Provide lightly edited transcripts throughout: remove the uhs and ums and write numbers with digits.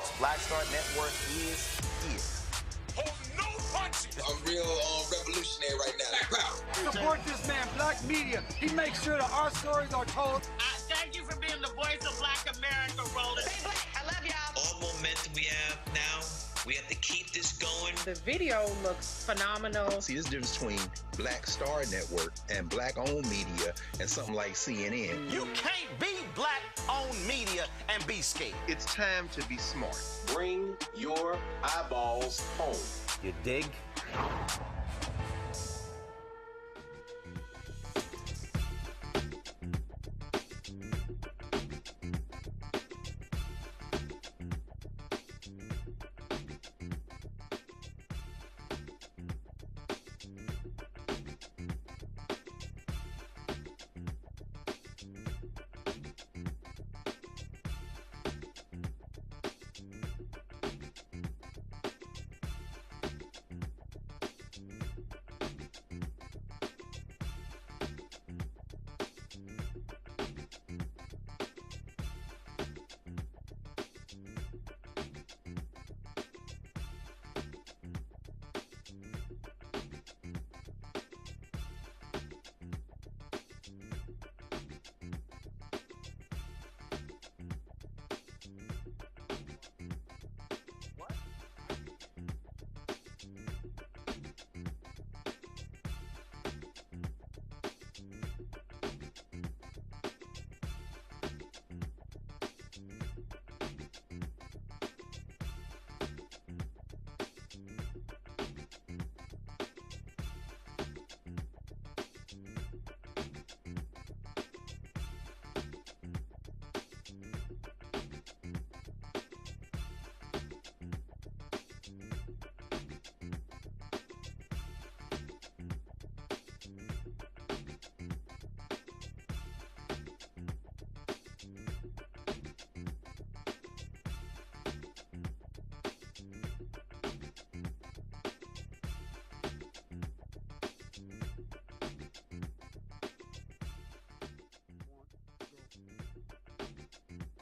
Folks, Black Star Network is here. Hold no punches. I'm real revolutionary right now. Black power. Support this man, Black Media. He makes sure that our stories are told. Thank you for being the voice of Black America, Roland. Stay black. I love y'all. All momentum we have now, we have to keep this going. The video looks phenomenal. See, there's a difference between Black Star Network and Black-owned media and something like CNN. You can't be Black-owned media and be scared. It's time to be smart. Bring your eyeballs home. You dig?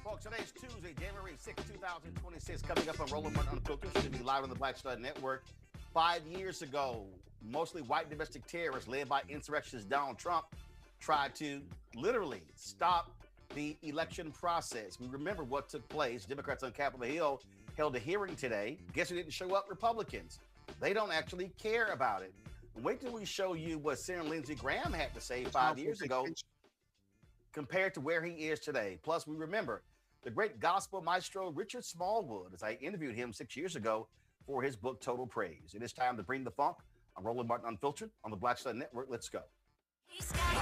Folks, today's Tuesday, January 6, 2026, coming up on Roland Martin Unfiltered, should be live on the Black Star Network. 5 years ago, mostly white domestic terrorists led by insurrectionist Donald Trump tried to literally stop the election process. We remember what took place. Democrats on Capitol Hill held a hearing today. Guess who didn't show up? Republicans. They don't actually care about it. Wait till we show you what Senator Lindsey Graham had to say 5 years ago compared to where he is today. Plus, we remember the great gospel maestro Richard Smallwood, as I interviewed him 6 years ago for his book, Total Praise. It is time to bring the funk on Roland Martin Unfiltered on the Black Star Network. Let's go. He's got it.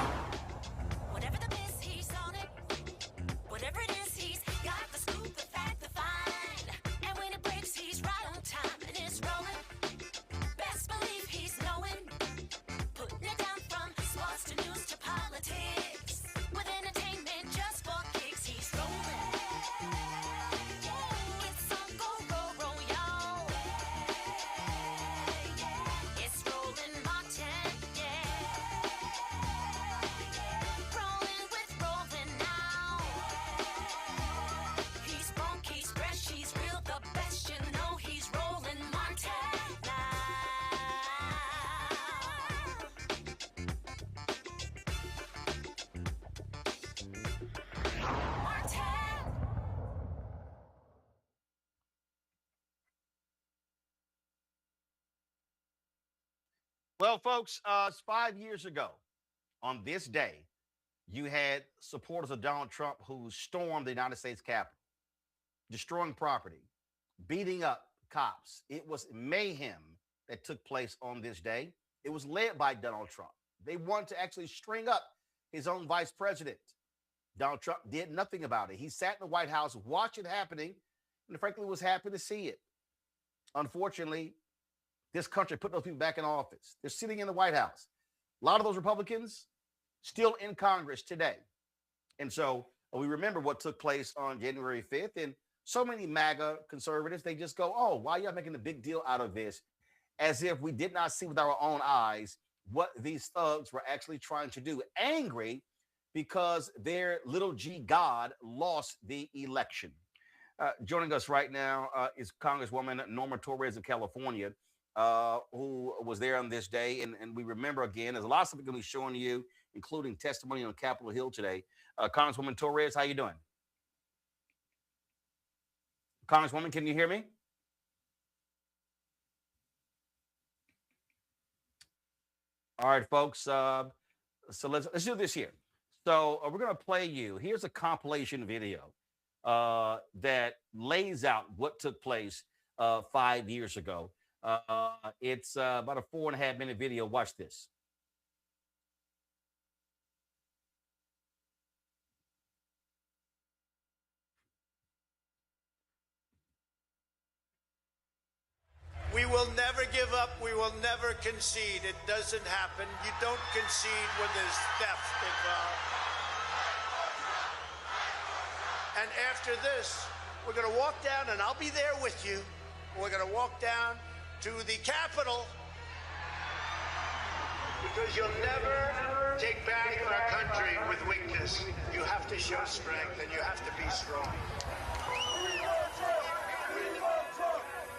Whatever the miss, he's on it. Whatever it is, he's got the scoop, the fact, the find. And when it breaks, he's right on time and it's rolling. Best believe he's knowing. Putting it down from sports to news to politics. With entertainment just for kicks, he's rolling. It's on go, roll, y'all. It's Roland Martin, rolling with Roland now. He's funky, he's fresh, he's real, the best, you know he's Roland Martin now. Martin. Well, folks, it's 5 years ago on this day, you had supporters of Donald Trump who stormed the United States Capitol, destroying property, beating up cops. It was mayhem that took place on this day. It was led by Donald Trump. They wanted to actually string up his own vice president. Donald Trump did nothing about it. He sat in the White House, watched it happening, and frankly was happy to see it. Unfortunately, this country put those people back in office. They're sitting in the White House. A lot of those Republicans still in Congress today. And so we remember what took place on January 5th. And so many MAGA conservatives, they just go, oh, why are y'all making a big deal out of this? As if we did not see with our own eyes what these thugs were actually trying to do. Angry because their little G God lost the election. Joining us right now is Congresswoman Norma Torres of California, who was there on this day. And we remember again, there's a lot of stuff we're going to be showing you, including testimony on Capitol Hill today. Congresswoman Torres, how you doing? Congresswoman, can you hear me? All right, folks. So let's do this here. So we're going to play you. Here's a compilation video that lays out what took place 5 years ago. It's about a 4.5 minute video. Watch this. We will never give up. We will never concede. It doesn't happen. You don't concede when there's theft involved. And after this, we're going to walk down, and I'll be there with you. We're going to walk down to the Capitol, because you'll never take back our country with weakness. You have to show strength, and you have to be strong.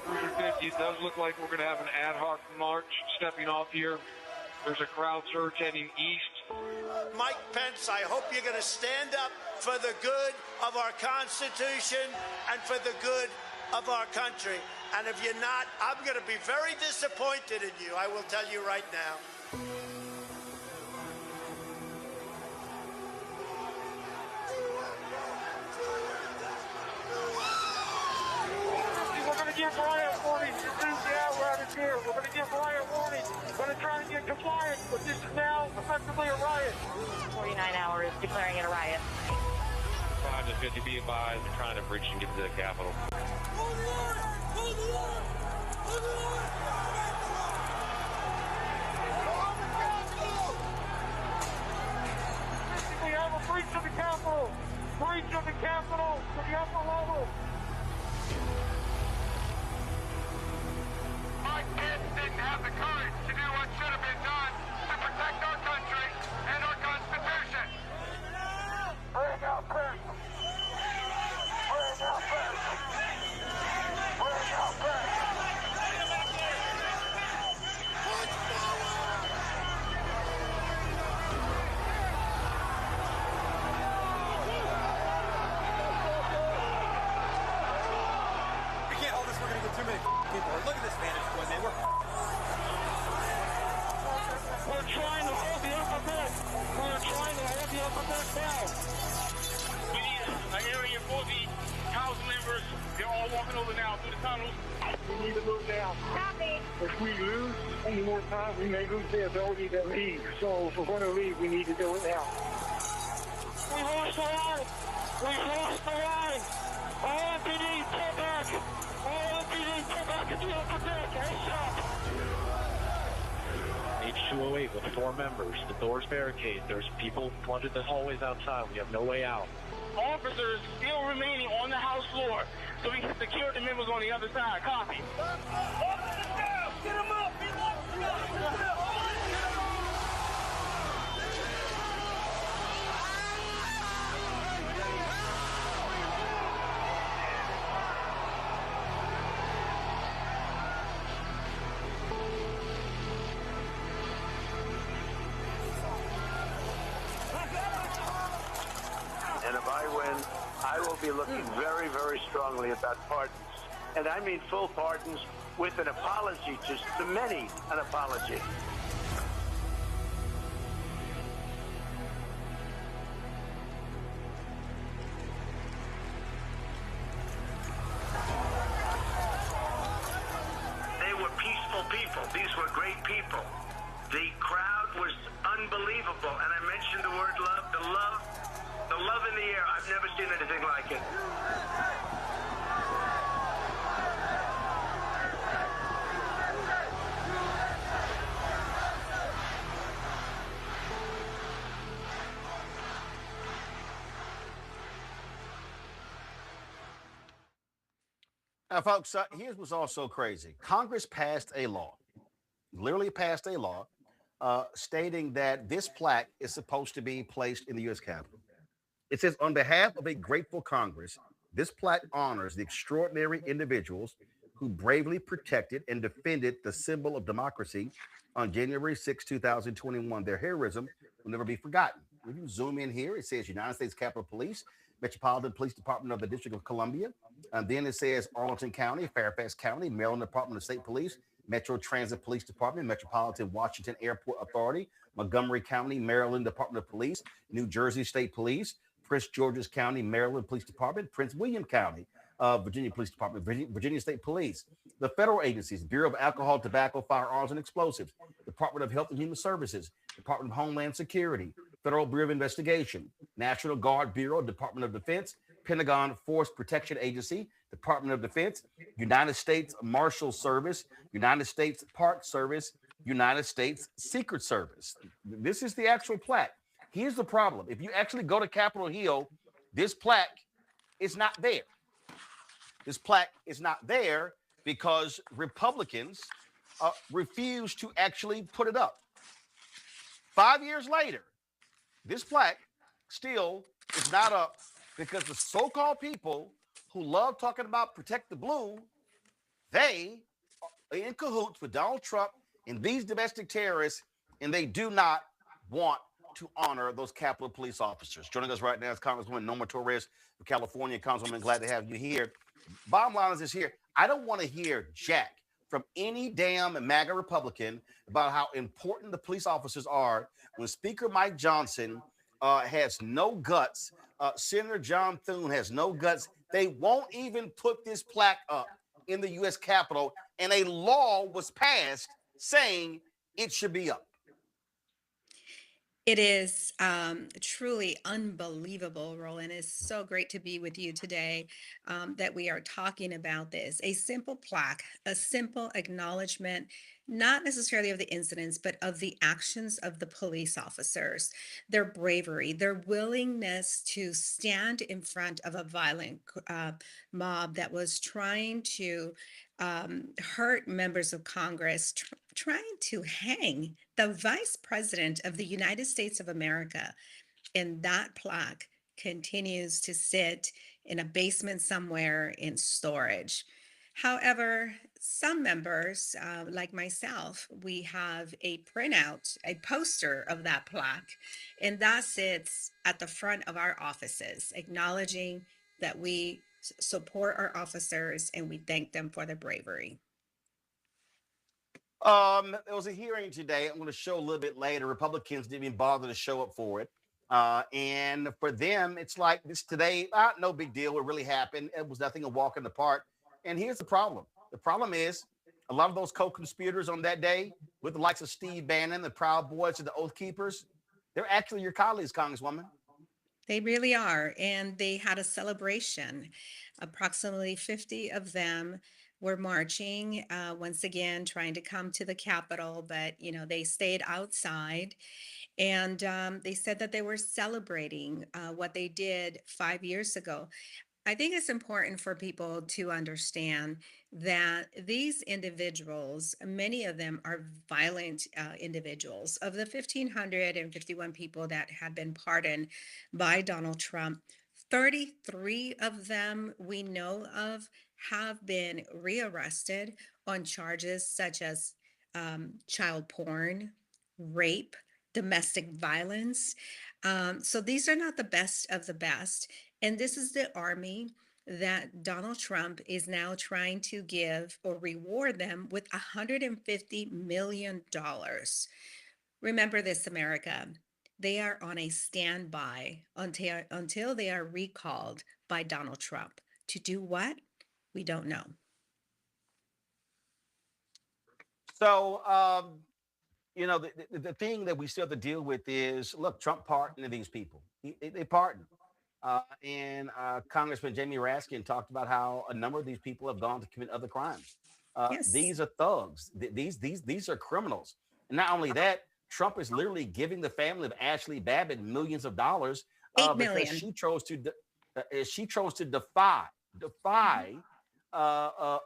350, it does look like we're going to have an ad hoc march stepping off here. There's a crowd surge heading east. Mike Pence, I hope you're going to stand up for the good of our Constitution and for the good of our country. And if you're not, I'm going to be very disappointed in you. I will tell you right now. We're going to give riot warnings. We're out of here. We're going to give riot warnings. We're going to try to get compliance, but this is now effectively a riot. 49 hours declaring it a riot. 5 to 50, be advised. They're trying to breach and get to the Capitol. Hold the line! Hold the line! Hold the line! We have a breach of the Capitol. Breach of the Capitol to the upper level. Mike Pence didn't have the courage to do what should have been done to protect our country and our Constitution. Bring out Pence. Bring out Pence. Bring out Pence. We can't hold this. We're going to get too many people. Look at this vantage point, man. We're trying to hold the upper deck. We're trying to hold the upper deck down. We need an area for the House members. They're all walking over now through the tunnels. We need to move down. Copy. If we lose any more time, we may lose the ability to leave. So if we're going to leave, we need to do it now. We lost the line. We lost the line. All MPD, pull back. All MPD, pull back into the upper deck. ASAP. H208 with 4 members. The doors barricade. There's people flooded the hallways outside. We have no way out. Officers still remaining on the House floor, so we can secure the members on the other side. Copy. Officers down! Get them up! Get them up! Get them up! And if I win, I will be looking very, very strongly about pardons. And I mean full pardons with an apology to many, an apology. They were peaceful people. These were great people. The crowd was unbelievable. And I mentioned the word love, the love in the air. I've never seen anything like it. Now, folks, here's what's also crazy. Congress passed a law, literally passed a law, stating that this plaque is supposed to be placed in the U.S. Capitol. It says, on behalf of a grateful Congress, This plaque honors the extraordinary individuals who bravely protected and defended the symbol of democracy on January 6, 2021. Their heroism will never be forgotten. If you zoom in here, it says United States Capitol Police, Metropolitan Police Department of the District of Columbia. And then it says Arlington County, Fairfax County, Maryland Department of State Police, Metro Transit Police Department, Metropolitan Washington Airport Authority, Montgomery County, Maryland Department of Police, New Jersey State Police, Prince George's County, Maryland Police Department, Prince William County, Virginia Police Department, Virginia State Police, the federal agencies, Bureau of Alcohol, Tobacco, Firearms, and Explosives, Department of Health and Human Services, Department of Homeland Security, Federal Bureau of Investigation, National Guard Bureau, Department of Defense, Pentagon Force Protection Agency, Department of Defense, United States Marshal Service, United States Park Service, United States Secret Service. This is the actual plaque. Here's the problem. If you actually go to Capitol Hill, this plaque is not there. This plaque is not there because Republicans refuse to actually put it up. 5 years later, this plaque still is not up because the so-called people who love talking about protect the blue, they are in cahoots with Donald Trump and these domestic terrorists, and they do not want to honor those Capitol Police officers. Joining us right now is Congresswoman Norma Torres of California. Congresswoman, glad to have you here. Bottom line is this here. I don't want to hear jack from any damn MAGA Republican about how important the police officers are when Speaker Mike Johnson has no guts. Senator John Thune has no guts. They won't even put this plaque up in the U.S. Capitol, and a law was passed saying it should be up. It is truly unbelievable, Roland. It's so great to be with you today that we are talking about this. A simple plaque, a simple acknowledgement, not necessarily of the incidents, but of the actions of the police officers, their bravery, their willingness to stand in front of a violent mob that was trying to hurt members of Congress, trying to hang the vice president of the United States of America. And that plaque continues to sit in a basement somewhere in storage. However, some members, like myself, we have a printout, a poster of that plaque, and that sits at the front of our offices, acknowledging that we support our officers and we thank them for their bravery. There was a hearing today. I'm going to show a little bit later. Republicans didn't even bother to show up for it. And for them, it's like this today, no big deal. What really happened? It was nothing, a walk in the park. And here's the problem. The problem is a lot of those co-conspirators on that day with the likes of Steve Bannon, the Proud Boys, and the Oath Keepers, they're actually your colleagues, Congresswoman. They really are. And they had a celebration. Approximately 50 of them were marching, once again, trying to come to the Capitol, but, they stayed outside. And they said that they were celebrating what they did 5 years ago. I think it's important for people to understand that these individuals, many of them are violent individuals. Of the 1,551 people that have been pardoned by Donald Trump, 33 of them we know of have been rearrested on charges such as child porn, rape, domestic violence. So these are not the best of the best. And this is the army that Donald Trump is now trying to give or reward them with $150 million. Remember this, America. They are on a standby until they are recalled by Donald Trump. To do what? We don't know. So, the thing that we still have to deal with is, look, Trump pardoned these people. They pardoned. And Congressman Jamie Raskin talked about how a number of these people have gone to commit other crimes. Yes. These are thugs. These are criminals. And not only that, Trump is literally giving the family of Ashley Babbitt millions of dollars $8 because million. she chose to defy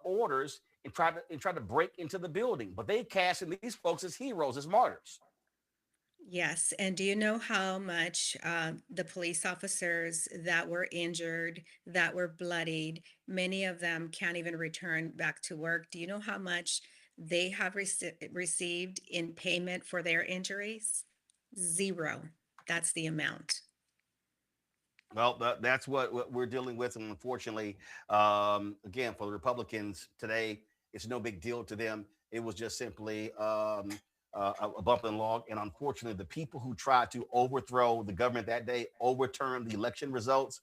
orders and try to break into the building. But they casting these folks as heroes, as martyrs. Yes, and do you know how much the police officers that were injured, that were bloodied, many of them can't even return back to work? Do you know how much they have received in payment for their injuries? Zero. That's the amount. Well, that's what we're dealing with. And unfortunately, again, for the Republicans today, it's no big deal to them. It was just simply a bump in the log. And unfortunately, the people who tried to overthrow the government that day, overturn the election results,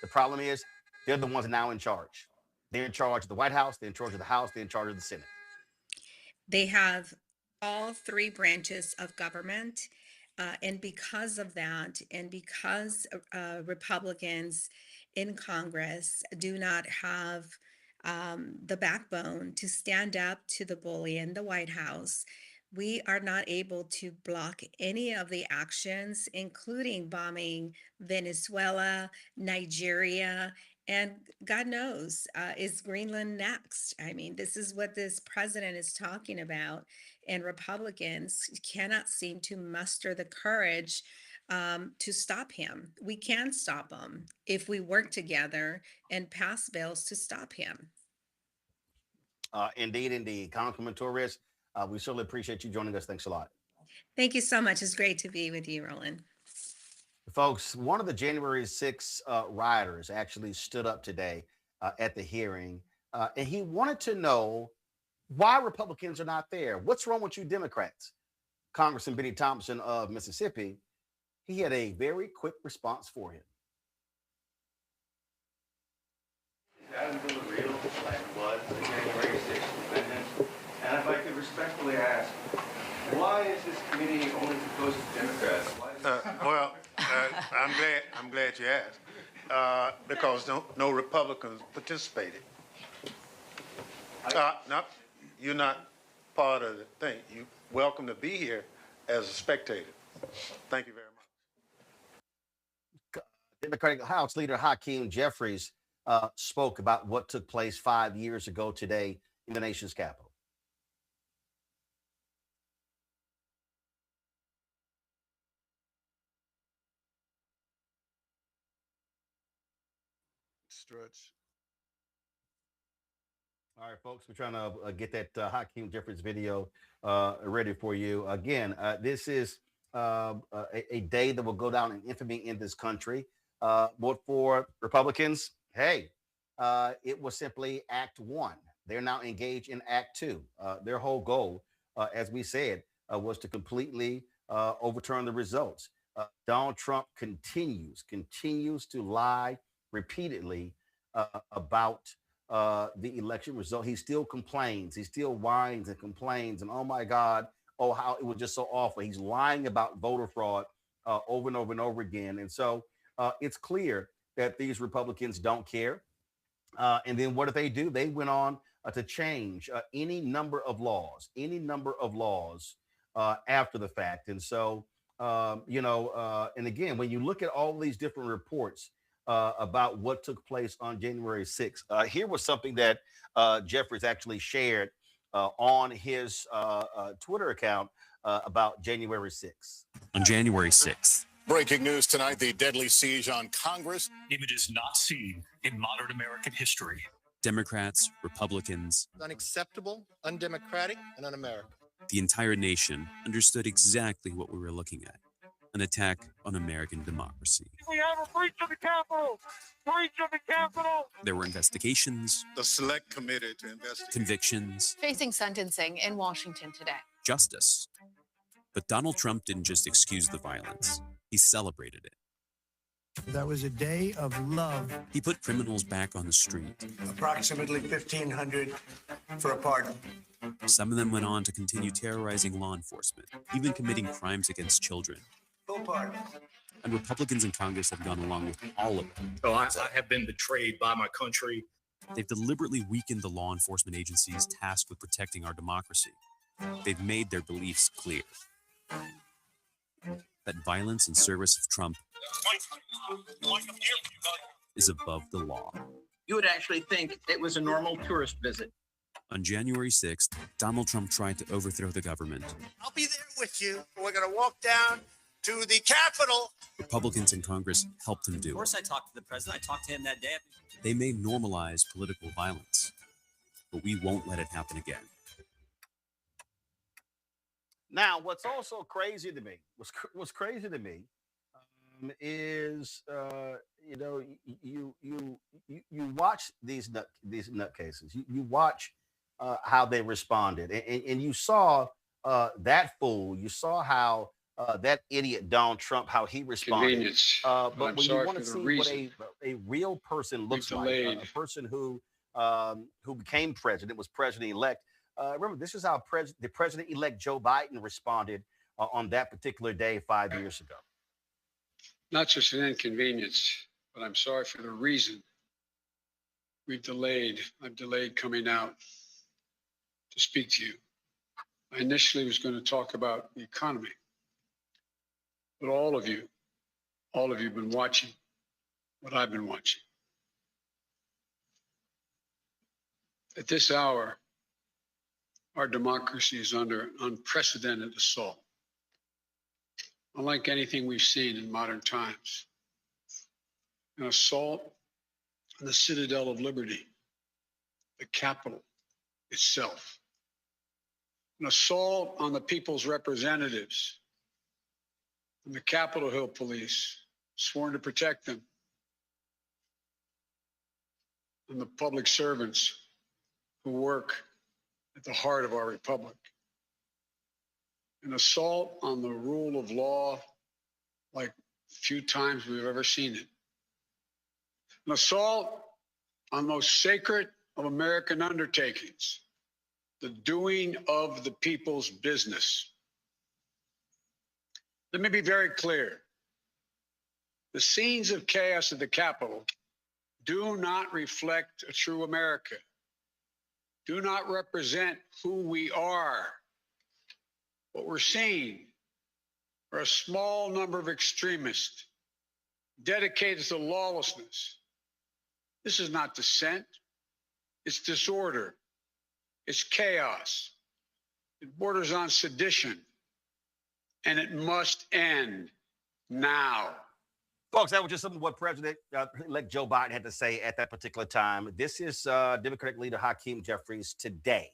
the problem is they're the ones now in charge. They're in charge of the White House, they're in charge of the House, they're in charge of the Senate. They have all three branches of government. And because of that, and because Republicans in Congress do not have the backbone to stand up to the bully in the White House, we are not able to block any of the actions, including bombing Venezuela, Nigeria, and God knows, is Greenland next? I mean, this is what this president is talking about, and Republicans cannot seem to muster the courage to stop him. We can stop him if we work together and pass bills to stop him. Indeed, indeed. Congresswoman Torres, we certainly appreciate you joining us. Thanks a lot. Thank you so much. It's great to be with you, Roland. Folks, one of the January 6 rioters actually stood up today at the hearing, and he wanted to know why Republicans are not there. What's wrong with you Democrats? Congressman Benny Thompson of Mississippi, he had a very quick response for him. Adam Villarreal was the January 6th defendant, and if I could respectfully ask, why is this committee only composed of Democrats? I'm glad you asked, because no Republicans participated. No, you're not part of the thing. You're welcome to be here as a spectator. Thank you very much. Democratic House Leader Hakeem Jeffries spoke about what took place 5 years ago today in the nation's capital. Stretch. All right, folks, we're trying to get that Hakeem Jeffries video ready for you. Again, this is a day that will go down in infamy in this country. But for Republicans, hey, it was simply Act 1. They're now engaged in Act 2. Their whole goal, as we said, was to completely overturn the results. Donald Trump continues to lie repeatedly about the election result. He still complains. He still whines and complains. And oh my God, oh, how it was just so awful. He's lying about voter fraud over and over and over again. And so it's clear that these Republicans don't care. And then what did? They went on to change any number of laws after the fact. And so, and again, when you look at all these different reports about what took place on January 6th, here was something that Jeffries actually shared on his Twitter account about January 6th. On January 6th. Breaking news tonight, the deadly siege on Congress. Images not seen in modern American history. Democrats, Republicans. Unacceptable, undemocratic, and un-American. The entire nation understood exactly what we were looking at. An attack on American democracy. We have a breach of the Capitol! Breach of the Capitol! There were investigations. The select committee to investigate. Convictions. Facing sentencing in Washington today. Justice. But Donald Trump didn't just excuse the violence. He celebrated it. That was a day of love. He put criminals back on the street. Approximately 1,500 for a pardon. Some of them went on to continue terrorizing law enforcement, even committing crimes against children. Full pardon. And Republicans in Congress have gone along with all of them. Oh, I have been betrayed by my country. They've deliberately weakened the law enforcement agencies tasked with protecting our democracy. They've made their beliefs clear. That violence in service of Trump is above the law. You would actually think it was a normal tourist visit. On January 6th, Donald Trump tried to overthrow the government. I'll be there with you. We're going to walk down to the Capitol. Republicans in Congress helped him do Of course, it. I talked to the president. I talked to him that day. They may normalize political violence, but we won't let it happen again. Now, what's also crazy to me, what's crazy to me, is you know you watch these nutcases. You watch how they responded, and you saw that fool. You saw how that idiot Donald Trump, how he responded. Convenience. But I'm when you sorry want for to the see reason. what a real person looks like, delayed. a person who became president, was president-elect. Remember, this is how the president-elect Joe Biden responded on that particular day 5 years ago. Not just an inconvenience, but I'm sorry for the reason I've delayed coming out to speak to you. I initially was going to talk about the economy, but all of you have been watching what I've been watching. At this hour, our democracy is under unprecedented assault, unlike anything we've seen in modern times. An assault on the citadel of liberty, the Capitol itself. An assault on the people's representatives and the Capitol Hill police, sworn to protect them, and the public servants who work at the heart of our republic. An assault on the rule of law like few times we've ever seen it. An assault on the most sacred of American undertakings, the doing of the people's business. Let me be very clear. The scenes of chaos at the Capitol do not reflect a true America, do not represent who we are. What we're seeing are a small number of extremists dedicated to lawlessness. This is not dissent. It's disorder. It's chaos. It borders on sedition. And it must end now. Folks, that was just some of what President-elect Joe Biden had to say at that particular time. This is Democratic leader Hakeem Jeffries today.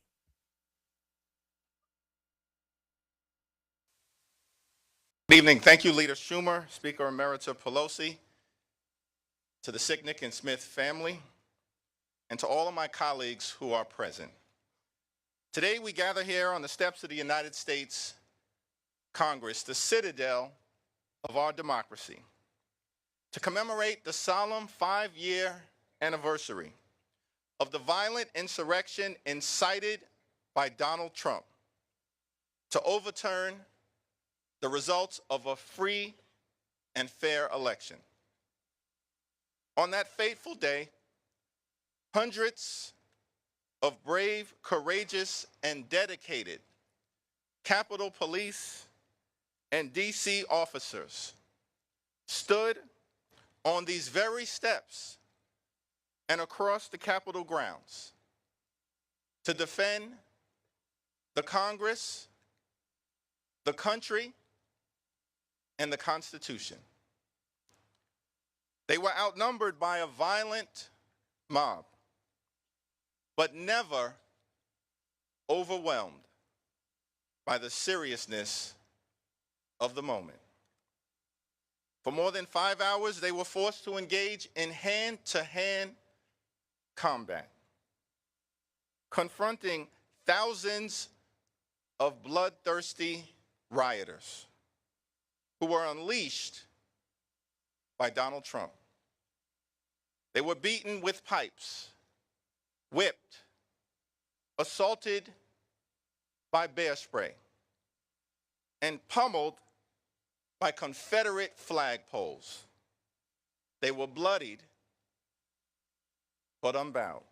Good evening. Thank you, Leader Schumer, Speaker Emerita Pelosi, to the Sicknick and Smith family, and to all of my colleagues who are present. Today, we gather here on the steps of the United States Congress, the citadel of our democracy, to commemorate the solemn 5-year anniversary of the violent insurrection incited by Donald Trump to overturn the results of a free and fair election. On that fateful day, hundreds of brave, courageous, and dedicated Capitol Police and DC officers stood on these very steps and across the Capitol grounds to defend the Congress, the country, and the Constitution. They were outnumbered by a violent mob, but never overwhelmed by the seriousness of the moment. For more than 5 hours, they were forced to engage in hand-to-hand combat, confronting thousands of bloodthirsty rioters who were unleashed by Donald Trump. They were beaten with pipes, whipped, assaulted by bear spray, and pummeled by Confederate flagpoles. They were bloodied, but unbowed.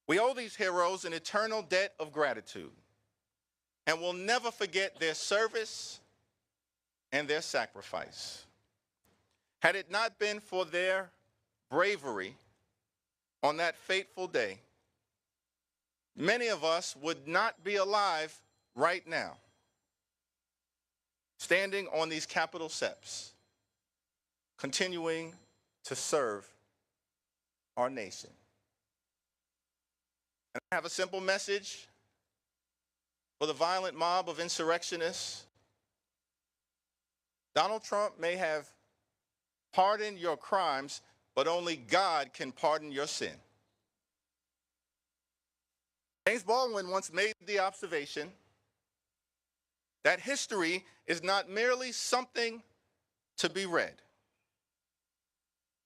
We owe these heroes an eternal debt of gratitude, and will never forget their service and their sacrifice. Had it not been for their bravery on that fateful day, many of us would not be alive right now. standing on these Capitol steps, continuing to serve our nation. And I have a simple message for the violent mob of insurrectionists. Donald Trump may have pardoned your crimes, but only God can pardon your sin. James Baldwin once made the observation that history is not merely something to be read,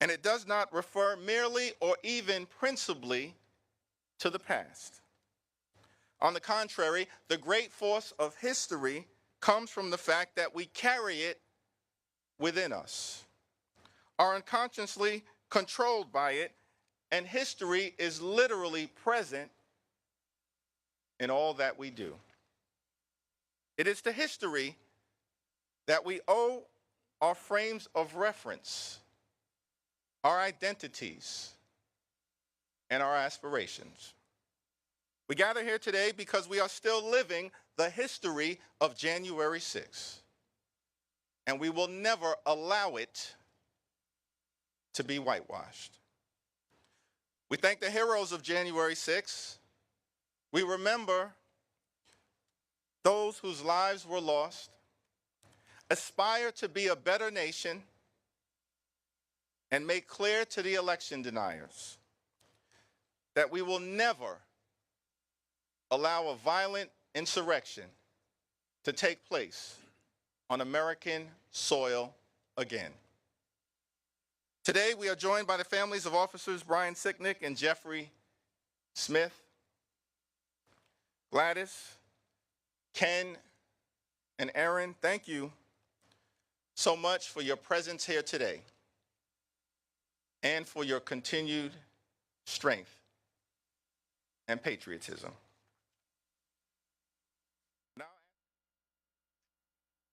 and it does not refer merely or even principally to the past. On the contrary, the great force of history comes from the fact that we carry it within us, are unconsciously controlled by it, and history is literally present in all that we do. It is to history that we owe our frames of reference, our identities, and our aspirations. We gather here today because we are still living the history of January 6th, and we will never allow it to be whitewashed. We thank the heroes of January 6th. We remember those whose lives were lost, aspire to be a better nation, and make clear to the election deniers that we will never allow a violent insurrection to take place on American soil again. Today, we are joined by the families of officers Brian Sicknick and Jeffrey Smith. Gladys, Ken, and Aaron, thank you so much for your presence here today and for your continued strength and patriotism.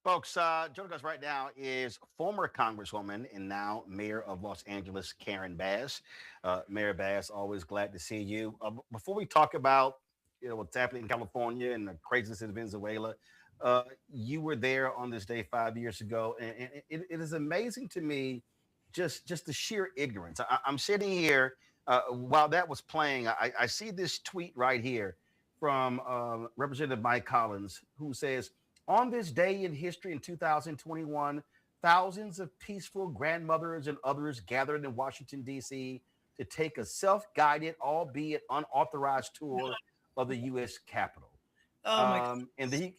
Folks, joining us right now is former Congresswoman and now Mayor of Los Angeles, Karen Bass. Mayor Bass, always glad to see you. Before we talk about what's happening in California and the craziness in Venezuela, you were there on this day 5 years ago, and it is amazing to me just the sheer ignorance. I'm sitting here while that was playing. I see this tweet right here from Representative Mike Collins, who says, on this day in history in 2021, thousands of peaceful grandmothers and others gathered in Washington, D.C. to take a self-guided, albeit unauthorized tour of the U.S. Capitol. Oh my God.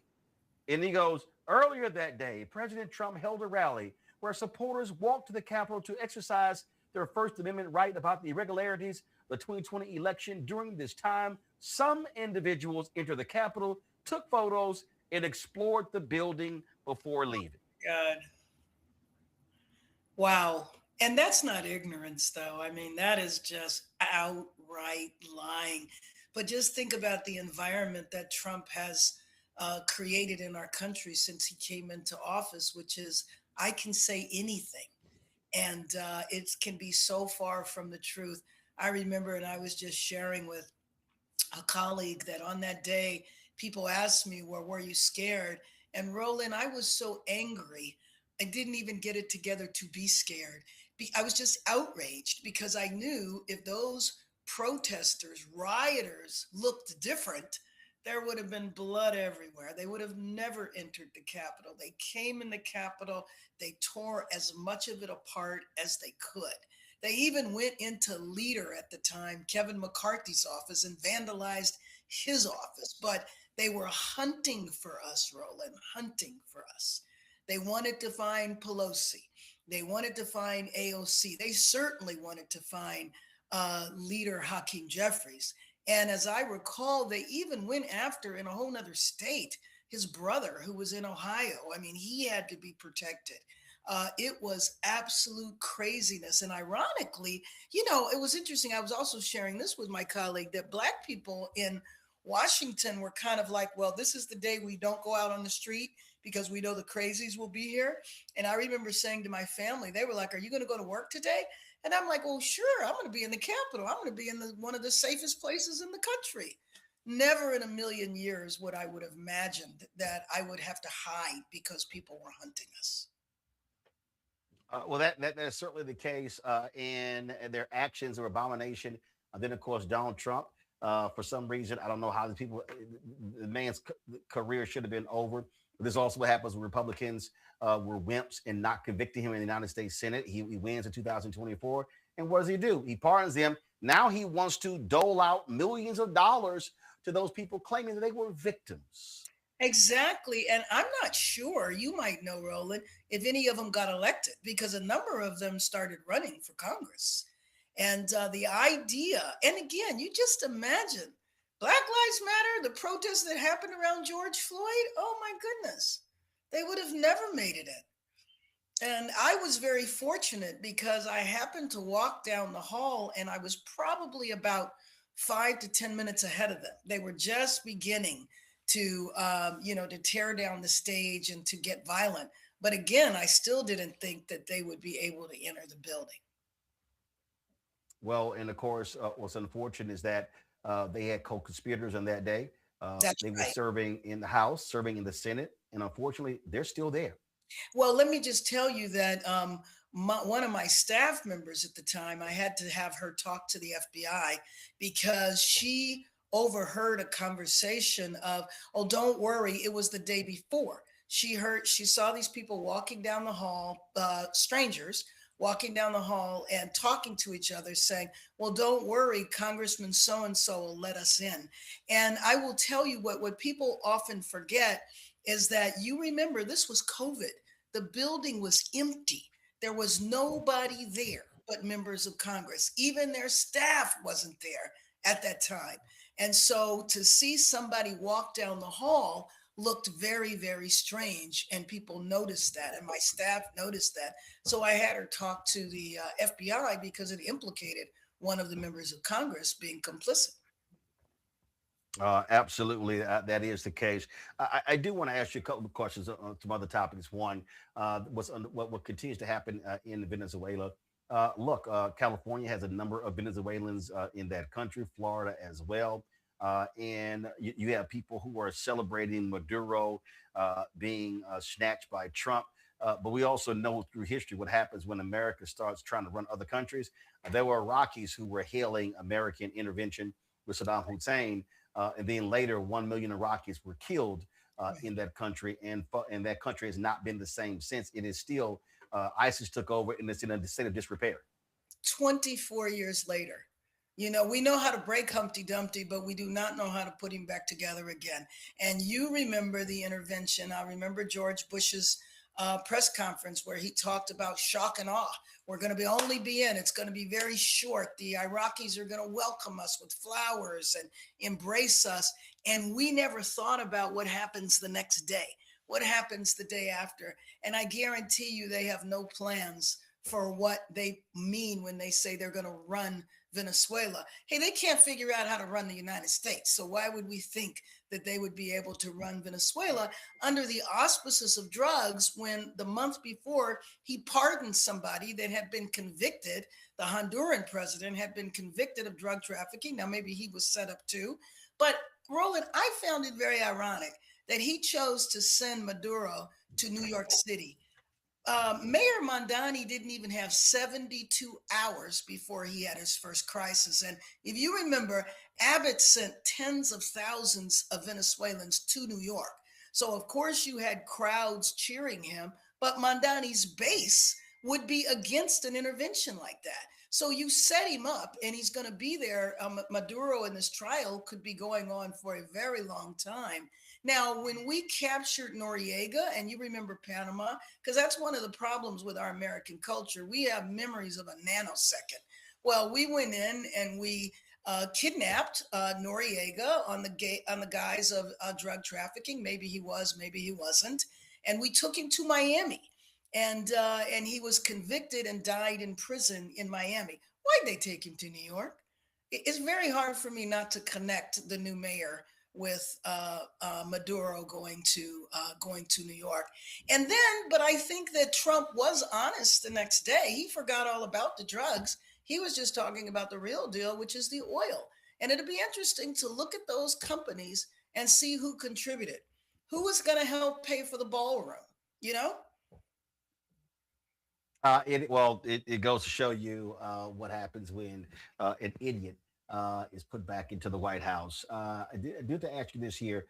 And he goes, earlier that day, President Trump held a rally where supporters walked to the Capitol to exercise their First Amendment right about the irregularities of the 2020 election. During this time, some individuals entered the Capitol, took photos, and explored the building before leaving. God. Wow. And that's not ignorance, though. I mean, that is just outright lying. But just think about the environment that Trump has created in our country since he came into office, which is, I can say anything. And it can be so far from the truth. I remember, and I was just sharing with a colleague that on that day, people asked me, well, were you scared? And Roland, I was so angry. I didn't even get it together to be scared. I was just outraged because I knew if those protesters, rioters looked different, there would have been blood everywhere. They would have never entered the Capitol. They came in the Capitol. They tore as much of it apart as they could. They even went into Leader at the time, Kevin McCarthy's office, and vandalized his office. But they were hunting for us, Roland, hunting for us. They wanted to find Pelosi. They wanted to find AOC. They certainly wanted to find Leader Hakeem Jeffries. And as I recall, they even went after, in a whole nother state, his brother who was in Ohio. I mean, he had to be protected. It was absolute craziness. And ironically, it was interesting. I was also sharing this with my colleague that Black people in Washington were kind of like, well, this is the day we don't go out on the street because we know the crazies will be here. And I remember saying to my family, they were like, are you going to go to work today? And I'm like, well, sure, I'm going to be in the Capitol. I'm going to be in one of the safest places in the country. Never in a million years would I would have imagined that I would have to hide because people were hunting us. Well, that is certainly the case, and their actions are abomination. And then, of course, Donald Trump. For some reason, I don't know how the people, the man's career should have been over. But this is also what happens when Republicans were wimps and not convicting him in the United States Senate. He wins in 2024, and what does he do? He pardons them. Now he wants to dole out millions of dollars to those people claiming that they were victims. Exactly. And I'm not sure, you might know, Roland, if any of them got elected, because a number of them started running for Congress. And the idea, and again, you just imagine Black Lives Matter, the protests that happened around George Floyd. Oh my goodness, they would have never made it in. And I was very fortunate because I happened to walk down the hall and I was probably about 5 to 10 minutes ahead of them. They were just beginning to, to tear down the stage and to get violent. But again, I still didn't think that they would be able to enter the building. Well, and of course, what's unfortunate is that they had co-conspirators on that day. They were serving in the House, serving in the Senate, and unfortunately, they're still there. Well, let me just tell you that one of my staff members at the time, I had to have her talk to the FBI because she overheard a conversation of, oh, don't worry, it was the day before. She saw these people walking down the hall, strangers walking down the hall and talking to each other saying, well, don't worry, Congressman so-and-so will let us in. And I will tell you what people often forget is that you remember this was COVID. The building was empty. There was nobody there but members of Congress. Even their staff wasn't there at that time. And so to see somebody walk down the hall looked very, very strange. And people noticed that. And my staff noticed that. So I had her talk to the FBI because it implicated one of the members of Congress being complicit. Absolutely, that is the case. I do want to ask you a couple of questions on some other topics. One, what continues to happen in Venezuela? Look, California has a number of Venezuelans in that country, Florida as well. And you have people who are celebrating Maduro being snatched by Trump. But we also know through history what happens when America starts trying to run other countries. There were Iraqis who were hailing American intervention with Saddam Hussein. And then later, 1 million Iraqis were killed in that country. And that country has not been the same since. It is still, ISIS took over and it's in a state of disrepair. 24 years later. You know, we know how to break Humpty Dumpty, but we do not know how to put him back together again. And you remember the intervention. I remember George Bush's press conference where he talked about shock and awe. We're going to only be in. It's going to be very short. The Iraqis are going to welcome us with flowers and embrace us. And we never thought about what happens the next day, what happens the day after. And I guarantee you they have no plans for what they mean when they say they're going to run Venezuela. Hey, they can't figure out how to run the United States. So why would we think that they would be able to run Venezuela under the auspices of drugs when the month before he pardoned somebody that had been convicted? The Honduran president had been convicted of drug trafficking. Now, maybe he was set up too. But Roland, I found it very ironic that he chose to send Maduro to New York City. Mayor Mondani didn't even have 72 hours before he had his first crisis. And if you remember, Abbott sent tens of thousands of Venezuelans to New York. So, of course, you had crowds cheering him, but Mondani's base would be against an intervention like that. So you set him up and he's going to be there. Maduro in this trial could be going on for a very long time. Now, when we captured Noriega, and you remember Panama, because that's one of the problems with our American culture, we have memories of a nanosecond. Well, we went in and we kidnapped Noriega on the guise of drug trafficking. Maybe he was, maybe he wasn't. And we took him to Miami. And he was convicted and died in prison in Miami. Why'd they take him to New York? It's very hard for me not to connect the new mayor with Maduro going to New York. And then, but I think that Trump was honest the next day. He forgot all about the drugs. He was just talking about the real deal, which is the oil. And it'll be interesting to look at those companies and see who contributed. Who is going to help pay for the ballroom? You know? It goes to show you what happens when an idiot is put back into the White House. I do have to ask you this here.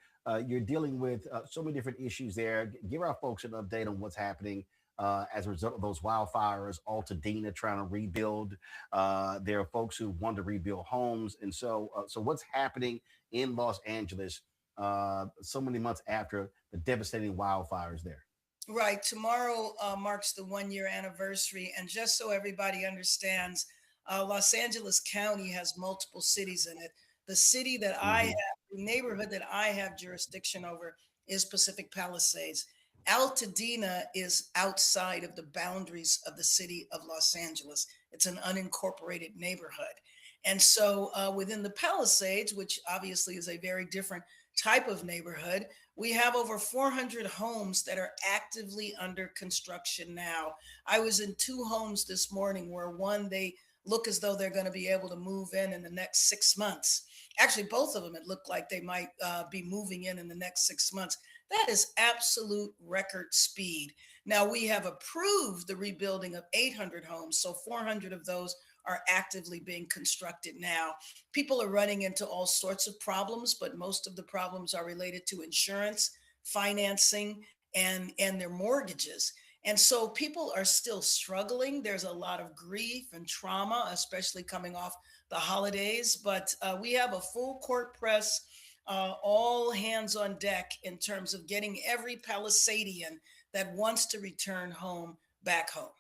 You're dealing with so many different issues there. Give our folks an update on what's happening as a result of those wildfires. Altadena trying to rebuild. There are folks who want to rebuild homes, and so what's happening in Los Angeles so many months after the devastating wildfires there? Right. Tomorrow marks the 1 year anniversary. And just so everybody understands, Los Angeles County has multiple cities in it. The city that I have, the neighborhood that I have jurisdiction over is Pacific Palisades. Altadena is outside of the boundaries of the city of Los Angeles. It's an unincorporated neighborhood. And so within the Palisades, which obviously is a very different type of neighborhood, we have over 400 homes that are actively under construction now. I was in 2 homes this morning where one, they look as though they're going to be able to move in the next 6 months. Actually, both of them, it looked like they might be moving in the next 6 months. That is absolute record speed. Now, we have approved the rebuilding of 800 homes, so 400 of those are actively being constructed now. People are running into all sorts of problems, but most of the problems are related to insurance, financing, and their mortgages. And so people are still struggling. There's a lot of grief and trauma, especially coming off the holidays. But we have a full court press, all hands on deck in terms of getting every Palisadian that wants to return home back home.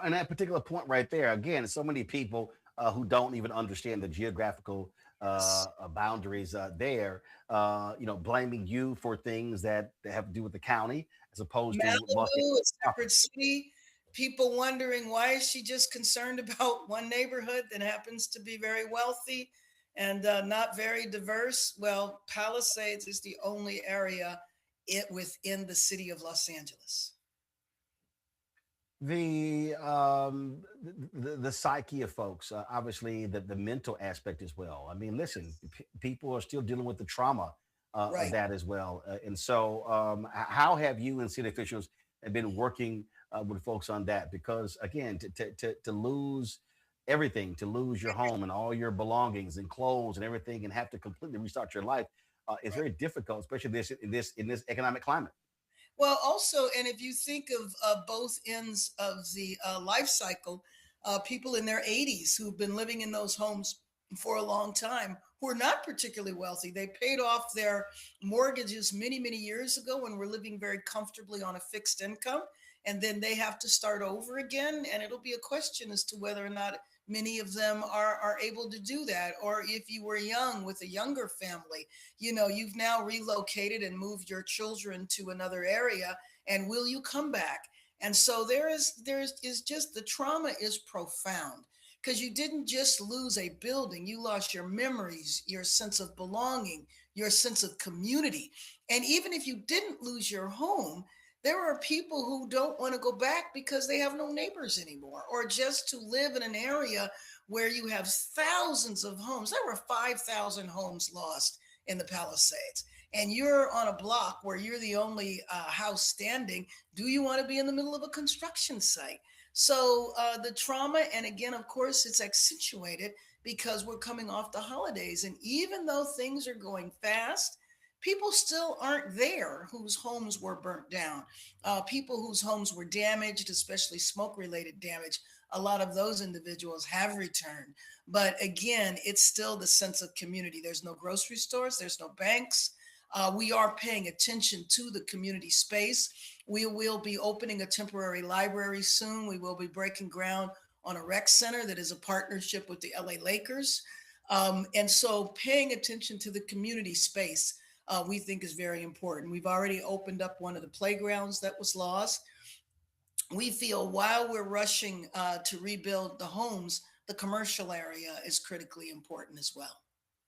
And that particular point right there, again, so many people who don't even understand the geographical boundaries there, blaming you for things that have to do with the county as opposed to Malibu, a separate city. People wondering, why is she just concerned about one neighborhood that happens to be very wealthy and not very diverse? Well, Palisades is the only area within the city of Los Angeles. The psyche of folks, obviously the mental aspect as well. I mean, listen, people are still dealing with the trauma of that as well. And so, how have you and city officials have been working with folks on that? Because again, to lose everything, to lose your home and all your belongings and clothes and everything, and have to completely restart your life is very difficult, especially in this economic climate. Well, also, and if you think of both ends of the life cycle, people in their 80s who've been living in those homes for a long time, who are not particularly wealthy. They paid off their mortgages many, many years ago and were living very comfortably on a fixed income. And then they have to start over again. And it'll be a question as to whether or not many of them are able to do that. Or if you were young with a younger family, you've now relocated and moved your children to another area, and will you come back? And so there is just, the trauma is profound, because you didn't just lose a building, you lost your memories, your sense of belonging, your sense of community. And even if you didn't lose your home, there are people who don't want to go back because they have no neighbors anymore, or just to live in an area where you have thousands of homes. There were 5,000 homes lost in the Palisades, and you're on a block where you're the only house standing. Do you want to be in the middle of a construction site? So the trauma, and again, of course, it's accentuated because we're coming off the holidays. And even though things are going fast, people still aren't there whose homes were burnt down. People whose homes were damaged, especially smoke-related damage, a lot of those individuals have returned. But again, it's still the sense of community. There's no grocery stores, there's no banks. We are paying attention to the community space. We will be opening a temporary library soon. We will be breaking ground on a rec center that is a partnership with the LA Lakers. And so paying attention to the community space, we think is very important. We've already opened up one of the playgrounds that was lost. We feel while we're rushing to rebuild the homes, the commercial area is critically important as well.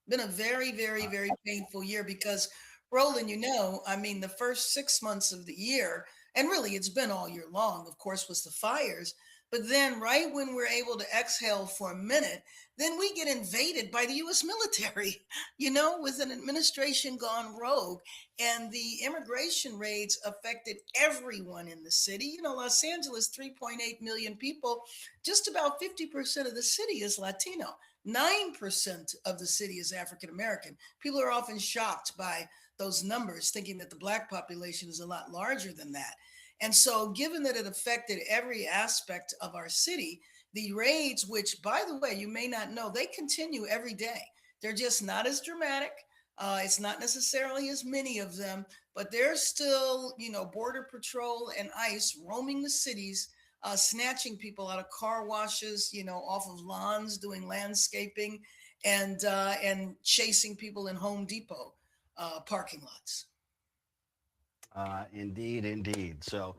Been a very, very, very painful year because, Roland, the first 6 months of the year, and really it's been all year long, of course, was the fires. But then right when we're able to exhale for a minute, then we get invaded by the US military, with an administration gone rogue. And the immigration raids affected everyone in the city. Los Angeles, 3.8 million people, just about 50% of the city is Latino. 9% of the city is African American. People are often shocked by those numbers, thinking that the Black population is a lot larger than that. And so, given that it affected every aspect of our city, the raids, which, by the way, you may not know, they continue every day. They're just not as dramatic. It's not necessarily as many of them, but there's still, Border Patrol and ICE roaming the cities, snatching people out of car washes, off of lawns, doing landscaping, and chasing people in Home Depot parking lots. Indeed. So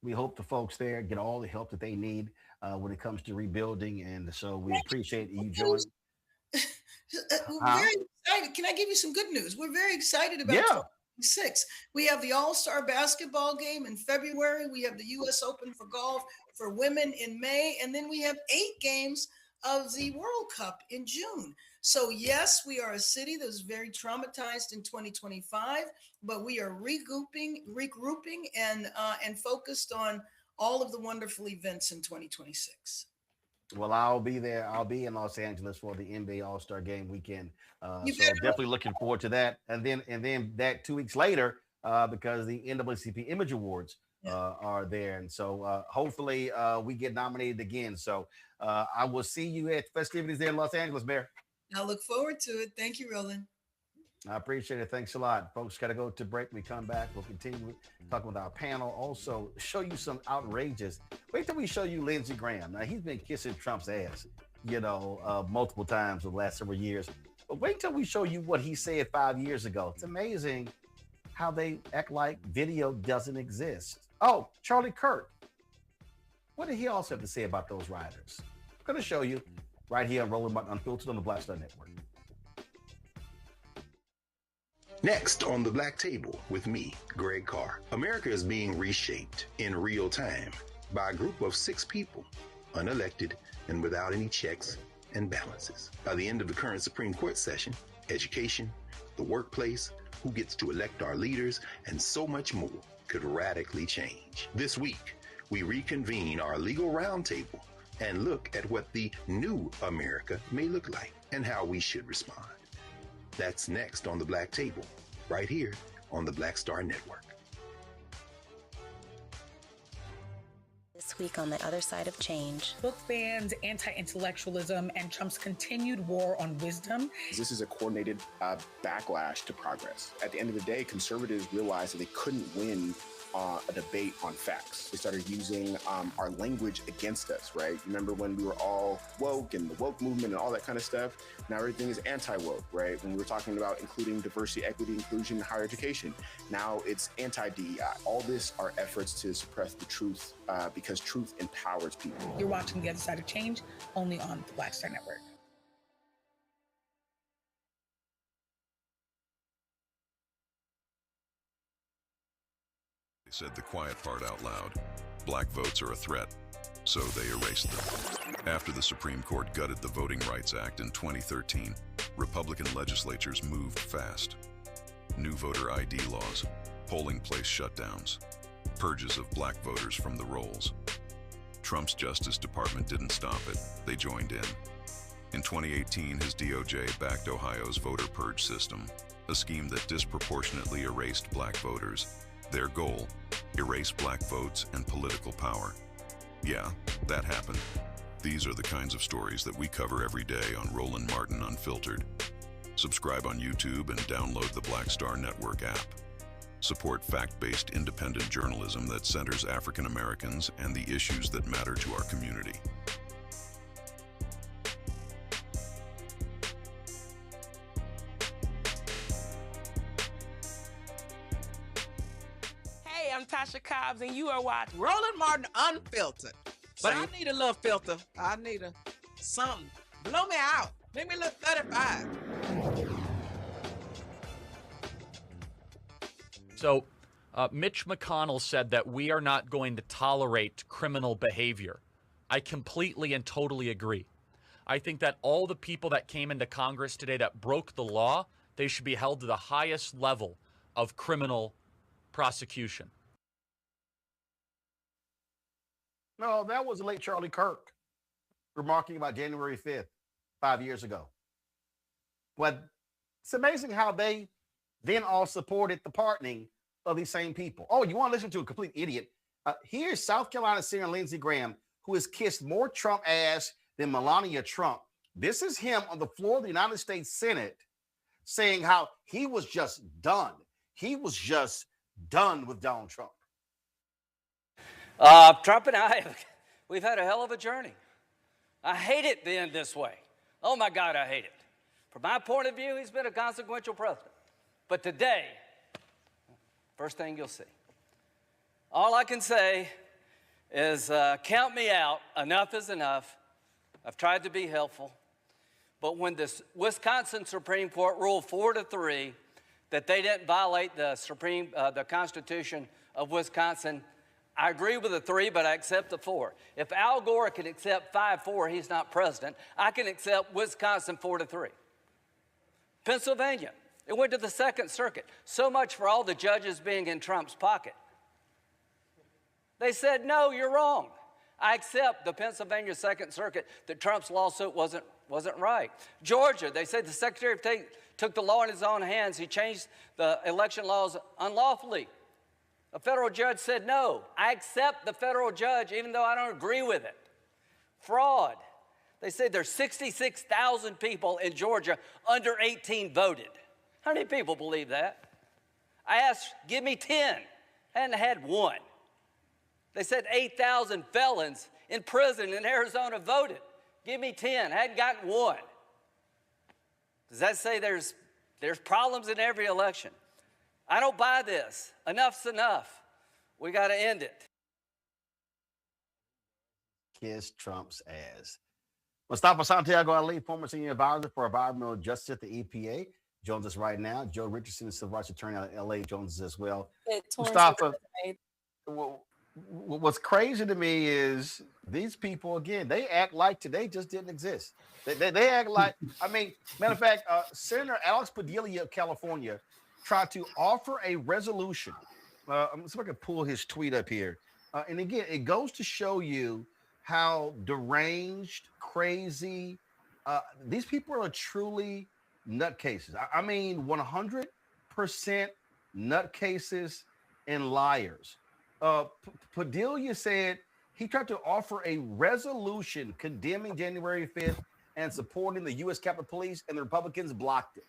we hope the folks there get all the help that they need when it comes to rebuilding. And so we appreciate you joining. We're very excited. Can I give you some good news? We're very excited about 2026. We have the All-Star basketball game in February. We have the U.S. Open for golf for women in May. And then we have 8 games of the World Cup in June. So yes, we are a city that was very traumatized in 2025, but we are regrouping and focused on all of the wonderful events in 2026. Well, I'll be there. I'll be in Los Angeles for the NBA All-Star Game weekend. So definitely looking forward to that. And then that 2 weeks later, because the NAACP Image Awards are there, and so hopefully we get nominated again. So I will see you at festivities there in Los Angeles, Mayor. I look forward to it. Thank you, Roland. I appreciate it. Thanks a lot. Folks, got to go to break. We come back. We'll continue talking with our panel. Also, show you some outrageous. Wait till we show you Lindsey Graham. Now, he's been kissing Trump's ass, multiple times over the last several years. But wait till we show you what he said 5 years ago. It's amazing how they act like video doesn't exist. Oh, Charlie Kirk. What did he also have to say about those rioters? I'm going to show you right here on Roland Martin Unfiltered on the Black Star Network. Next on the Black Table with me, Greg Carr. America is being reshaped in real time by a group of 6 people, unelected and without any checks and balances. By the end of the current Supreme Court session, education, the workplace, who gets to elect our leaders, and so much more could radically change. This week, we reconvene our legal roundtable and look at what the new America may look like and how we should respond. That's next on the Black Table, right here on the Black Star Network. This week on the other side of change. Book bans, anti-intellectualism, and Trump's continued war on wisdom. This is a coordinated backlash to progress. At the end of the day, conservatives realized that they couldn't win a debate on facts. They started using our language against us, right? Remember when we were all woke and the woke movement and all that kind of stuff? Now everything is anti-woke, right? When we were talking about including diversity, equity, inclusion, and higher education, now it's anti-DEI. All this are efforts to suppress the truth because truth empowers people. You're watching The Other Side of Change only on the Black Star Network. Said the quiet part out loud. Black votes are a threat, so they erased them. After the Supreme Court gutted the Voting Rights Act in 2013, Republican legislatures moved fast. New voter ID laws, polling place shutdowns, purges of black voters from the rolls. Trump's Justice Department didn't stop it, they joined in. In 2018, his DOJ backed Ohio's voter purge system, a scheme that disproportionately erased black voters. Their goal, erase black votes and political power. Yeah, that happened. These are the kinds of stories that we cover every day on Roland Martin Unfiltered. Subscribe on YouTube and download the Black Star Network app. Support fact-based independent journalism that centers African Americans and the issues that matter to our community. I'm Tasha Cobbs, and you are watching Roland Martin Unfiltered. But I need a little filter. I need something. Blow me out. Make me look 35. So Mitch McConnell said that we are not going to tolerate criminal behavior. I completely and totally agree. I think that all the people that came into Congress today that broke the law, they should be held to the highest level of criminal prosecution. No, that was the late Charlie Kirk remarking about January 5th, 5 years ago. But it's amazing how they then all supported the pardoning of these same people. Oh, you want to listen to a complete idiot? Here's South Carolina Senator Lindsey Graham, who has kissed more Trump ass than Melania Trump. This is him on the floor of the United States Senate saying how he was just done. He was just done with Donald Trump. Trump and we've had a hell of a journey. I hate it being this way. Oh my God, I hate it. From my point of view, he's been a consequential president. But today, first thing you'll see. All I can say is count me out. Enough is enough. I've tried to be helpful. But when the Wisconsin Supreme Court ruled 4-3 that they didn't violate the Constitution of Wisconsin, I agree with the 3, but I accept the 4. If Al Gore can accept 5-4, he's not president. I can accept Wisconsin 4-3. Pennsylvania, it went to the Second Circuit. So much for all the judges being in Trump's pocket. They said, no, you're wrong. I accept the Pennsylvania Second Circuit that Trump's lawsuit wasn't right. Georgia, they said the Secretary of State took the law in his own hands. He changed the election laws unlawfully. A federal judge said, no, I accept the federal judge even though I don't agree with it. Fraud. They said there's 66,000 people in Georgia under 18 voted. How many people believe that? I asked, give me 10. I hadn't had one. They said 8,000 felons in prison in Arizona voted. Give me 10. I hadn't gotten one. Does that say there's problems in every election? I don't buy this. Enough's enough. We got to end it. Kiss Trump's ass. Mustafa Santiago Ali, former senior advisor for environmental justice at the EPA, joins us right now. Joe Richardson, civil rights attorney out of LA, joins us as well. Mustafa, what's crazy to me is these people, again, they act like today just didn't exist. They act like, I mean, matter of fact, Senator Alex Padilla of California tried to offer a resolution. I'm going to see if I can pull his tweet up here. And again, it goes to show you how deranged, crazy, these people are truly nutcases. I mean, 100% nutcases and liars. Padilla said he tried to offer a resolution condemning January 5th and supporting the U.S. Capitol Police, and the Republicans blocked it.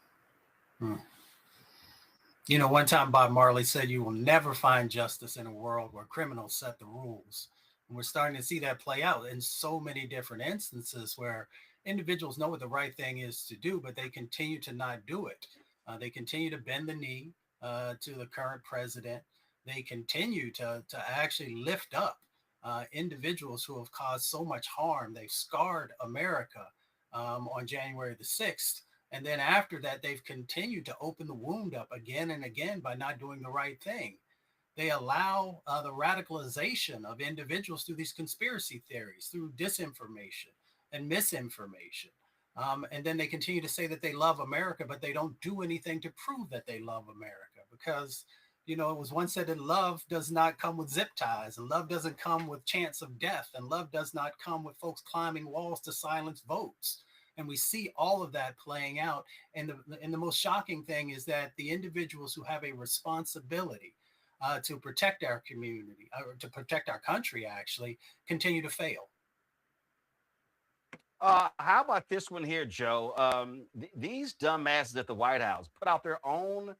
You know, one time Bob Marley said, you will never find justice in a world where criminals set the rules. And we're starting to see that play out in so many different instances where individuals know what the right thing is to do, but they continue to not do it. They continue to bend the knee to the current president. They continue to actually lift up individuals who have caused so much harm. They've scarred America on January the 6th. And then after that, they've continued to open the wound up again and again by not doing the right thing. They allow the radicalization of individuals through these conspiracy theories, through disinformation and misinformation. And then they continue to say that they love America, but they don't do anything to prove that they love America because, you know, it was once said that love does not come with zip ties, and love doesn't come with chance of death, and love does not come with folks climbing walls to silence votes. And we see all of that playing out. And the most shocking thing is that the individuals who have a responsibility to protect our community, or to protect our country, actually continue to fail. How about this one here, Joe? These dumbasses at the White House put out their own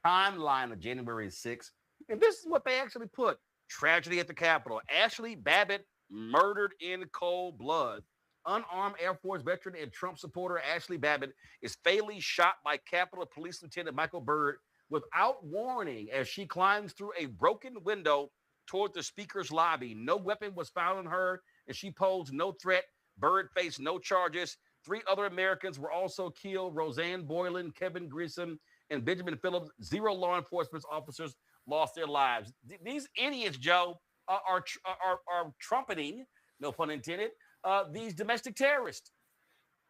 timeline of January 6th. And this is what they actually put. Tragedy at the Capitol. Ashley Babbitt murdered in cold blood. Unarmed Air Force veteran and Trump supporter Ashley Babbitt is fatally shot by Capitol Police Lieutenant Michael Byrd without warning as she climbs through a broken window toward the speaker's lobby. No weapon was found on her, and she posed no threat. Byrd faced no charges. 3 other Americans were also killed: Roseanne Boylan, Kevin Grissom, and Benjamin Phillips, 0 law enforcement officers lost their lives. These idiots, Joe, are trumpeting, no pun intended, these domestic terrorists.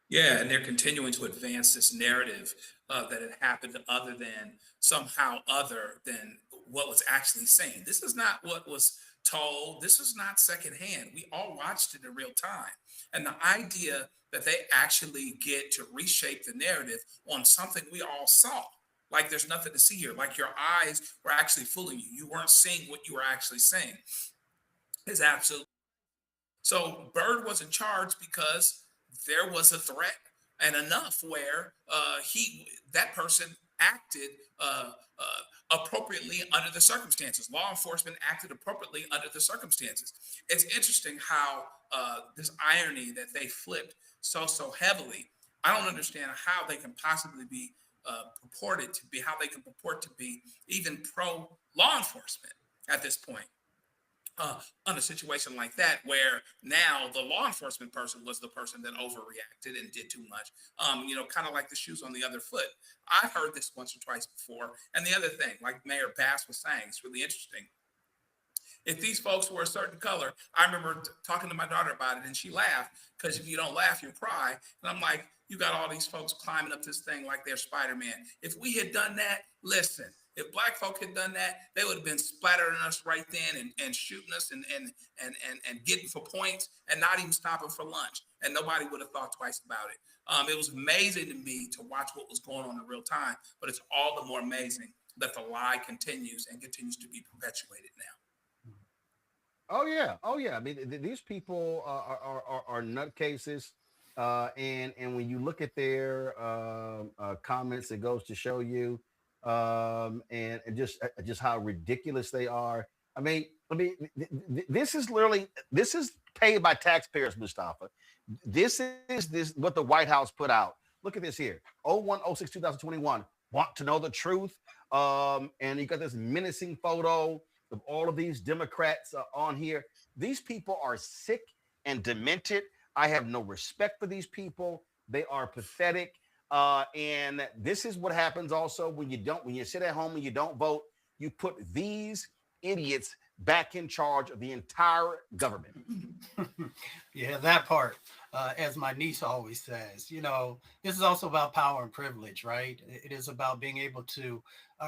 Yeah, and they're continuing to advance this narrative that it happened other than somehow other than what was actually seen. This is not what was told. This is not secondhand. We all watched it in real time. And the idea that they actually get to reshape the narrative on something we all saw, like there's nothing to see here, like your eyes were actually fooling you. You weren't seeing what you were actually seeing, is absolutely. So Byrd was in charge because there was a threat and enough where that person acted appropriately under the circumstances. Law enforcement acted appropriately under the circumstances. It's interesting how this irony that they flipped so heavily. I don't understand how they can possibly be purport to be even pro law enforcement at this point. On a situation like that, where now the law enforcement person was the person that overreacted and did too much, kind of like the shoes on the other foot. I've heard this once or twice before. And the other thing, like Mayor Bass was saying, it's really interesting. If these folks were a certain color, I remember talking to my daughter about it, and she laughed, because if you don't laugh, you cry. And I'm like, you got all these folks climbing up this thing like they're Spider-Man. If we had done that, listen, if black folk had done that, they would have been splattering us right then and shooting us and getting for points and not even stopping for lunch. And nobody would have thought twice about it. It was amazing to me to watch what was going on in real time, but it's all the more amazing that the lie continues and continues to be perpetuated now. Oh yeah. I mean, these people are nutcases, and when you look at their comments, it goes to show you, and just how ridiculous they are. I mean, this is paid by taxpayers, Mustafa. This is what the White House put out. Look at this here: 01/06/2021. Want to know the truth? And you got this menacing photo of all of these Democrats on here. These people are sick and demented. I have no respect for these people. They are pathetic. And this is what happens also when you sit at home and you don't vote. You put these idiots back in charge of the entire government. Yeah, that part. As my niece always says, this is also about power and privilege, right? It is about being able to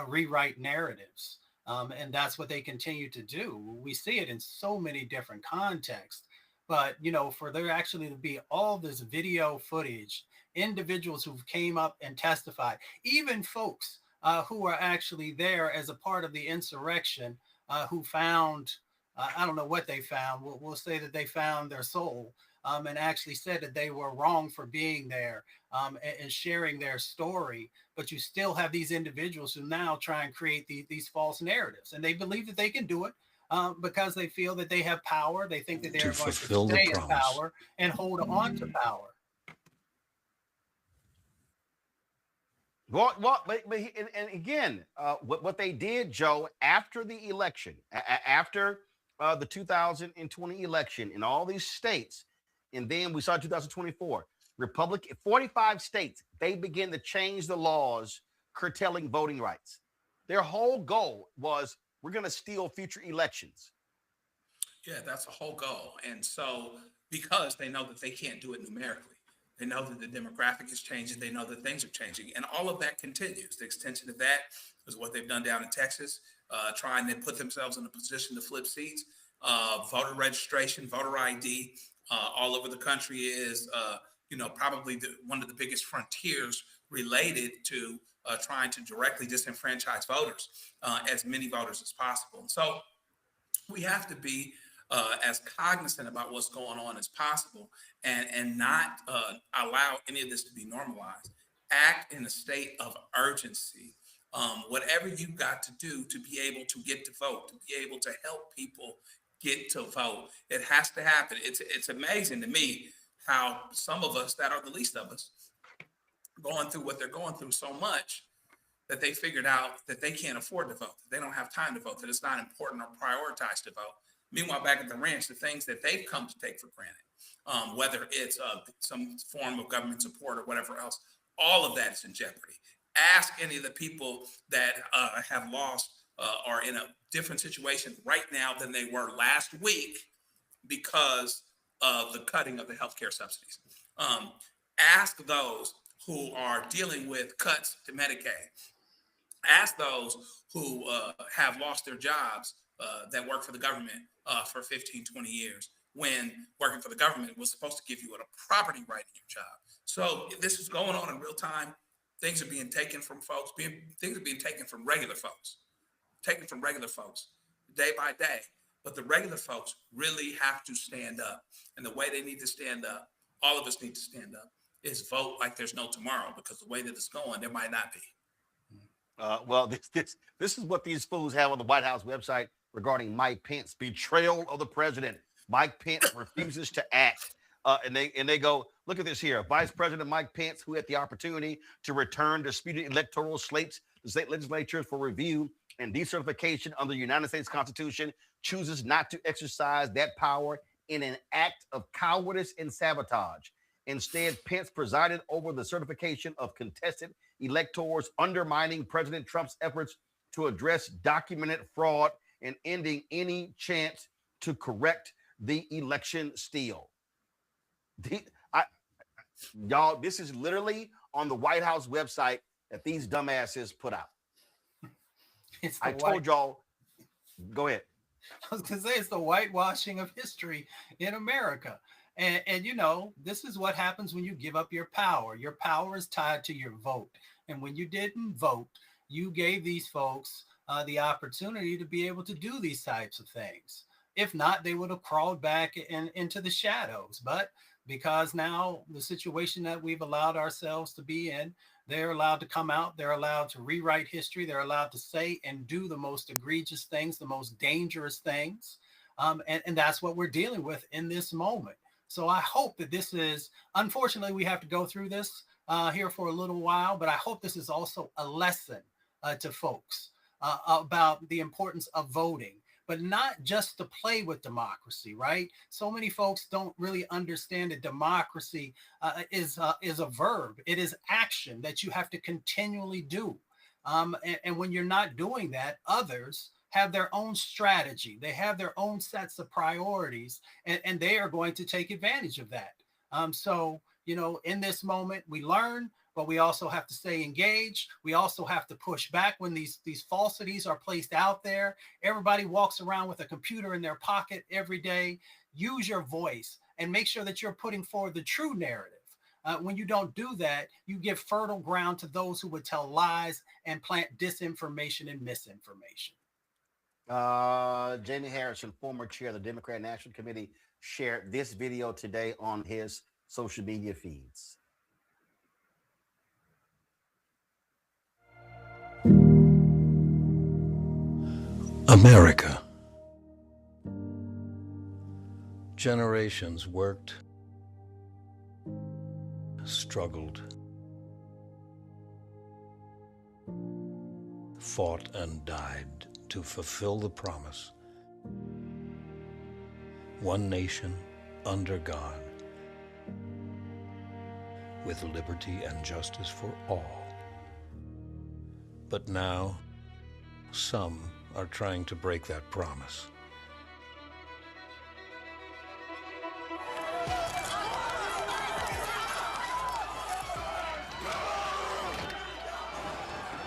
rewrite narratives. And that's what they continue to do. We see it in so many different contexts. But, for there actually to be all this video footage, individuals who came up and testified, even folks who are actually there as a part of the insurrection, who found, I don't know what they found. We'll say that they found their soul, and actually said that they were wrong for being there, and sharing their story. But you still have these individuals who now try and create these false narratives, and they believe that they can do it because they feel that they have power. They think that they're going to stay in power and hold on to power. And again, what they did, Joe, after the election, after the 2020 election in all these states, and then we saw 2024, 45 states, they began to change the laws curtailing voting rights. Their whole goal was, we're going to steal future elections. Yeah, that's a whole goal. And so, because they know that they can't do it numerically, they know that the demographic is changing, they know that things are changing, and all of that continues. The extension of that is what they've done down in Texas, trying to put themselves in a position to flip seats. Voter registration, voter ID, all over the country is, probably one of the biggest frontiers related to trying to directly disenfranchise voters, as many voters as possible. And so we have to be as cognizant about what's going on as possible, and not allow any of this to be normalized. Act in a state of urgency. Whatever you've got to do to be able to get to vote, to be able to help people get to vote, it has to happen. It's amazing to me how some of us that are the least of us going through what they're going through so much that they figured out that they can't afford to vote, that they don't have time to vote, that it's not important or prioritized to vote. Meanwhile, back at the ranch, the things that they've come to take for granted, whether it's some form of government support or whatever else, all of that is in jeopardy. Ask any of the people that have lost are in a different situation right now than they were last week because of the cutting of the healthcare subsidies. Ask those who are dealing with cuts to Medicaid. Ask those who have lost their jobs that work for the government for 15, 20 years, when working for the government was supposed to give you a property right in your job. So this is going on in real time. Things are being taken from folks. Things are being taken from regular folks, day by day. But the regular folks really have to stand up. And the way they need to stand up, all of us need to stand up, is vote like there's no tomorrow, because the way that it's going, there might not be. Well, this is what these fools have on the White House website regarding Mike Pence, betrayal of the president. Mike Pence refuses to act. And they go, look at this here. Vice President Mike Pence, who had the opportunity to return disputed electoral slates to state legislatures for review and decertification under the United States Constitution, chooses not to exercise that power in an act of cowardice and sabotage. Instead, Pence presided over the certification of contested electors, undermining President Trump's efforts to address documented fraud and ending any chance to correct the election steal. Y'all, this is literally on the White House website that these dumbasses put out. I told y'all, go ahead. I was going to say, it's the whitewashing of history in America. And, you know, this is what happens when you give up your power. Your power is tied to your vote. And when you didn't vote, you gave these folks the opportunity to be able to do these types of things. If not, they would have crawled back into the shadows. But because now the situation that we've allowed ourselves to be in, they're allowed to come out, they're allowed to rewrite history, they're allowed to say and do the most egregious things, the most dangerous things. And that's what we're dealing with in this moment. So I hope that this is, unfortunately, we have to go through this here for a little while, but I hope this is also a lesson to folks about the importance of voting, but not just to play with democracy, right? So many folks don't really understand that democracy is a verb. It is action that you have to continually do. And when you're not doing that, others have their own strategy. They have their own sets of priorities, and they are going to take advantage of that. So, you know, in this moment, we learn, but we also have to stay engaged. We also have to push back when these falsities are placed out there. Everybody walks around with a computer in their pocket every day. Use your voice and make sure that you're putting forward the true narrative. When you don't do that, you give fertile ground to those who would tell lies and plant disinformation and misinformation. Jamie Harrison, former chair of the Democrat National Committee, shared this video today on his social media feeds. America. Generations worked, struggled, fought and died to fulfill the promise. One nation under God, with liberty and justice for all. But now, some are trying to break that promise.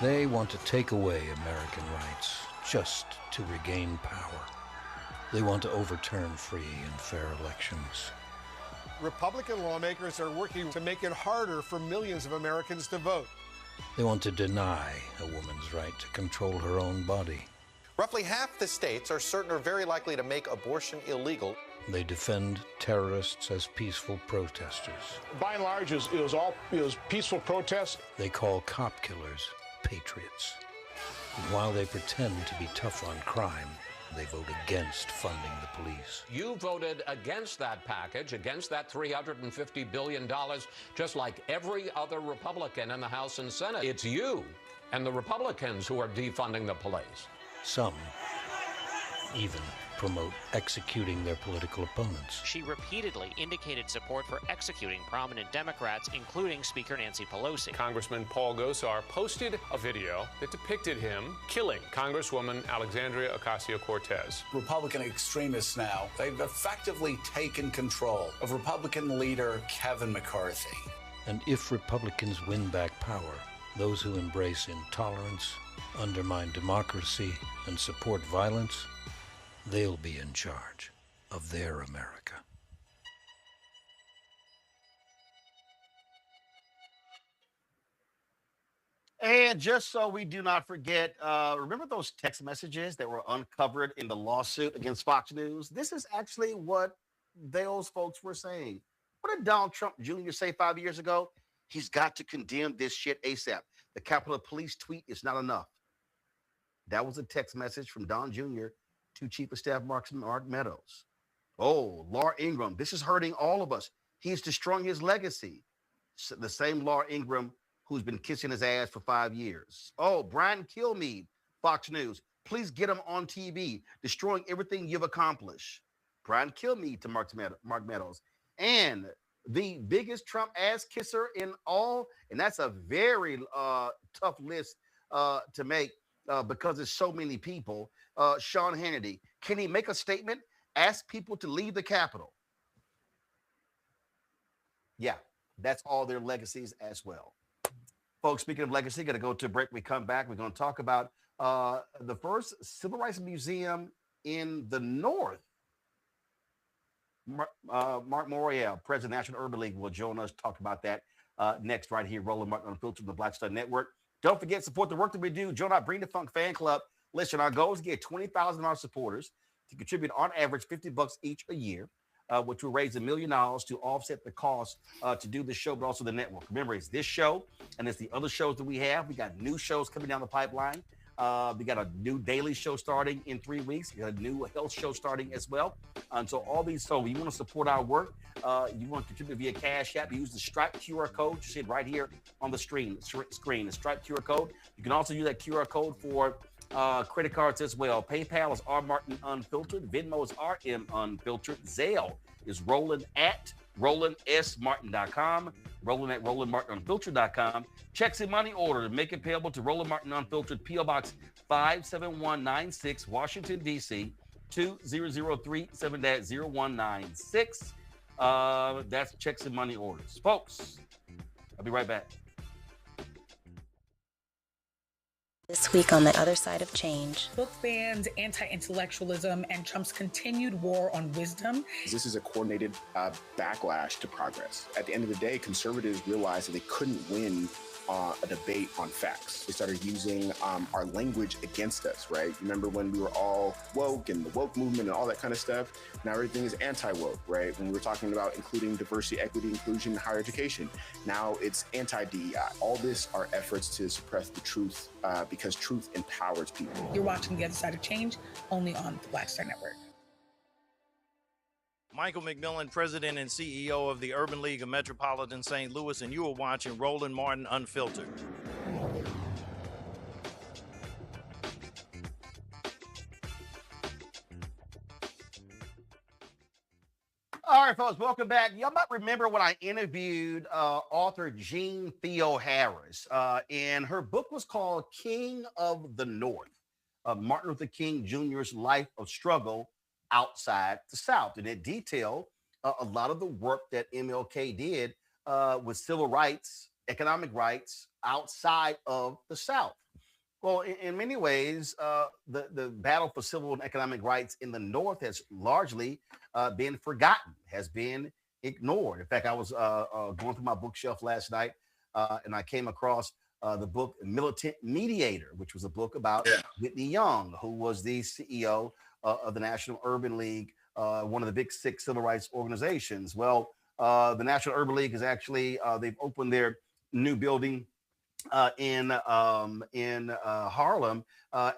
They want to take away American rights just to regain power. They want to overturn free and fair elections. Republican lawmakers are working to make it harder for millions of Americans to vote. They want to deny a woman's right to control her own body. Roughly half the states are certain or very likely to make abortion illegal. They defend terrorists as peaceful protesters. By and large, it was peaceful protests. They call cop killers patriots. And while they pretend to be tough on crime, they vote against funding the police. You voted against that package, against that $350 billion, just like every other Republican in the House and Senate. It's you and the Republicans who are defunding the police. Some even promote executing their political opponents. She repeatedly indicated support for executing prominent Democrats, including Speaker Nancy Pelosi. Congressman Paul Gosar posted a video that depicted him killing Congresswoman Alexandria Ocasio-Cortez. Republican extremists now, they've effectively taken control of Republican leader Kevin McCarthy. And if Republicans win back power, those who embrace intolerance, undermine democracy, and support violence, they'll be in charge of their America. And just so we do not forget, remember those text messages that were uncovered in the lawsuit against Fox News? This is actually what those folks were saying. What did Donald Trump Jr. say 5 years ago? He's got to condemn this shit ASAP. The Capitol Police tweet is not enough. That was a text message from Don Jr. to Chief of Staff Mark Meadows. Oh, Laura Ingraham, this is hurting all of us. He's destroying his legacy. The same Laura Ingraham who's been kissing his ass for 5 years. Oh, Brian Kilmeade, Fox News, please get him on TV, destroying everything you've accomplished. Brian Kilmeade to Mark Meadows. And the biggest Trump ass kisser in all, and that's a very tough list to make because there's so many people. Sean Hannity, can he make a statement? Ask people to leave the Capitol. Yeah, that's all their legacies as well. Folks, speaking of legacy, got to go to a break. We come back. We're going to talk about the first civil rights museum in the North. Mark Morial, President of the National Urban League, will join us. Talk about that next right here. Roland Martin Unfiltered, the Black Star Network. Don't forget, support the work that we do. Join our Bring the Funk fan club. Listen, our goal is to get 20,000 of our supporters to contribute on average $50 each a year, which will raise $1 million to offset the cost to do this show, but also the network. Remember, it's this show and it's the other shows that we have. We got new shows coming down the pipeline. We got a new daily show starting in 3 weeks. We got a new health show starting as well. And so all these, so you want to support our work, you want to contribute via Cash App, use the Stripe QR code. You see it right here on the screen, the Stripe QR code. You can also use that QR code for credit cards as well. PayPal is R Martin Unfiltered. Venmo is RM Unfiltered. Zelle is Roland at RolandSMartin.com. Roland at RolandMartinUnfiltered.com. Checks and money order to make it payable to Roland Martin Unfiltered, P.O. Box 57196, Washington, D.C. 20037-0196. That's checks and money orders. Folks, I'll be right back. This week on the other side of change. Book bans, anti-intellectualism, and Trump's continued war on wisdom. This is a coordinated backlash to progress. At the end of the day, conservatives realized that they couldn't win a debate on facts. They started using our language against us, right? Remember when we were all woke and the woke movement and all that kind of stuff? Now everything is anti-woke, right? When we were talking about including diversity, equity, inclusion, and higher education, now it's anti-DEI. All this are efforts to suppress the truth because truth empowers people. You're watching The Other Side of Change only on the Black Star Network. Michael McMillan, President and CEO of the Urban League of Metropolitan St. Louis, and you are watching Roland Martin Unfiltered. All right, folks, welcome back. Y'all might remember when I interviewed author Jean Theo Harris, and her book was called King of the North, Martin Luther King Jr.'s life of struggle outside the South. And it detailed a lot of the work that MLK did with civil rights, economic rights outside of the South. Well, in many ways, the battle for civil and economic rights in the North has largely been forgotten, has been ignored. In fact, I was going through my bookshelf last night and I came across the book Militant Mediator, which was a book about Whitney Young, who was the CEO of the National Urban League, one of the big six civil rights organizations. Well, the National Urban League is actually, they've opened their new building in Harlem,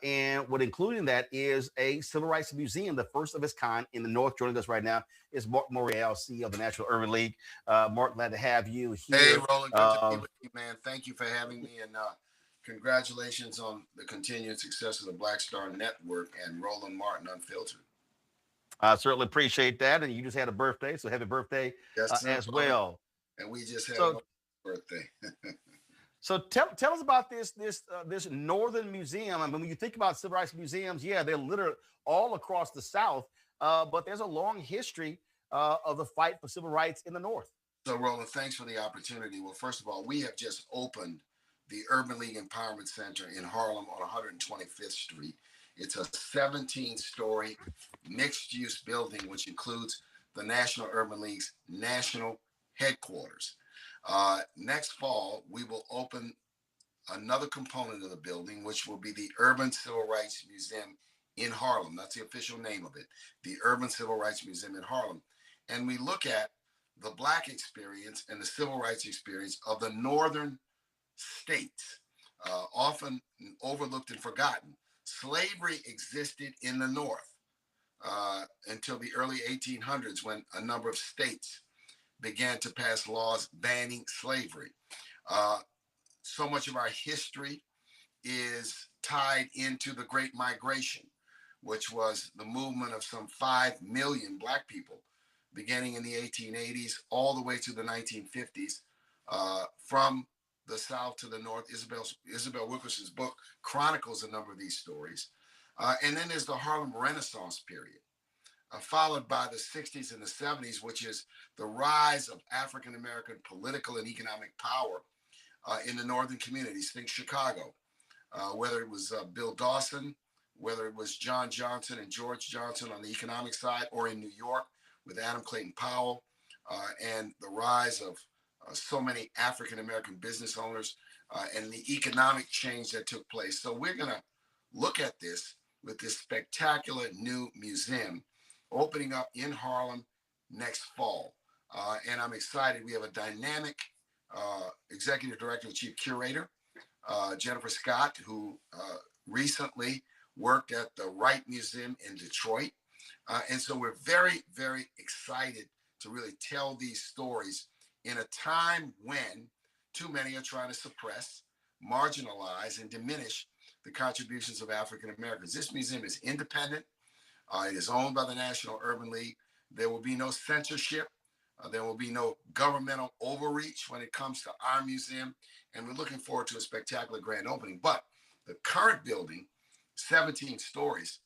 and what including that is a civil rights museum, the first of its kind in the North. Joining us right now is Mark Morial, CEO of the National Urban League. Mark, glad to have you here. Hey, Roland, good to be with you, man. Thank you for having me, and congratulations on the continued success of the Black Star Network and Roland Martin Unfiltered. I certainly appreciate that. And you just had a birthday, so happy birthday Yes, sir, as brother. well. And we just had So, a birthday. so tell us about this Northern Museum. I mean, when you think about civil rights museums, yeah, they're literally all across the South, but there's a long history of the fight for civil rights in the North. So, Roland, thanks for the opportunity. Well, first of all, we have just opened the Urban League Empowerment Center in Harlem on 125th Street. It's a 17-story mixed-use building, which includes the National Urban League's national headquarters. Next fall, we will open another component of the building, which will be the Urban Civil Rights Museum in Harlem. That's the official name of it, the Urban Civil Rights Museum in Harlem. And we look at the Black experience and the civil rights experience of the northern states, often overlooked and forgotten. Slavery existed in the North until the early 1800s, when a number of states began to pass laws banning slavery. So much of our history is tied into the Great Migration, which was the movement of some 5 million Black people beginning in the 1880s all the way to the 1950s, from the South to the North. Isabel Wilkerson's book chronicles a number of these stories. And then there's the Harlem Renaissance period, followed by the 60s and the 70s, which is the rise of African-American political and economic power in the northern communities. Think Chicago, whether it was Bill Dawson, whether it was John Johnson and George Johnson on the economic side, or in New York with Adam Clayton Powell, and the rise of so many African-American business owners and the economic change that took place. So we're going to look at this with this spectacular new museum opening up in Harlem next fall. And I'm excited. We have a dynamic executive director and chief curator, Jennifer Scott, who recently worked at the Wright Museum in Detroit. And so we're very, very excited to really tell these stories in a time when too many are trying to suppress, marginalize, and diminish the contributions of African Americans. This museum is independent. It is owned by the National Urban League. There will be no censorship. There will be no governmental overreach when it comes to our museum. And we're looking forward to a spectacular grand opening. But the current building, 17 stories,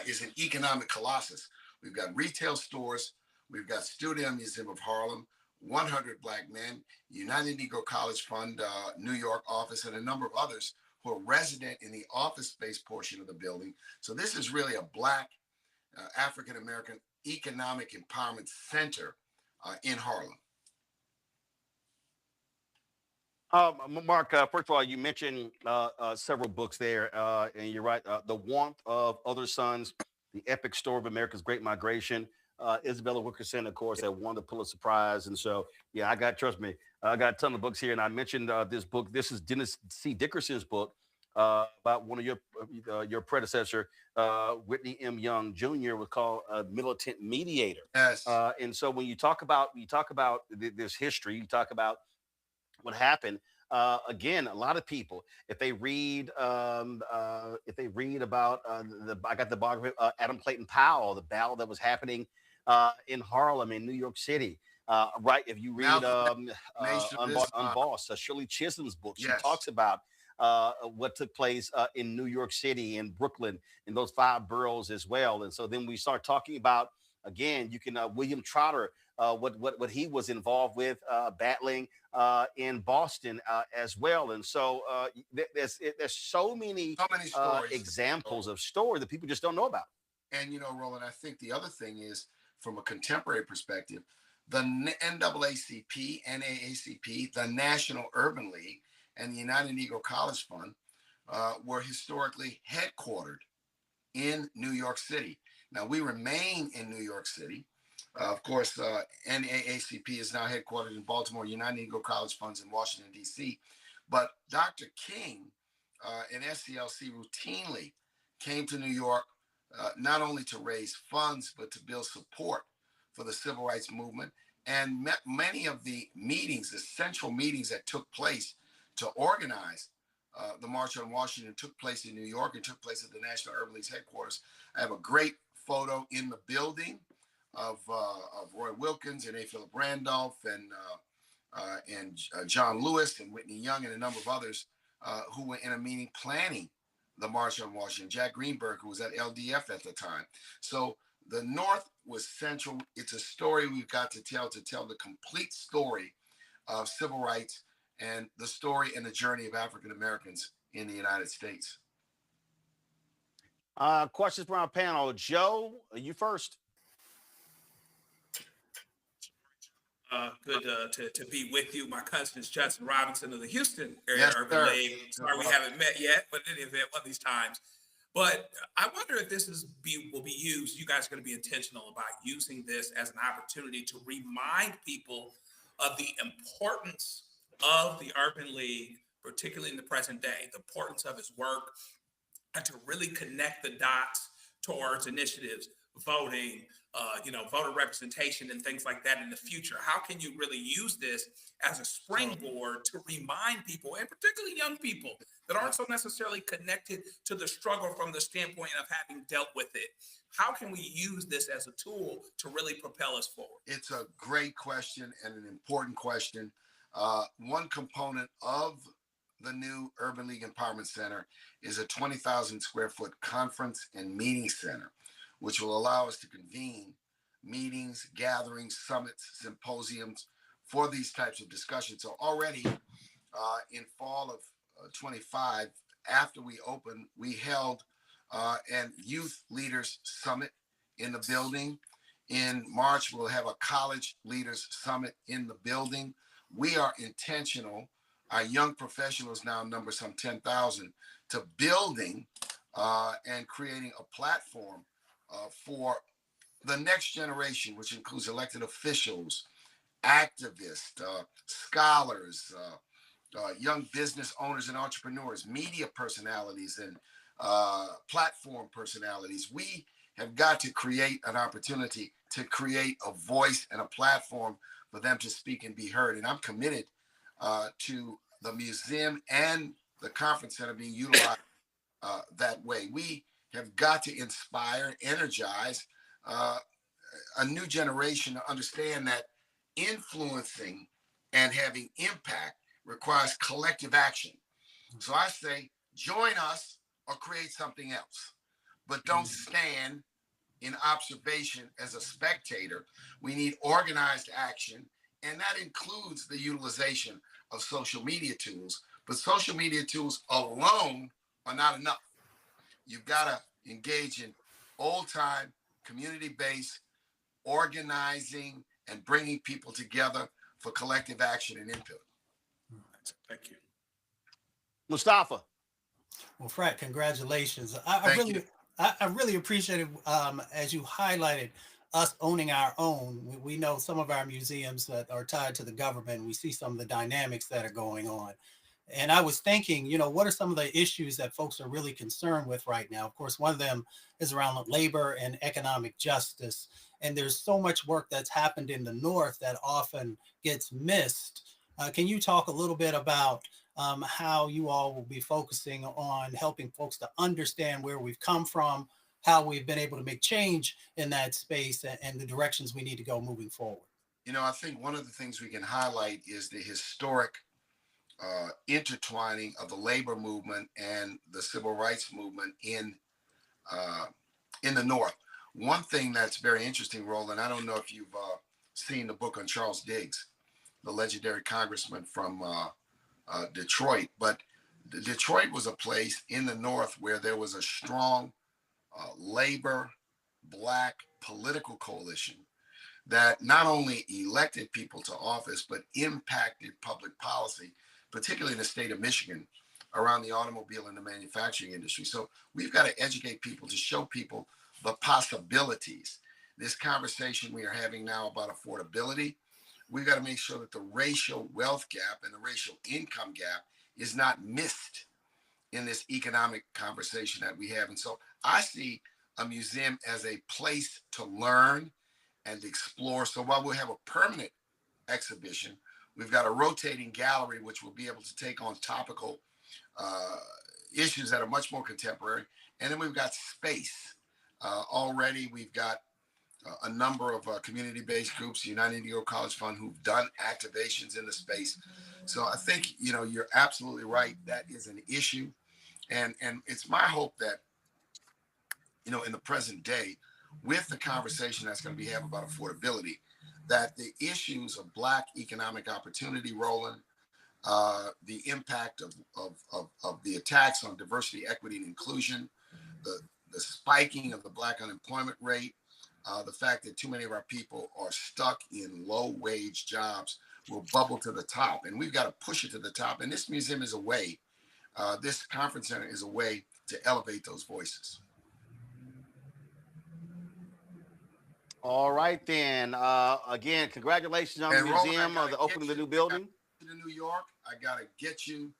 is an economic colossus. We've got retail stores. We've got Studio Museum of Harlem, 100 Black Men, United Negro College Fund, New York office, and a number of others who are resident in the office space portion of the building. So this is really a Black African-American economic empowerment center in Harlem. Mark, first of all, you mentioned several books there, and you're right. The Warmth of Other Suns, The Epic Story of America's Great Migration. Isabella Wilkerson, of course, that won the Pulitzer Prize. And so, yeah, trust me, I got a ton of books here. And I mentioned this book. This is Dennis C. Dickerson's book about one of your predecessor, Whitney M. Young Jr., was called Militant Mediator. Yes. And so when you talk about this history, you talk about what happened. Again, a lot of people, if they read about I got the biography of Adam Clayton Powell, the battle that was happening in Harlem, in New York City. Right. If you read Unbossed, Shirley Chisholm's book, she talks about what took place in New York City and Brooklyn, in those 5 boroughs as well. And so then we start talking about, again, you can William Trotter, what he was involved with, battling in Boston as well. And so there's so many examples of story that people just don't know about. And, Roland, I think the other thing is, from a contemporary perspective, the NAACP, NAACP, the National Urban League, and the United Negro College Fund were historically headquartered in New York City. Now, we remain in New York City. Of course, NAACP is now headquartered in Baltimore, United Negro College Funds in Washington, D.C. But Dr. King and SCLC routinely came to New York not only to raise funds, but to build support for the civil rights movement. And many of the meetings, the central meetings that took place to organize the March on Washington, took place in New York and took place at the National Urban League's headquarters. I have a great photo in the building of Roy Wilkins and A. Philip Randolph and John Lewis and Whitney Young and a number of others who were in a meeting planning the March on Washington. Jack Greenberg, who was at LDF at the time. So the North was central. It's a story we've got to tell the complete story of civil rights and the story and the journey of African Americans in the United States. Questions from our panel. Joe, you first. Good to be with you. My cousin is Justin Robinson of the Houston area Urban League. Sorry we haven't met yet, but in any event, one of these times. But I wonder if this will be used. You guys are going to be intentional about using this as an opportunity to remind people of the importance of the Urban League, particularly in the present day, the importance of its work, and to really connect the dots towards initiatives, voting, voter representation and things like that in the future. How can you really use this as a springboard to remind people, and particularly young people that aren't so necessarily connected to the struggle from the standpoint of having dealt with it? How can we use this as a tool to really propel us forward? It's a great question and an important question. One component of the new Urban League Empowerment Center is a 20,000 square foot conference and meeting center, which will allow us to convene meetings, gatherings, summits, symposiums for these types of discussions. So already in fall of 25, after we opened, we held an youth leaders summit in the building. In March, we'll have a college leaders summit in the building. We are intentional. Our young professionals now number some 10,000 to building and creating a platform for the next generation, which includes elected officials, activists, scholars, young business owners and entrepreneurs, media personalities, and platform personalities. We have got to create an opportunity to create a voice and a platform for them to speak and be heard. And I'm committed to the museum and the conference center being utilized that way. We have got to inspire, energize a new generation to understand that influencing and having impact requires collective action. So I say, join us or create something else, but don't stand in observation as a spectator. We need organized action, and that includes the utilization of social media tools. But social media tools alone are not enough. You've got to engage in old-time, community-based organizing and bringing people together for collective action and input. Thank you. Mustafa. Well, Fred, congratulations. I really appreciate it as you highlighted us owning our own. We know some of our museums that are tied to the government. We see some of the dynamics that are going on. And I was thinking, what are some of the issues that folks are really concerned with right now? Of course, one of them is around labor and economic justice. And there's so much work that's happened in the North that often gets missed. Can you talk a little bit about how you all will be focusing on helping folks to understand where we've come from, how we've been able to make change in that space, and the directions we need to go moving forward? I think one of the things we can highlight is the historic intertwining of the labor movement and the civil rights movement in the North. One thing that's very interesting, Roland, I don't know if you've seen the book on Charles Diggs, the legendary congressman from Detroit, but Detroit was a place in the North where there was a strong labor, Black political coalition that not only elected people to office, but impacted public policy, particularly in the state of Michigan, around the automobile and the manufacturing industry. So we've got to educate people to show people the possibilities. This conversation we are having now about affordability, we've got to make sure that the racial wealth gap and the racial income gap is not missed in this economic conversation that we have. And so I see a museum as a place to learn and explore. So while we'll have a permanent exhibition, we've got a rotating gallery, which will be able to take on topical issues that are much more contemporary. And then we've got space Already, we've got a number of community-based groups, the United Negro College Fund, who've done activations in the space. So I think, you're absolutely right. That is an issue. And it's my hope that, in the present day, with the conversation that's going to be had about affordability, that the issues of Black economic opportunity, Roland, the impact of the attacks on diversity, equity, and inclusion, the spiking of the Black unemployment rate, the fact that too many of our people are stuck in low-wage jobs will bubble to the top. And we've got to push it to the top. And this museum is a way, this conference center is a way to elevate those voices. All right, then. Again, congratulations on the museum, the opening of the new building. To New York, I got to get you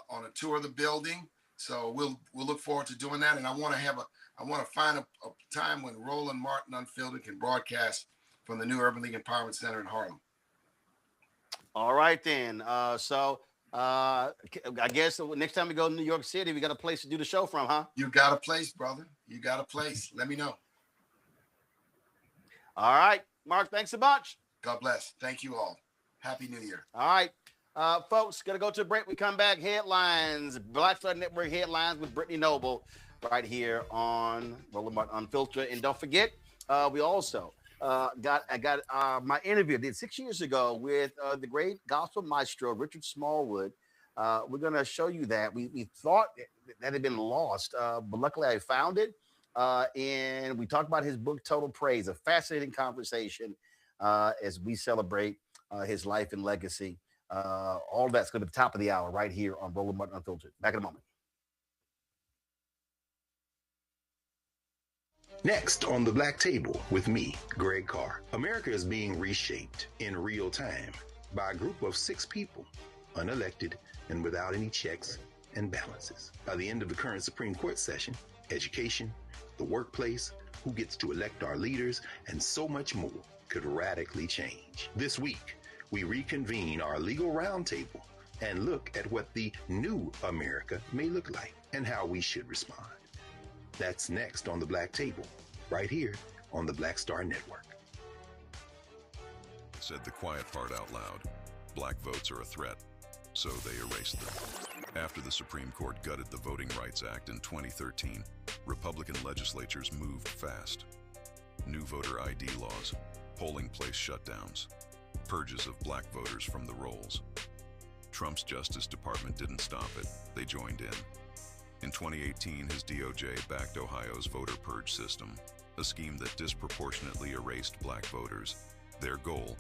on a tour of the building. So we'll look forward to doing that. And I want to find a time when Roland Martin Unfiltered can broadcast from the new Urban League Empowerment Center in Harlem. All right, then. So I guess next time we go to New York City, we got a place to do the show from, huh? You got a place, brother. You got a place. Let me know. All right, Mark, thanks a bunch. God bless. Thank you all. Happy New Year. All right. Folks, going to go to a break. We come back. Headlines, Black Star Network headlines with Brittany Noble right here on Roland Martin Unfiltered. And don't forget, we also got my interview I did 6 years ago with the great gospel maestro, Richard Smallwood. We're going to show you that. We thought that had been lost, but luckily I found it. And we talked about his book, Total Praise, a fascinating conversation as we celebrate his life and legacy. All that's going to be the top of the hour right here on Roland Martin Unfiltered. Back in a moment. Next on the Black Table with me, Greg Carr. America is being reshaped in real time by a group of 6 people, unelected and without any checks and balances. By the end of the current Supreme Court session, education, the workplace, who gets to elect our leaders, and so much more could radically change. This week, we reconvene our legal roundtable and look at what the new America may look like and how we should respond. That's next on the Black Table, right here on the Black Star Network. Said the quiet part out loud. Black votes are a threat, so they erased them. After the Supreme Court gutted the Voting Rights Act in 2013, Republican legislatures moved fast. New voter ID laws, polling place shutdowns, purges of Black voters from the rolls. Trump's Justice Department didn't stop it, they joined in. In 2018, his DOJ backed Ohio's voter purge system, a scheme that disproportionately erased Black voters. Their goal,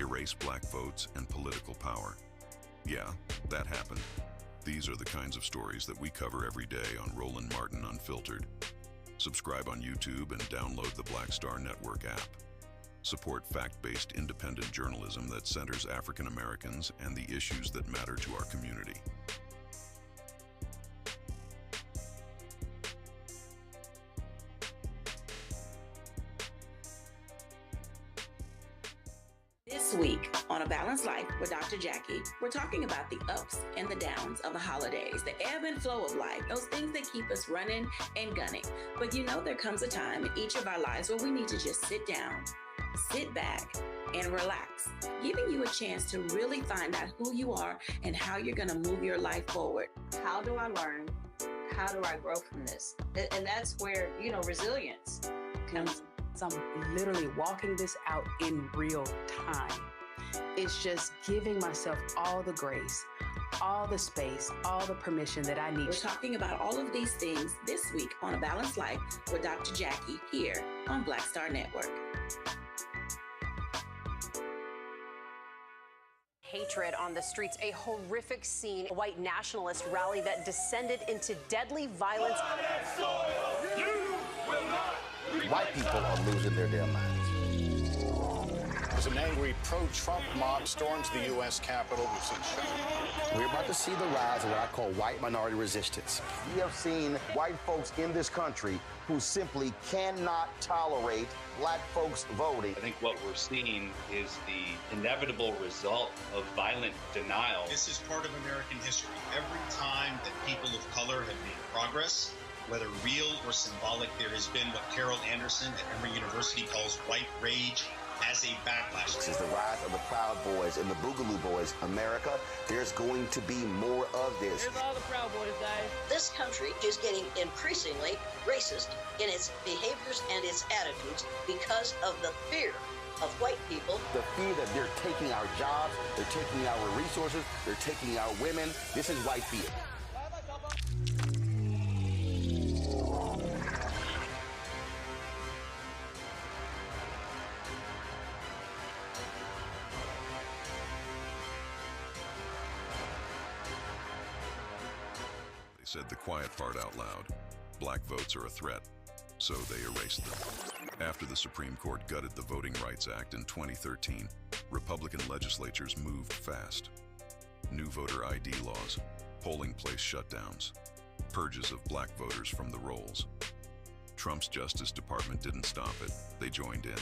erase Black votes and political power. Yeah, that happened. These are the kinds of stories that we cover every day on Roland Martin Unfiltered. Subscribe on YouTube and download the Black Star Network app. Support fact-based independent journalism that centers African Americans and the issues that matter to our community. This week on A Balanced Life with Dr. Jackie, we're talking about the ups and the downs of the holidays, the ebb and flow of life, those things that keep us running and gunning. But there comes a time in each of our lives where we need to just sit down, sit back, and relax, giving you a chance to really find out who you are and how you're going to move your life forward. How do I learn? How do I grow from this? And that's where, resilience comes. I'm literally walking this out in real time. It's just giving myself all the grace, all the space, all the permission that I need. We're talking about all of these things this week on A Balanced Life with Dr. Jackie here on Black Star Network. Hatred on the streets, a horrific scene, a white nationalist rally that descended into deadly violence. White people are losing their damn minds. As an angry pro-Trump mob storms the U.S. Capitol, We're about to see the rise of what I call white minority resistance. We have seen white folks in this country who simply cannot tolerate Black folks voting. I think what we're seeing is the inevitable result of violent denial. This is part of American history. Every time that people of color have made progress, whether real or symbolic, there has been what Carol Anderson at Emory University calls white rage as a backlash. This is the rise of the Proud Boys and the Boogaloo Boys. America, there's going to be more of this. Here's all the Proud Boys, guys. This country is getting increasingly racist in its behaviors and its attitudes because of the fear of white people. The fear that they're taking our jobs, they're taking our resources, they're taking our women. This is white fear. They said the quiet part out loud. Black votes are a threat, so they erased them. After the Supreme Court gutted the Voting Rights Act in 2013, Republican legislatures moved fast. New voter ID laws, polling place shutdowns, purges of black voters from the rolls. Trump's Justice Department didn't stop it, they joined in.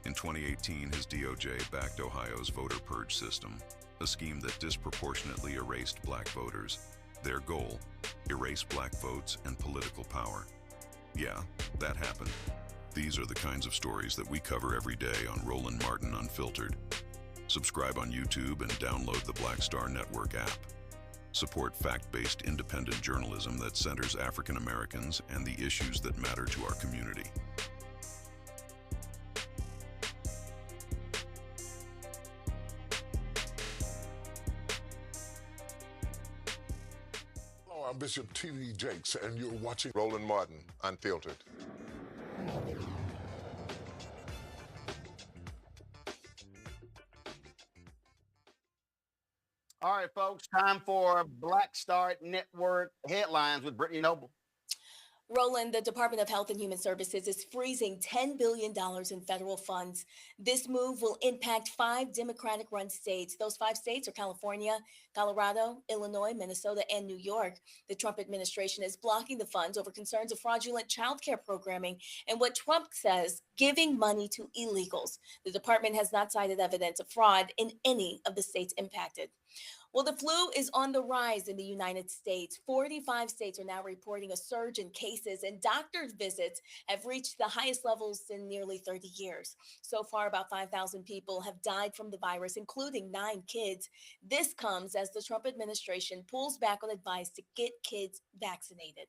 In 2018, his DOJ backed Ohio's voter purge system, a scheme that disproportionately erased black voters. Their goal, erase black votes and political power. Yeah, that happened. These are the kinds of stories that we cover every day on Roland Martin Unfiltered. Subscribe on YouTube and download the Black Star Network app. Support fact-based independent journalism that centers African Americans and the issues that matter to our community. Hello, I'm Bishop T.D. Jakes, and you're watching Roland Martin Unfiltered. All right, folks, time for Black Star Network headlines with Brittany Noble. Roland, the Department of Health and Human Services is freezing $10 billion in federal funds. This move will impact 5 Democratic-run states. Those 5 states are California, Colorado, Illinois, Minnesota, and New York. The Trump administration is blocking the funds over concerns of fraudulent child care programming and what Trump says, giving money to illegals. The department has not cited evidence of fraud in any of the states impacted. Well, the flu is on the rise in the United States. 45 states are now reporting a surge in cases, and doctors' visits have reached the highest levels in nearly 30 years. So far, about 5,000 people have died from the virus, including 9 kids. This comes as the Trump administration pulls back on advice to get kids vaccinated.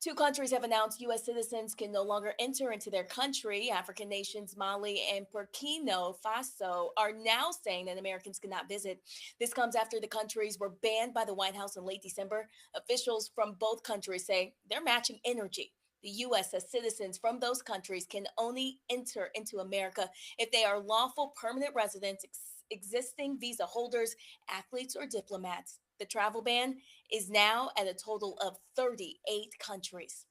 2 countries have announced U.S. citizens can no longer enter into their country. African nations Mali and Burkina Faso are now saying that Americans cannot visit. This comes after the countries were banned by the White House in late December. Officials from both countries say they're matching energy. The U.S. says citizens from those countries can only enter into America if they are lawful permanent residents, existing visa holders, athletes, or diplomats. The travel ban is now at a total of 38 countries.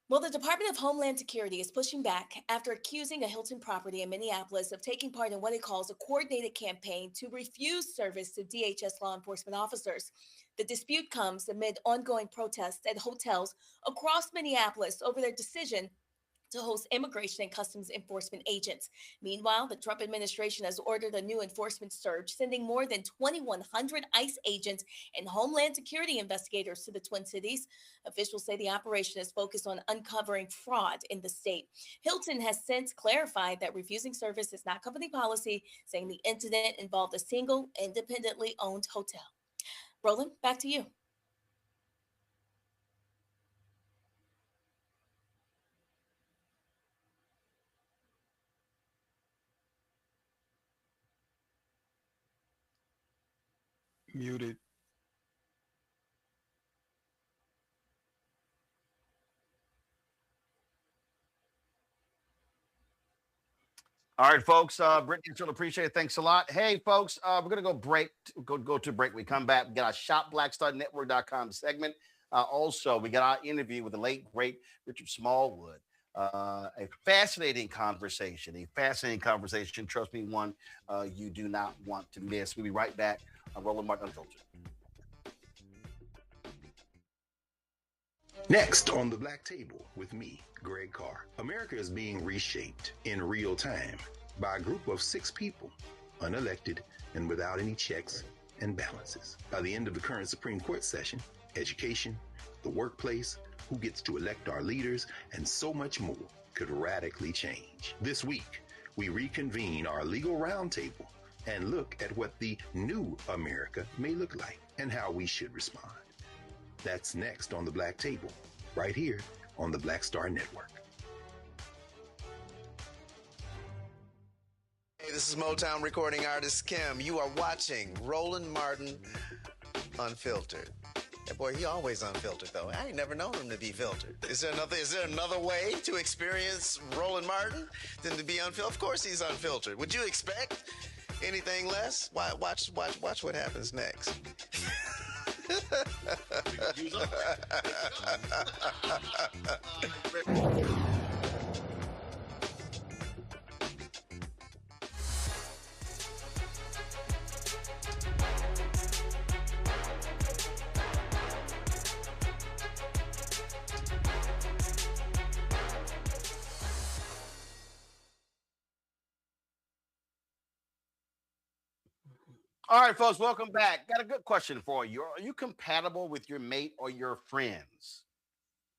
Well, the Department of Homeland Security is pushing back after accusing a Hilton property in Minneapolis of taking part in what it calls a coordinated campaign to refuse service to DHS law enforcement officers. The dispute comes amid ongoing protests at hotels across Minneapolis over their decision to host immigration and customs enforcement agents. Meanwhile, the Trump administration has ordered a new enforcement surge, sending more than 2,100 ICE agents and Homeland Security investigators to the Twin Cities. Officials say the operation is focused on uncovering fraud in the state. Hilton has since clarified that refusing service is not company policy, saying the incident involved a single, independently owned hotel. Roland, back to you. Muted. All right, folks. Brittany, still appreciate it. Thanks a lot. Hey, folks, we're gonna go go to break. We come back. We got our shopblackstarnetwork.com segment. Also, we got our interview with the late great Richard Smallwood. A fascinating conversation. Trust me, one you do not want to miss. We'll be right back on Roland Martin Unfiltered. Next on the Black Table with me, Greg Carr. America is being reshaped in real time by a group of 6 people, unelected and without any checks and balances. By the end of the current Supreme Court session, education, the workplace, who gets to elect our leaders, and so much more could radically change. This week, we reconvene our legal roundtable and look at what the new America may look like and how we should respond. That's next on the Black Table, right here on the Black Star Network. Hey, this is Motown recording artist Kim. You are watching Roland Martin Unfiltered. That boy, he always unfiltered though. I ain't never known him to be filtered. Is there another way to experience Roland Martin than to be unfiltered? Of course he's unfiltered. Would you expect anything less? Watch what happens next. All right, folks, welcome back. Got a good question for you. Are you compatible with your mate or your friends?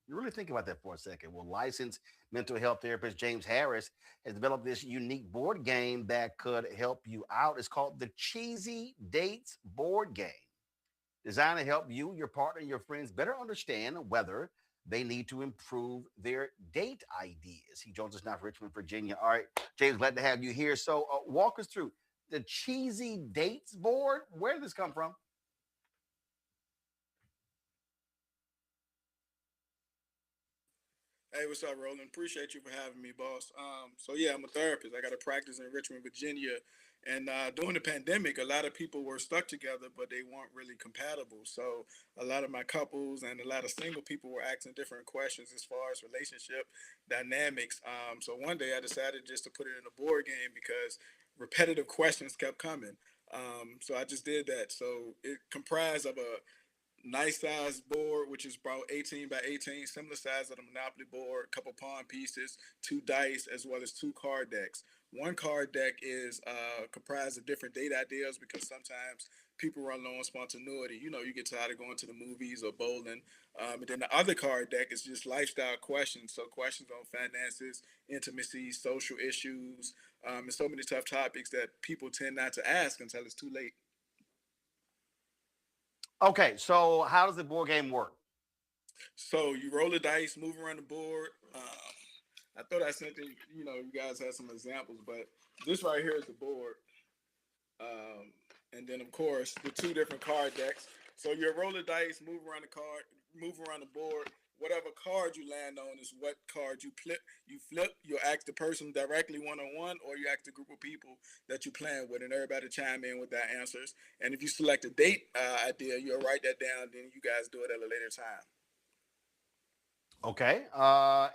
You really think about that for a second. Well, licensed mental health therapist James Harris has developed this unique board game that could help you out. It's called the Cheesy Dates board game, designed to help you, your partner, and your friends better understand whether they need to improve their date ideas. He joins us now from Richmond, Virginia. All right, James, glad to have you here. So walk us through the Cheesy Dates board. Where did this come from? Hey, what's up, Roland? Appreciate you for having me, boss. So yeah, I'm a therapist. I got a practice in Richmond, Virginia. And during the pandemic, a lot of people were stuck together, but they weren't really compatible. So a lot of my couples and a lot of single people were asking different questions as far as relationship dynamics. So one day I decided just to put it in a board game because repetitive questions kept coming. So I just did that. So it comprised of a nice size board, which is about 18 by 18, similar size of the Monopoly board, a couple pawn pieces, 2 dice, as well as 2 card decks. One card deck is comprised of different date ideas because sometimes people run low on spontaneity. You know, you get tired of going to the movies or bowling. And then the other card deck is just lifestyle questions. So questions on finances, intimacy, social issues, and so many tough topics that people tend not to ask until it's too late. Okay, so how does the board game work? So you roll the dice, move around the board. I thought I sent you know, you guys had some examples, but this right here is the board. And then of course the 2 different card decks. So you roll the dice, move around the board. Whatever card you land on is what card you flip. You ask the person directly one-on-one, or you ask the group of people that you're playing with, and everybody chime in with their answers. And if you select a date idea, you'll write that down. Then you guys do it at a later time. Okay.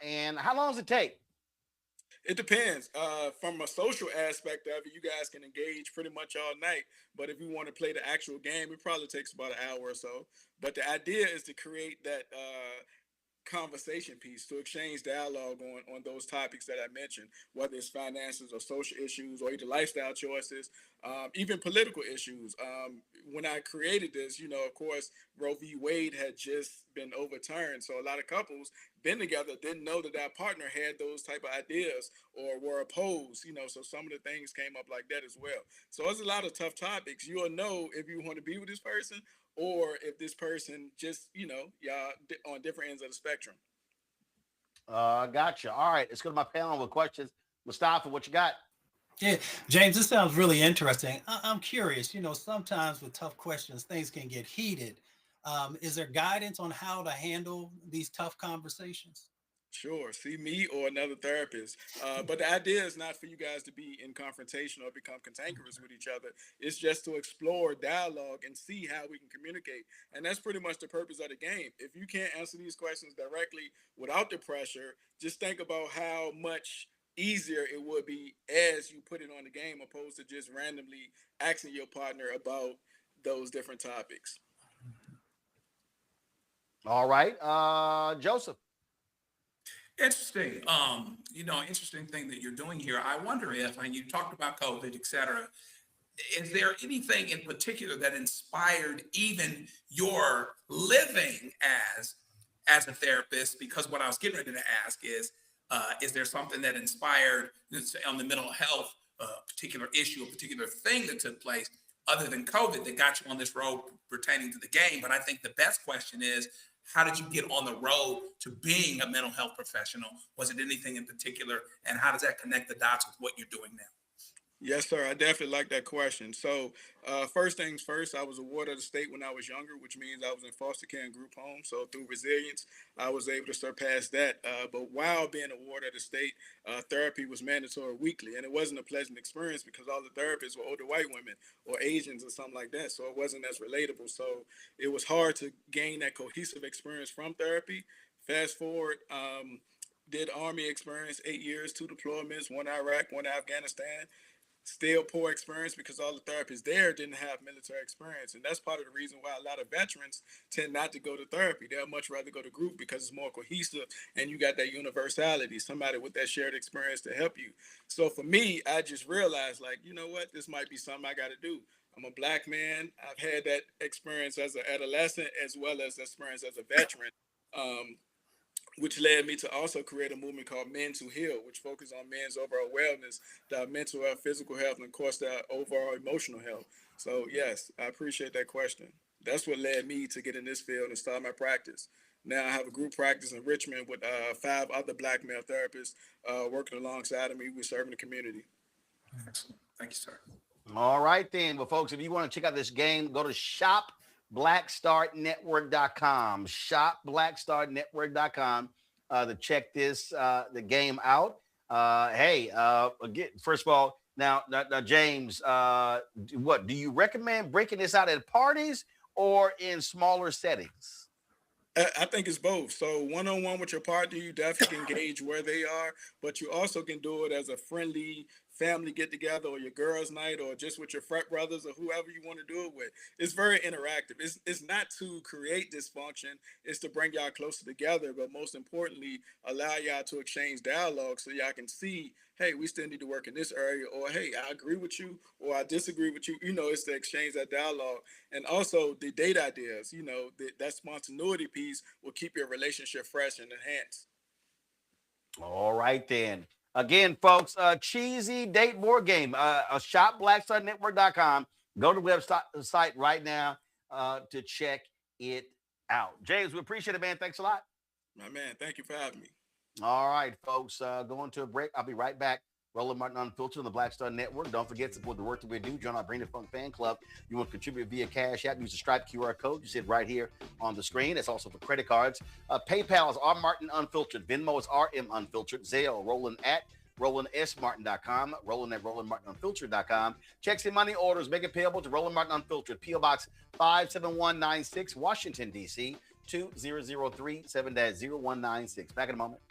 And how long does it take? It depends. From a social aspect of it, you guys can engage pretty much all night. But if you want to play the actual game, it probably takes about an hour or so. But the idea is to create that conversation piece, to exchange dialogue on those topics that I mentioned, whether it's finances or social issues or either lifestyle choices, even political issues. When I created this, you know, of course, Roe v. Wade had just been overturned. So a lot of couples been together didn't know that their partner had those type of ideas or were opposed, you know, so some of the things came up like that as well. So there's a lot of tough topics. You'll know if you want to be with this person or if this person just, you know, y'all on different ends of the spectrum. Gotcha. All right, let's go to my panel with questions. Mustafa, what you got? Yeah, James, this sounds really interesting. I'm curious, you know, sometimes with tough questions, things can get heated. Is there guidance on how to handle these tough conversations? Sure. See me or another therapist. But the idea is not for you guys to be in confrontation or become cantankerous with each other. It's just to explore dialogue and see how we can communicate. And that's pretty much the purpose of the game. If you can't answer these questions directly without the pressure, just think about how much easier it would be as you put it on the game, opposed to just randomly asking your partner about those different topics. All right. Joseph. Interesting. You know, interesting thing that you're doing here. I wonder if, and you talked about COVID, et cetera, is there anything in particular that inspired even your living as as a therapist, because what I was getting ready to ask is there something that inspired on the mental health, particular issue, a particular thing that took place other than COVID that got you on this road pertaining to the game? But I think the best question is, how did you get on the road to being a mental health professional? Was it anything in particular? And how does that connect the dots with what you're doing now? Yes, sir. I definitely like that question. So, first things first, I was a ward of the state when I was younger, which means I was in foster care and group home. So, through resilience, I was able to surpass that. But while being a ward of the state, therapy was mandatory weekly. And it wasn't a pleasant experience because all the therapists were older white women or Asians or something like that. So, it wasn't as relatable. So, it was hard to gain that cohesive experience from therapy. Fast forward, did Army experience, 8 years, 2 deployments, 1 Iraq, 1 Afghanistan. Still poor experience because all the therapists there didn't have military experience. And that's part of the reason why a lot of veterans tend not to go to therapy. They'll much rather go to group because it's more cohesive and you got that universality, somebody with that shared experience to help you. So for me, I just realized, like, you know what, this might be something I got to do. I'm a black man. I've had that experience as an adolescent as well as experience as a veteran. Which led me to also create a movement called Men to Heal, which focuses on men's overall wellness, their mental health, physical health, and of course, their overall emotional health. So yes, I appreciate that question. That's what led me to get in this field and start my practice. Now I have a group practice in Richmond with 5 other black male therapists working alongside of me. We're serving the community. Excellent. Thank you, sir. All right, then. Well, folks, if you want to check out this game, go to shopblackstarnetwork.com. Shopblackstarnetwork.com to check the game out. Again, first of all, now James, what do you recommend breaking this out at parties or in smaller settings? I think it's both. So one-on-one with your partner, you definitely can gauge where they are, but you also can do it as a friendly family get together or your girls' night or just with your frat brothers or whoever you want to do it with. It's very interactive. It's not to create dysfunction. It's to bring y'all closer together, but most importantly, allow y'all to exchange dialogue so y'all can see, hey, we still need to work in this area, or hey, I agree with you or I disagree with you. You know, it's to exchange that dialogue. And also the date ideas, you know, that spontaneity piece will keep your relationship fresh and enhanced. All right, then. Again, folks, cheesy date board game. Shopblackstarnetwork.com. Go to the website right now to check it out. James, we appreciate it, man. Thanks a lot. My man, thank you for having me. All right, folks, going to a break. I'll be right back. Roland Martin Unfiltered on the Black Star Network. Don't forget to support the work that we do. Join our Bring the Funk fan club. You want to contribute via Cash App, use the Stripe QR code. You see it right here on the screen. It's also for credit cards. PayPal is R Martin Unfiltered. Venmo is RM Unfiltered. Zelle, Roland at RolandSMartin.com. Roland at RolandMartinUnfiltered.com. Checks and money orders. Make it payable to Roland Martin Unfiltered. P.O. Box 57196, Washington, D.C. 2003 7-0196. Back in a moment.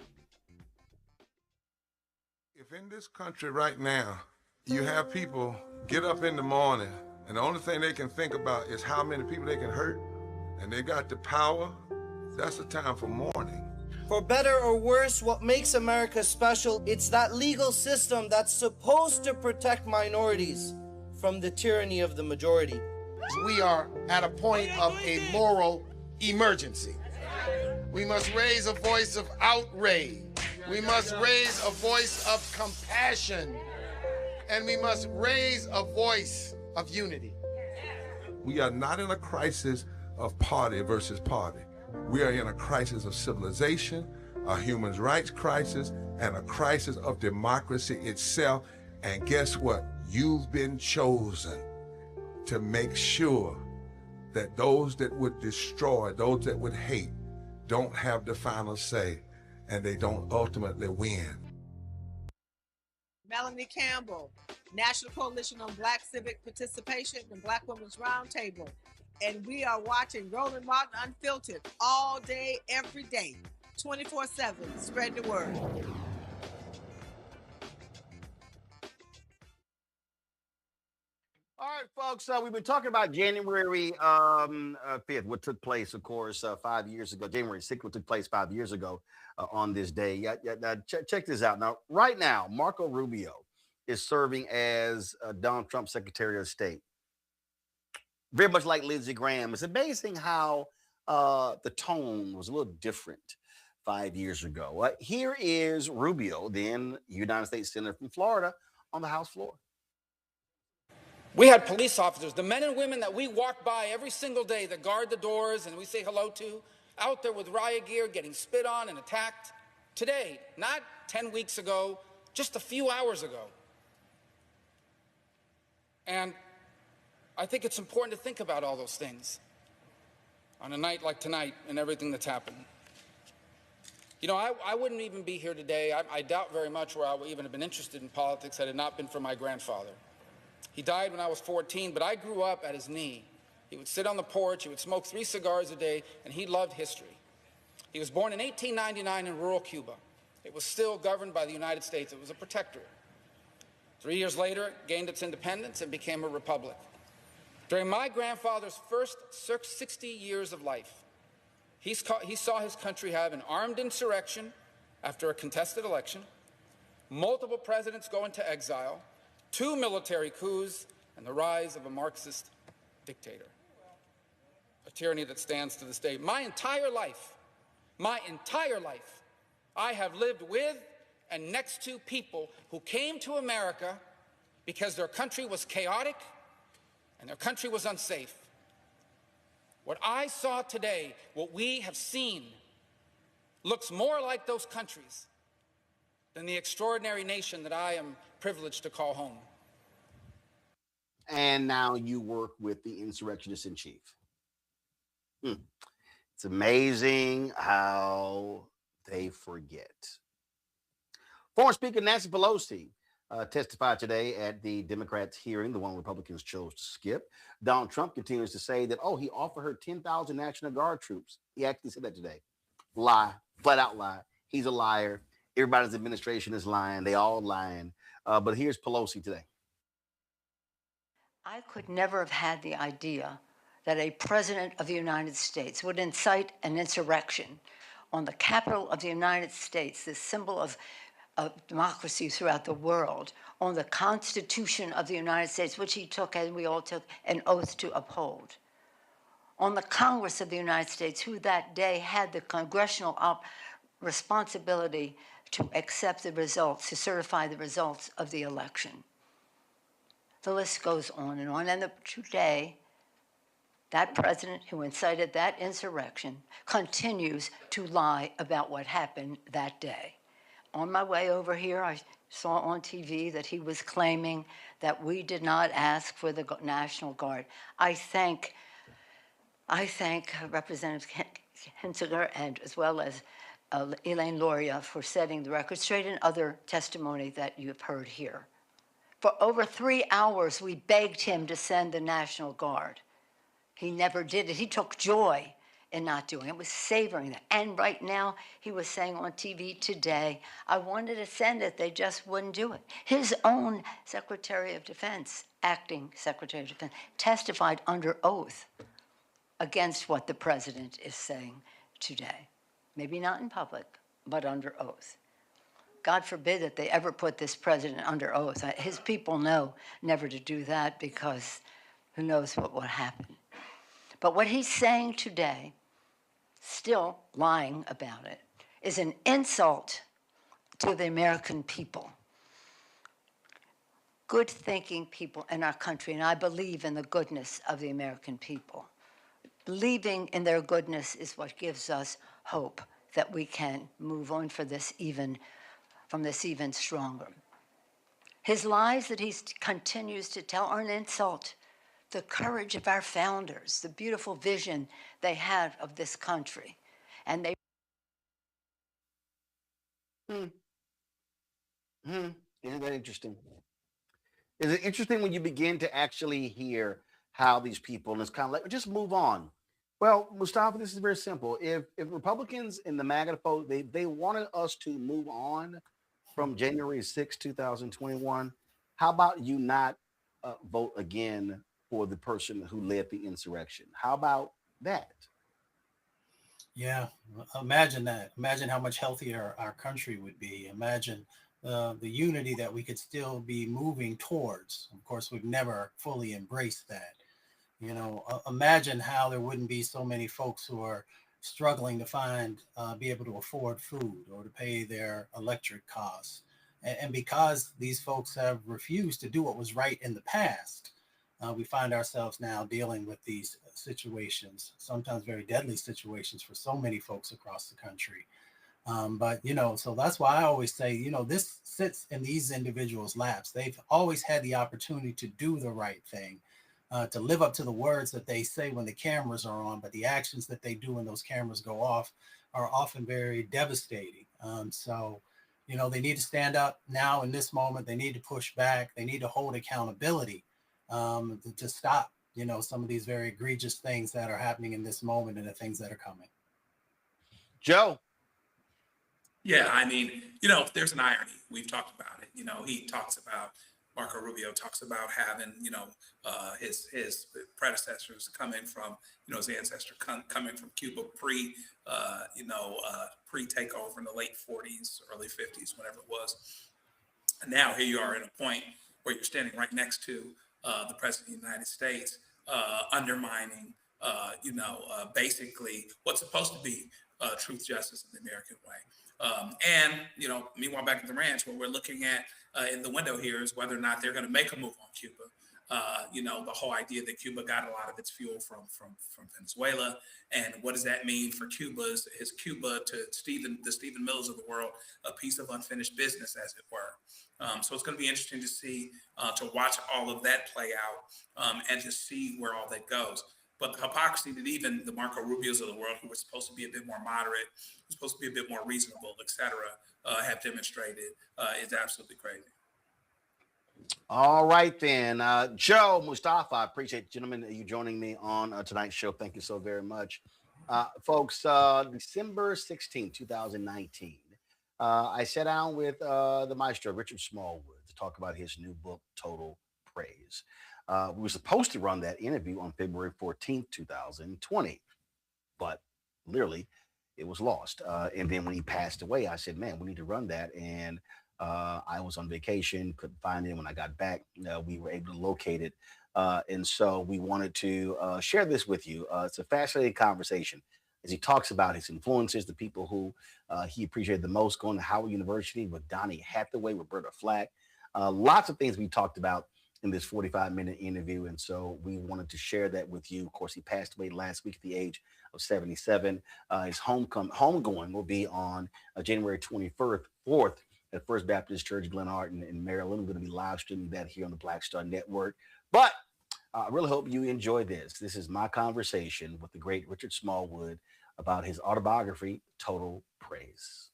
If in this country right now, you have people get up in the morning and the only thing they can think about is how many people they can hurt, and they got the power, that's the time for mourning. For better or worse, what makes America special, it's that legal system that's supposed to protect minorities from the tyranny of the majority. We are at a point of a moral emergency. We must raise a voice of outrage. We must raise a voice of compassion. And we must raise a voice of unity. We are not in a crisis of party versus party. We are in a crisis of civilization, a human rights crisis, and a crisis of democracy itself. And guess what? You've been chosen to make sure that those that would destroy, those that would hate, don't have the final say, and they don't ultimately win. Melanie Campbell, National Coalition on Black Civic Participation and Black Women's Roundtable. And we are watching Roland Martin Unfiltered all day, every day, 24/7. Spread the word. All right, folks, we've been talking about January 5th, what took place, of course, 5 years ago. January 6th, what took place 5 years ago on this day. Check this out. Now, right now, Marco Rubio is serving as Donald Trump's Secretary of State. Very much like Lindsey Graham. It's amazing how the tone was a little different 5 years ago. Here is Rubio, then United States Senator from Florida, on the House floor. We had police officers, the men and women that we walk by every single day that guard the doors and we say hello to, out there with riot gear getting spit on and attacked. Today, not 10 weeks ago, just a few hours ago. And I think it's important to think about all those things on a night like tonight and everything that's happened. You know, I wouldn't even be here today. I doubt very much where I would even have been interested in politics had it not been for my grandfather. He died when I was 14, but I grew up at his knee. He would sit on the porch, he would smoke 3 cigars a day, and he loved history. He was born in 1899 in rural Cuba. It was still governed by the United States. It was a protectorate. 3 years later, it gained its independence and became a republic. During my grandfather's first 60 years of life, he saw his country have an armed insurrection after a contested election, multiple presidents go into exile, 2 military coups, and the rise of a Marxist dictator. A tyranny that stands to this day. My entire life, I have lived with and next to people who came to America because their country was chaotic and their country was unsafe. What I saw today, what we have seen, looks more like those countries than the extraordinary nation that I am privileged to call home. And now you work with the insurrectionist in chief. It's amazing how they forget. Former Speaker Nancy Pelosi testified today at the Democrats' hearing, the one Republicans chose to skip. Donald Trump continues to say that, he offered her 10,000 National Guard troops. He actually said that today. Lie, flat out lie. He's a liar. Everybody's administration is lying. They all lying. But here's Pelosi today. I could never have had the idea that a president of the United States would incite an insurrection on the Capitol of the United States, the symbol of democracy throughout the world, on the Constitution of the United States, which he took, and we all took, an oath to uphold, on the Congress of the United States, who that day had the congressional responsibility to accept the results, to certify the results of the election. The list goes on. And today, that president who incited that insurrection continues to lie about what happened that day. On my way over here, I saw on TV that he was claiming that we did not ask for the National Guard. I thank Representative Hensinger and as well as Elaine Loria for setting the record straight and other testimony that you have heard here. For over 3 hours, we begged him to send the National Guard. He never did it. He took joy in not doing it. It was savoring that. And right now, he was saying on TV today, I wanted to send it. They just wouldn't do it. His own Secretary of Defense, acting Secretary of Defense, testified under oath against what the president is saying today. Maybe not in public, but under oath. God forbid that they ever put this president under oath. His people know never to do that because who knows what will happen. But what he's saying today, still lying about it, is an insult to the American people. Good-thinking people in our country, and I believe in the goodness of the American people. Believing in their goodness is what gives us hope that we can move on from this even stronger. His lies that he continues to tell are an insult. The courage of our founders, the beautiful vision they had of this country. And they... Isn't that interesting? Is it interesting when you begin to actually hear how these people, and it's kind of like, just move on. Well, Mustafa, this is very simple. If Republicans in the MAGA vote, they wanted us to move on from January 6, 2021, how about you not vote again for the person who led the insurrection? How about that? Yeah, imagine that. Imagine how much healthier our country would be. Imagine the unity that we could still be moving towards. Of course, we've never fully embraced that. You know, imagine how there wouldn't be so many folks who are struggling to be able to afford food or to pay their electric costs. And because these folks have refused to do what was right in the past, we find ourselves now dealing with these situations, sometimes very deadly situations for so many folks across the country. But, you know, so that's why I always say, you know, this sits in these individuals' laps. They've always had the opportunity to do the right thing, to live up to the words that they say when the cameras are on, but the actions that they do when those cameras go off are often very devastating. So, you know, they need to stand up now in this moment. They need to push back. They need to hold accountability to stop, you know, some of these very egregious things that are happening in this moment and the things that are coming. Joe. Yeah, I mean, you know, there's an irony. We've talked about it. You know, Marco Rubio talks about having, you know, his predecessors coming from, you know, his ancestor coming from Cuba pre-takeover in the late 40s, early 50s, whatever it was. And now here you are at a point where you're standing right next to the President of the United States, undermining, basically what's supposed to be truth, justice, and the American way. And, you know, meanwhile, back at the ranch, what we're looking at in the window here is whether or not they're going to make a move on Cuba. You know, the whole idea that Cuba got a lot of its fuel from Venezuela, and what does that mean for Cuba? Is Cuba to the Stephen Millers of the world a piece of unfinished business, as it were? So it's going to be interesting to see, to watch all of that play out, and to see where all that goes. But the hypocrisy that even the Marco Rubios of the world, who were supposed to be a bit more moderate, supposed to be a bit more reasonable, et cetera, have demonstrated is absolutely crazy. All right, then. Joe, Mustafa, I appreciate, gentlemen, you joining me on tonight's show. Thank you so very much. Folks, December 16, 2019, I sat down with the maestro, Richard Smallwood, to talk about his new book, Total Praise. We were supposed to run that interview on February 14th, 2020, but literally it was lost. And then when he passed away, I said, man, we need to run that. And I was on vacation, couldn't find it. When I got back, we were able to locate it. And so we wanted to share this with you. It's a fascinating conversation as he talks about his influences, the people who he appreciated the most, going to Howard University with Donnie Hathaway, Roberta Flack. Lots of things we talked about in this 45-minute interview. And so we wanted to share that with you. Of course, he passed away last week at the age of 77. His homegoing will be on January 24th at First Baptist Church, Glen Arden in Maryland. We're going to be live streaming that here on the Black Star Network. But I really hope you enjoy this. This is my conversation with the great Richard Smallwood about his autobiography, Total Praise.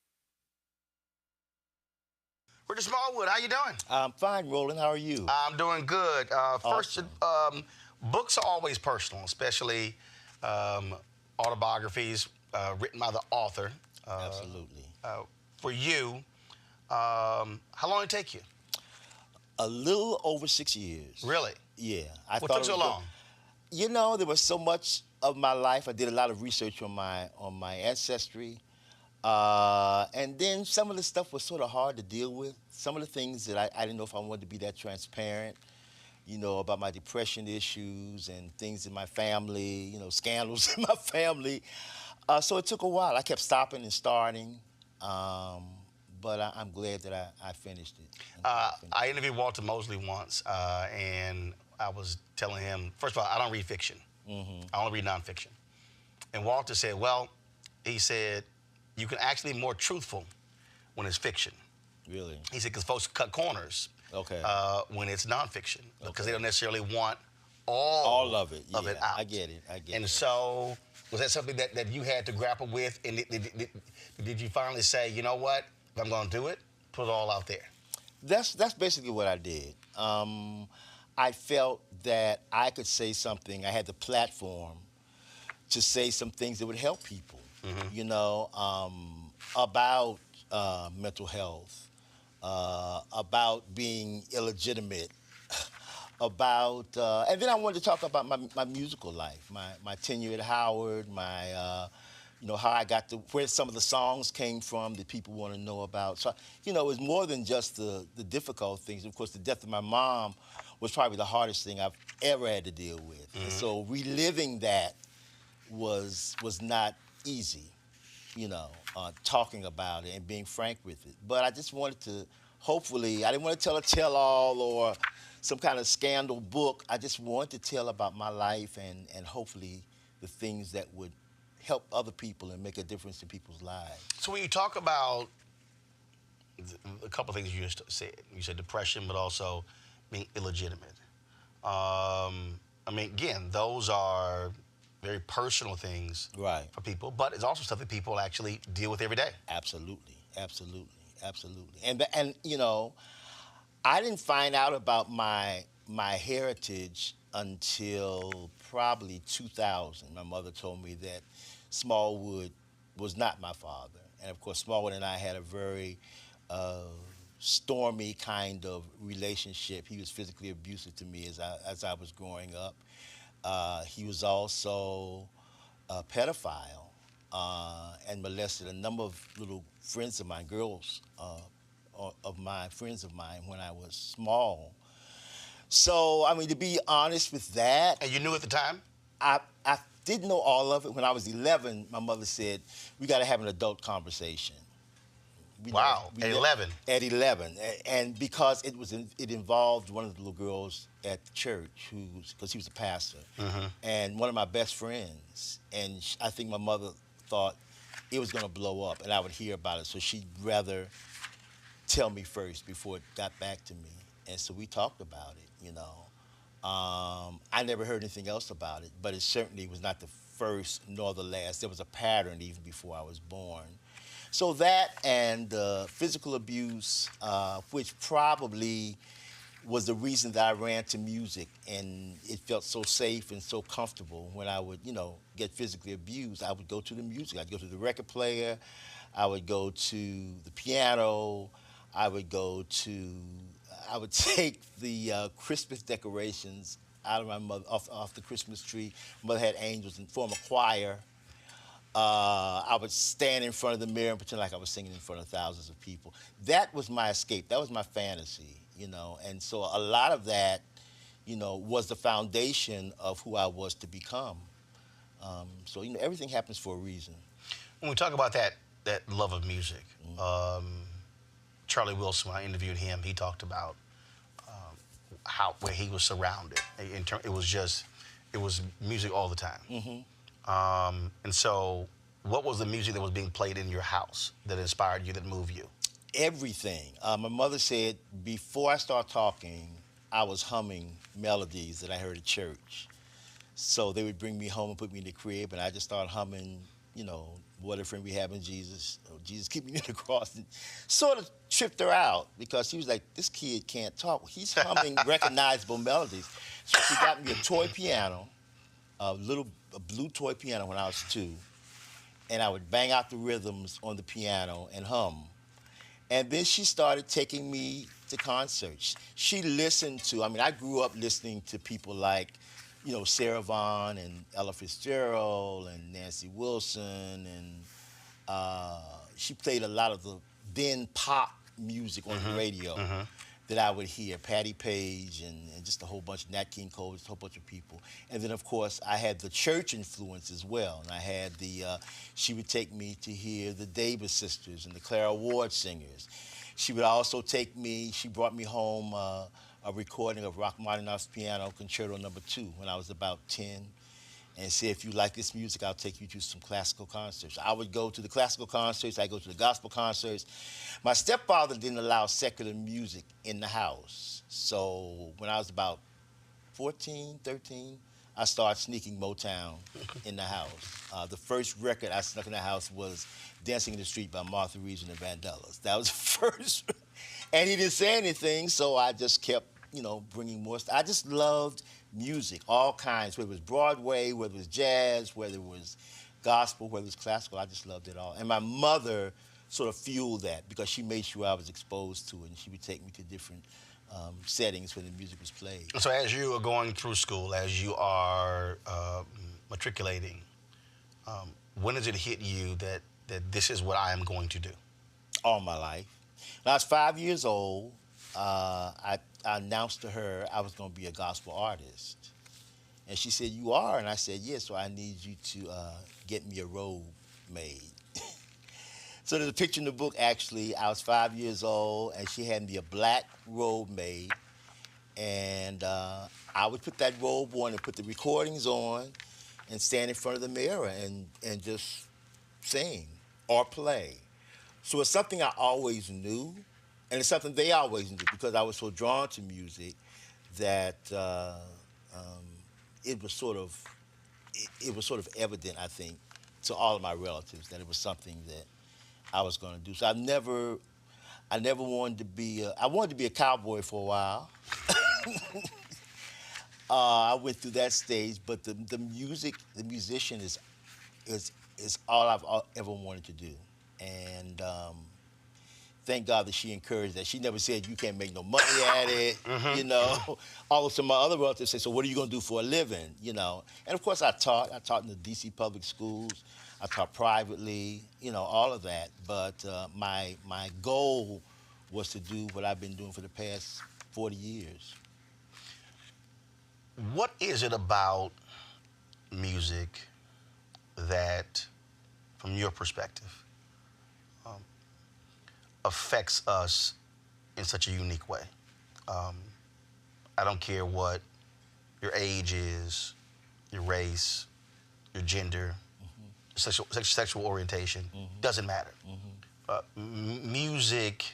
Richard Smallwood, how you doing? I'm fine, Roland. How are you? I'm doing good. First, books are always personal, especially autobiographies written by the author. Absolutely. For you, how long did it take you? A little over 6 years. Really? Yeah. What took so long? You know, there was so much of my life. I did a lot of research on my ancestry. And then some of the stuff was sort of hard to deal with. Some of the things that I didn't know if I wanted to be that transparent, you know, about my depression issues and things in my family, you know, scandals in my family. So it took a while. I kept stopping and starting. But I'm glad that I finished it. I interviewed Walter Mosley once, and I was telling him, first of all, I don't read fiction. Mm-hmm. I only read nonfiction. And Walter said, well, he said, you can actually be more truthful when it's fiction. Really? He said, because folks cut corners when it's nonfiction, because they don't necessarily want all of it. Of it out. I get it. And so, was that something that you had to grapple with? And did you finally say, you know what, if I'm going to do it, put it all out there? That's basically what I did. I felt that I could say something. I had the platform to say some things that would help people. Mm-hmm. You know, about mental health, about being illegitimate, about, and then I wanted to talk about my musical life, my tenure at Howard, you know, how I got to, where some of the songs came from that people want to know about. So, you know, it was more than just the difficult things. Of course, the death of my mom was probably the hardest thing I've ever had to deal with. And so reliving that was not easy, talking about it and being frank with it. But I just wanted to, hopefully, I didn't want to tell a tell-all or some kind of scandal book. I just wanted to tell about my life and hopefully the things that would help other people and make a difference in people's lives. So when you talk about a couple of things you just said depression, but also being illegitimate. Again, those are very personal things for people, but it's also stuff that people actually deal with every day. Absolutely. And I didn't find out about my heritage until probably 2000. My mother told me that Smallwood was not my father. And of course, Smallwood and I had a very stormy kind of relationship. He was physically abusive to me as I was growing up. He was also a pedophile and molested a number of little friends of mine, girls friends of mine when I was small. So, to be honest with that. And you knew at the time? I didn't know all of it. When I was 11, my mother said, we got to have an adult conversation. At 11? At 11. And because it involved one of the little girls at the church, because he was a pastor, and one of my best friends. And I think my mother thought it was going to blow up, and I would hear about it. So she'd rather tell me first before it got back to me. And so we talked about it, I never heard anything else about it, but it certainly was not the first nor the last. There was a pattern even before I was born. So that and physical abuse, which probably was the reason that I ran to music, and it felt so safe and so comfortable when I would, get physically abused. I would go to the music. I'd go to the record player. I would go to the piano. I would take the Christmas decorations out of my mother off the Christmas tree. Mother had angels and form a choir. I would stand in front of the mirror and pretend like I was singing in front of thousands of people. That was my escape. That was my fantasy, And so a lot of that, was the foundation of who I was to become. So everything happens for a reason. When we talk about that love of music, Charlie Wilson, when I interviewed him, he talked about where he was surrounded. It was music all the time. And so what was the music that was being played in your house that inspired you, that moved you? Everything. My mother said before I start talking, I was humming melodies that I heard at church. So they would bring me home and put me in the crib, and I just started humming, what a friend we have in Jesus. Oh, Jesus, keep me near the cross. And sort of tripped her out because she was like, this kid can't talk. He's humming recognizable melodies. So she got me a toy piano, a blue toy piano when I was 2, and I would bang out the rhythms on the piano and hum. And then she started taking me to concerts. She listened to, I grew up listening to people like, Sarah Vaughan and Ella Fitzgerald and Nancy Wilson, and she played a lot of the then pop music on the radio that I would hear, Patti Page and just a whole bunch of Nat King Cole, just a whole bunch of people. And then, of course, I had the church influence as well. And I had she would take me to hear the Davis Sisters and the Clara Ward Singers. She would also she brought me home a recording of Rachmaninoff's Piano Concerto No. 2 when I was about 10, and said, if you like this music, I'll take you to some classical concerts. I would go to the classical concerts, I'd go to the gospel concerts. My stepfather didn't allow secular music in the house. So when I was about 14, 13, I started sneaking Motown in the house. The first record I snuck in the house was Dancing in the Street by Martha Reeves and the Vandellas. That was the first. And he didn't say anything, so I just kept, bringing more stuff. I just loved music, all kinds, whether it was Broadway, whether it was jazz, whether it was gospel, whether it was classical. I just loved it all. And my mother sort of fueled that because she made sure I was exposed to it, and she would take me to different settings where the music was played. So as you are going through school, as you are matriculating, when does it hit you that this is what I am going to do? All my life. When I was 5 years old, I announced to her I was going to be a gospel artist. And she said, "You are?" And I said, "Yes, so I need you to get me a robe made." So there's a picture in the book, actually. I was 5 years old, and she had me a black robe made. And I would put that robe on and put the recordings on and stand in front of the mirror and just sing or play. So it's something I always knew, and it's something they always knew because I was so drawn to music that it was sort of evident, I think, to all of my relatives that it was something that I was going to do. So I never wanted to be. I wanted to be a cowboy for a while. I went through that stage, but the musician is all I've ever wanted to do, and thank God that she encouraged that. She never said you can't make no money at it, you know. Also, my other relatives say, "So what are you gonna do for a living?" You know. And of course, I taught in the D.C. public schools. I taught privately, you know, all of that. But my goal was to do what I've been doing for the past 40 years. What is it about music that, from your perspective, affects us in such a unique way? I don't care what your age is, your race, your gender, sexual orientation, doesn't matter. Music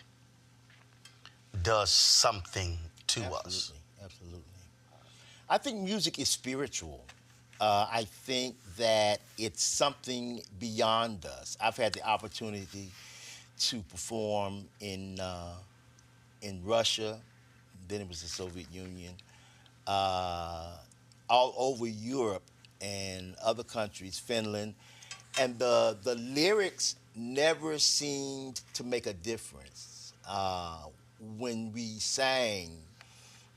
does something to us. Absolutely. I think music is spiritual. I think that it's something beyond us. I've had the opportunity to perform in Russia, then it was the Soviet Union, all over Europe and other countries, Finland, and the lyrics never seemed to make a difference. When we sang,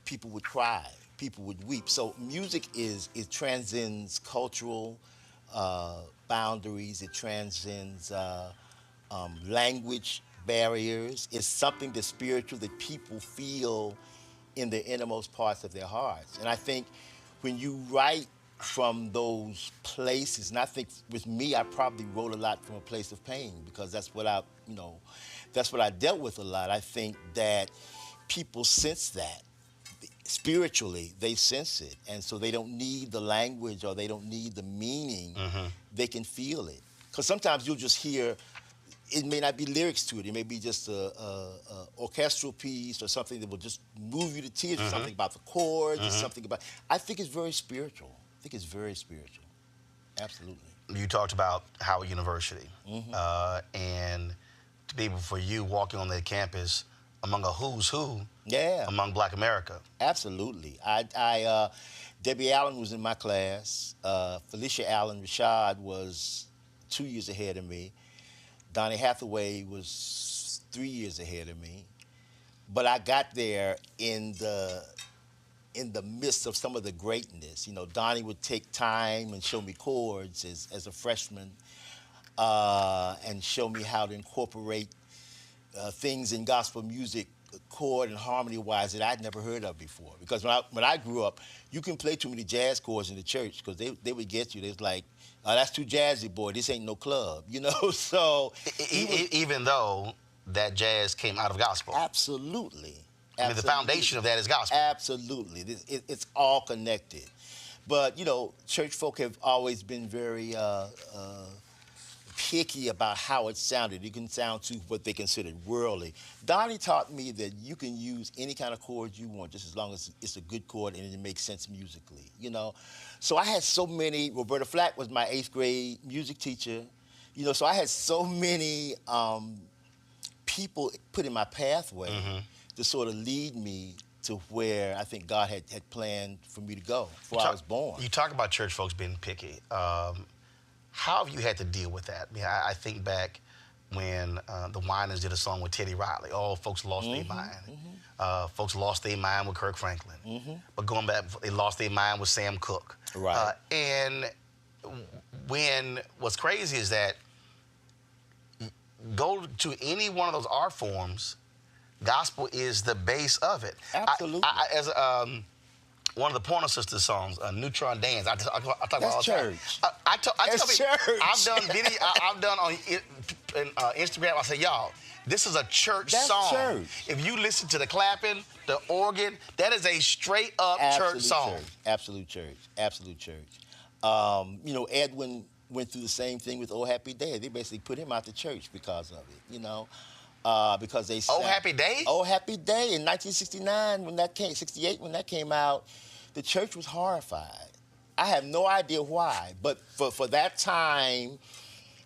people would cry, people would weep. So music it transcends cultural boundaries, it transcends language barriers. It's something that's spiritual that people feel in the innermost parts of their hearts. And I think when you write from those places, and I think with me, I probably wrote a lot from a place of pain because that's what I dealt with a lot. I think that people sense that. Spiritually, they sense it. And so they don't need the language or they don't need the meaning. They can feel it. Because sometimes you'll just hear, it may not be lyrics to it. It may be just a orchestral piece or something that will just move you to tears or something about the chords or something about, I think it's very spiritual. I think it's very spiritual. Absolutely. You talked about Howard University and to be able for you walking on that campus among a who's who among Black America. Absolutely. Debbie Allen was in my class. Felicia Allen Rashad was 2 years ahead of me. Donny Hathaway was 3 years ahead of me. But I got there in the midst of some of the greatness. You know, Donny would take time and show me chords as a freshman and show me how to incorporate things in gospel music, chord and harmony-wise, that I'd never heard of before. Because when I grew up, you can play too many jazz chords in the church because they would get you. They was like, oh, that's too jazzy, boy. This ain't no club, you know? So even though that jazz came out of gospel. Absolutely. I mean, the foundation of that is gospel. Absolutely. It's all connected. But, you know, church folk have always been very picky about how it sounded. You can sound to what they considered worldly. Donnie taught me that you can use any kind of chord you want, just as long as it's a good chord and it makes sense musically, you know? So I had so many, Roberta Flack was my 8th grade music teacher, you know, so I had so many people put in my pathway to sort of lead me to where I think God had planned for me to go before I was born. You talk about church folks being picky. How have you had to deal with that? I mean, I think back when the Winans did a song with Teddy Riley. Oh, folks lost their mind. Folks lost their mind with Kirk Franklin. But going back, they lost their mind with Sam Cooke. Right. And what's crazy is that go to any one of those art forms, gospel is the base of it. Absolutely. As one of the Pointer Sisters songs, Neutron Dance. I talk about That's all the time. church. I tell people, church. I've done video. I've done on Instagram. I say, y'all, this is a church That's song. church. If you listen to the clapping, the organ, that is a straight up church song. Absolute church. Absolute church. You know, Edwin went through the same thing with Oh Happy Day. They basically put him out the church because of it, you know. Because they Oh Happy Day? Oh Happy Day in 1969 when that came, 68 when that came out, the church was horrified. I have no idea why, but for that time,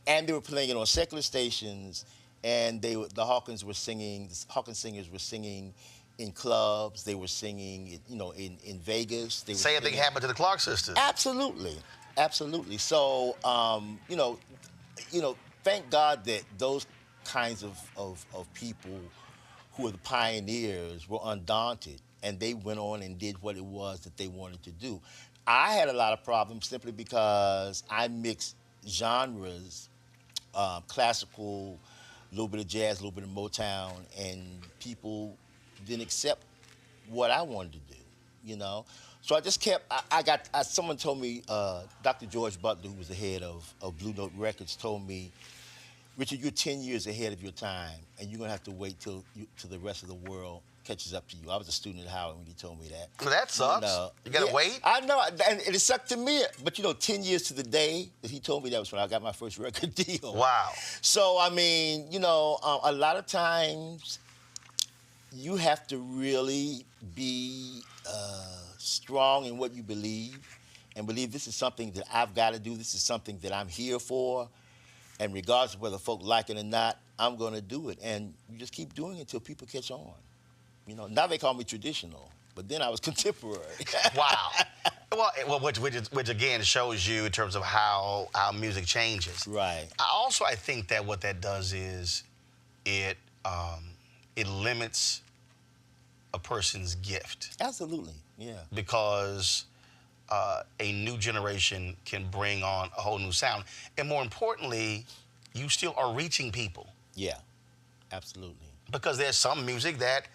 and they were playing it on secular stations, and the Hawkins singers were singing in clubs, they were singing, you know, in Vegas. They were Same thing happened to the Clark sisters. Absolutely, absolutely. So, you know, thank God that those kinds of people who were the pioneers were undaunted, and they went on and did what it was that they wanted to do. I had a lot of problems simply because I mixed genres, classical, a little bit of jazz, a little bit of Motown, and people didn't accept what I wanted to do, you know? So I just kept, someone told me, Dr. George Butler, who was the head of Blue Note Records, told me, Richard, you're 10 years ahead of your time, and you're gonna have to wait till the rest of the world catches up to you. I was a student at Howard when he told me that. Well, that sucks. You gotta wait? I know, and it sucked to me, but you know, 10 years to the day that he told me that was when I got my first record deal. Wow. So, I mean, you know, a lot of times you have to really be strong in what you believe and believe this is something that I've got to do, this is something that I'm here for, and regardless of whether folk like it or not, I'm going to do it. And you just keep doing it until people catch on. You know, now they call me traditional, but then I was contemporary. Wow. Well, which again shows you in terms of how music changes. Right. I think that what that does is it limits a person's gift. Absolutely, yeah. Because a new generation can bring on a whole new sound. And more importantly, you still are reaching people. Yeah, absolutely. Because there's some music that,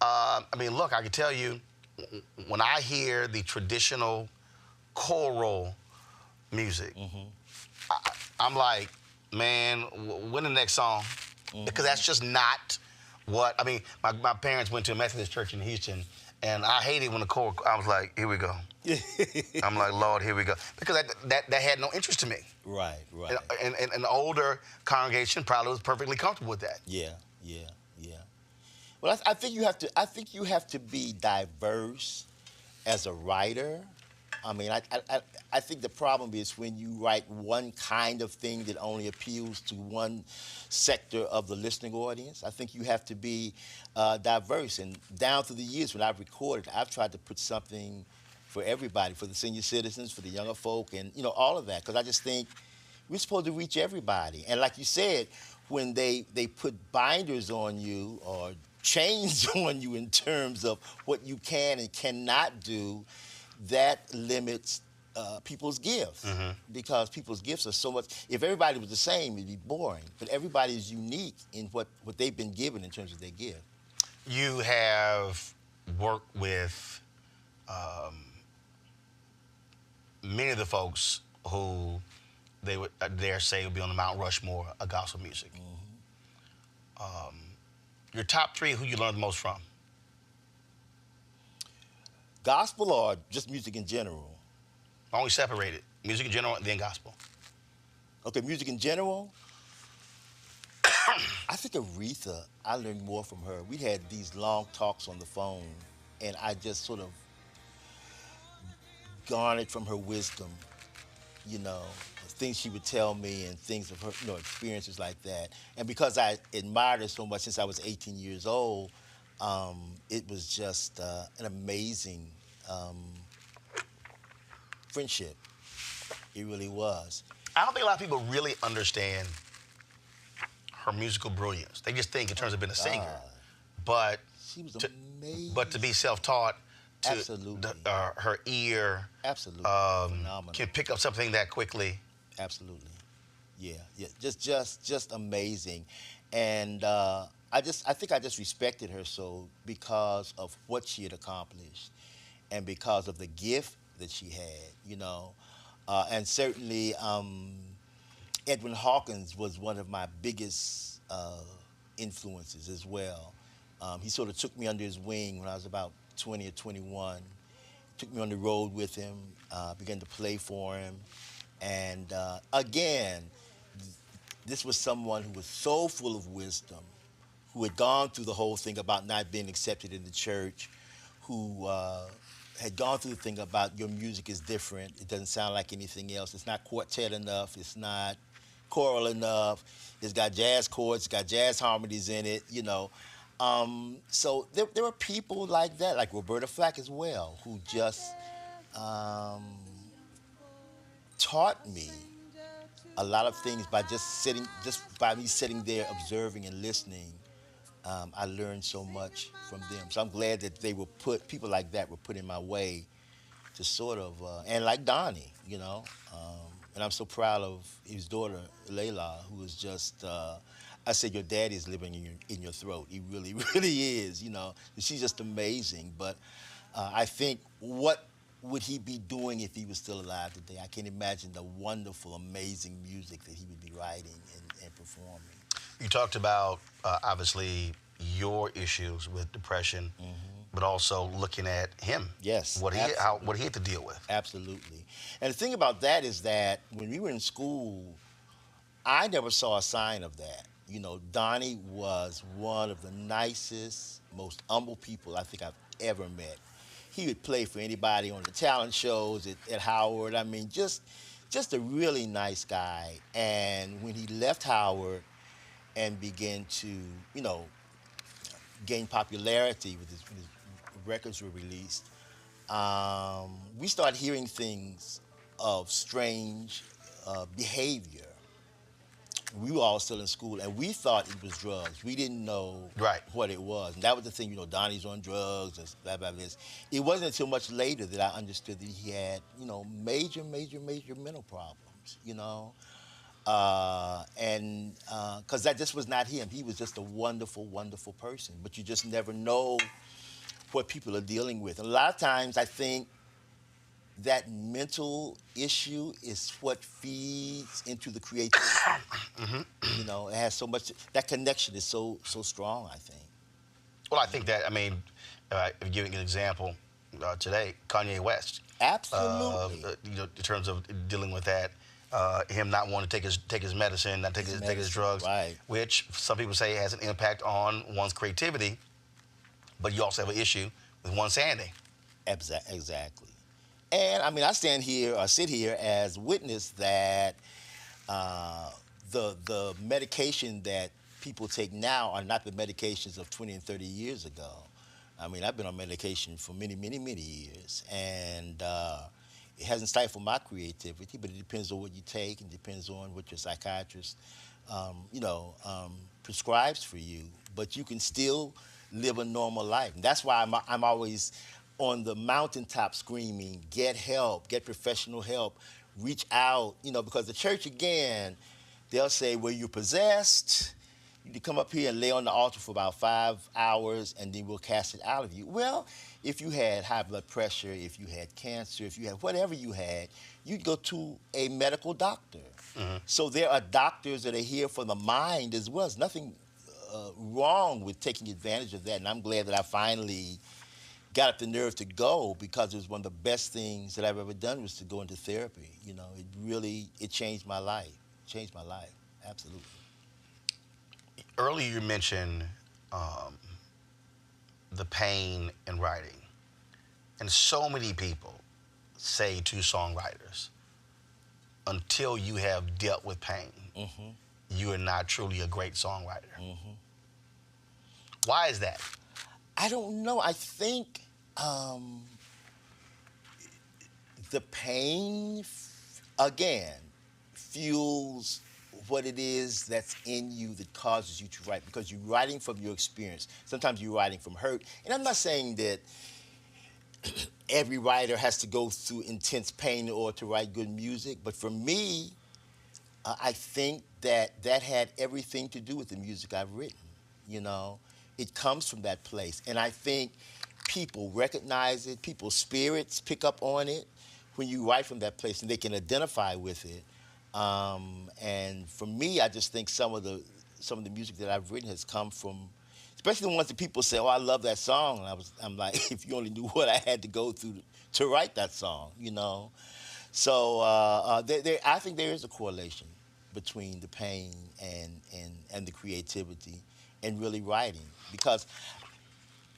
I mean, look, I can tell you, when I hear the traditional choral music, I'm like, man, when the next song? Because that's just not what, I mean, my parents went to a Methodist church in Houston, and I hated when the choir, I was like, here we go. I'm like, Lord, here we go. Because that had no interest to me. Right. And an older congregation probably was perfectly comfortable with that. Yeah. Well, I think you have to be diverse as a writer. I mean, I think the problem is when you write one kind of thing that only appeals to one sector of the listening audience. I think you have to be diverse. And down through the years when I've recorded, I've tried to put something for everybody, for the senior citizens, for the younger folk, and you know, all of that. Because I just think we're supposed to reach everybody. And like you said, when they put binders on you or chains on you in terms of what you can and cannot do, that limits people's gifts. Because people's gifts are so much, if everybody was the same, it'd be boring. But everybody is unique in what they've been given in terms of their gift. You have worked with many of the folks who they would dare say would be on the Mount Rushmore of gospel music. Your top three, who you learned the most from? Gospel or just music in general? Only separated. Music in general, and then gospel. Okay, music in general? I think Aretha, I learned more from her. We had these long talks on the phone, and I just sort of garnered from her wisdom, you know, things she would tell me and things of her, you know, experiences like that. And because I admired her so much since I was 18 years old, it was just an amazing friendship. It really was. I don't think a lot of people really understand her musical brilliance. They just think in terms of being a singer. But she was amazing. But to be self-taught, Absolutely. Her ear can pick up something that quickly. Absolutely. Yeah. Just amazing. And I think I just respected her so because of what she had accomplished, and because of the gift that she had, and certainly Edwin Hawkins was one of my biggest influences as well. He sort of took me under his wing when I was about 20 or 21. Took me on the road with him, began to play for him. And again, this was someone who was so full of wisdom, who had gone through the whole thing about not being accepted in the church, who had gone through the thing about your music is different. It doesn't sound like anything else. It's not quartet enough. It's not choral enough. It's got jazz chords. It's got jazz harmonies in it, So there were people like that, like Roberta Flack as well, who just taught me a lot of things by just by me sitting there observing and listening. I learned so much from them. So I'm glad that people like that were put in my way to sort of, and like Donnie, and I'm so proud of his daughter, Layla, who is just, I said, your daddy is living in your throat. He really, really is, She's just amazing. But I think, what would he be doing if he was still alive today? I can't imagine the wonderful, amazing music that he would be writing and performing. You talked about, obviously, your issues with depression, but also looking at him. Yes, what he had to deal with. Absolutely. And the thing about that is that when we were in school, I never saw a sign of that. Donnie was one of the nicest, most humble people I think I've ever met. He would play for anybody on the talent shows at Howard. I mean, just a really nice guy. And when he left Howard and began to, gain popularity when his records were released, we started hearing things of strange behavior. We were all still in school, and we thought it was drugs. We didn't know what it was. And that was the thing, Donnie's on drugs and blah, blah, blah. It wasn't until much later that I understood that he had, major, major, major mental problems, and because that just was not him. He was just a wonderful, wonderful person. But you just never know what people are dealing with. And a lot of times I think that mental issue is what feeds into the creativity. It has so much, that connection is so strong, I think. Well, I think that, giving an example today, Kanye West. Absolutely. In terms of dealing with that, him not wanting to take his medicine, not take his drugs, which some people say has an impact on one's creativity, but you also have an issue with one's sanity. Exactly. And I sit here as witness that the medication that people take now are not the medications of 20 and 30 years ago. I've been on medication for many, many, many years, and it hasn't stifled my creativity, but it depends on what you take, and depends on what your psychiatrist, prescribes for you. But you can still live a normal life. And that's why I'm always on the mountaintop screaming, get help, get professional help, reach out, because the church, again, they'll say, well, you're possessed. You come up here and lay on the altar for about 5 hours, and then we'll cast it out of you. Well, if you had high blood pressure, if you had cancer, if you had whatever you had, you'd go to a medical doctor. So there are doctors that are here for the mind as well. There's nothing wrong with taking advantage of that, and I'm glad that I finally got up the nerve to go, because it was one of the best things that I've ever done was to go into therapy. It changed my life. Absolutely. Earlier you mentioned the pain in writing. And so many people say to songwriters, until you have dealt with pain, you are not truly a great songwriter. Why is that? I don't know. I think the pain, again, fuels what it is that's in you that causes you to write, because you're writing from your experience. Sometimes you're writing from hurt. And I'm not saying that every writer has to go through intense pain in order to write good music, but for me, I think that had everything to do with the music I've written. you know? It comes from that place. And I think people recognize it, people's spirits pick up on it when you write from that place and they can identify with it. And for me, I just think some of the music that I've written has come from, especially the ones that people say, "Oh, I love that song." And I'm like, if you only knew what I had to go through to write that song, you know. So I think there is a correlation between the pain and the creativity and really writing, because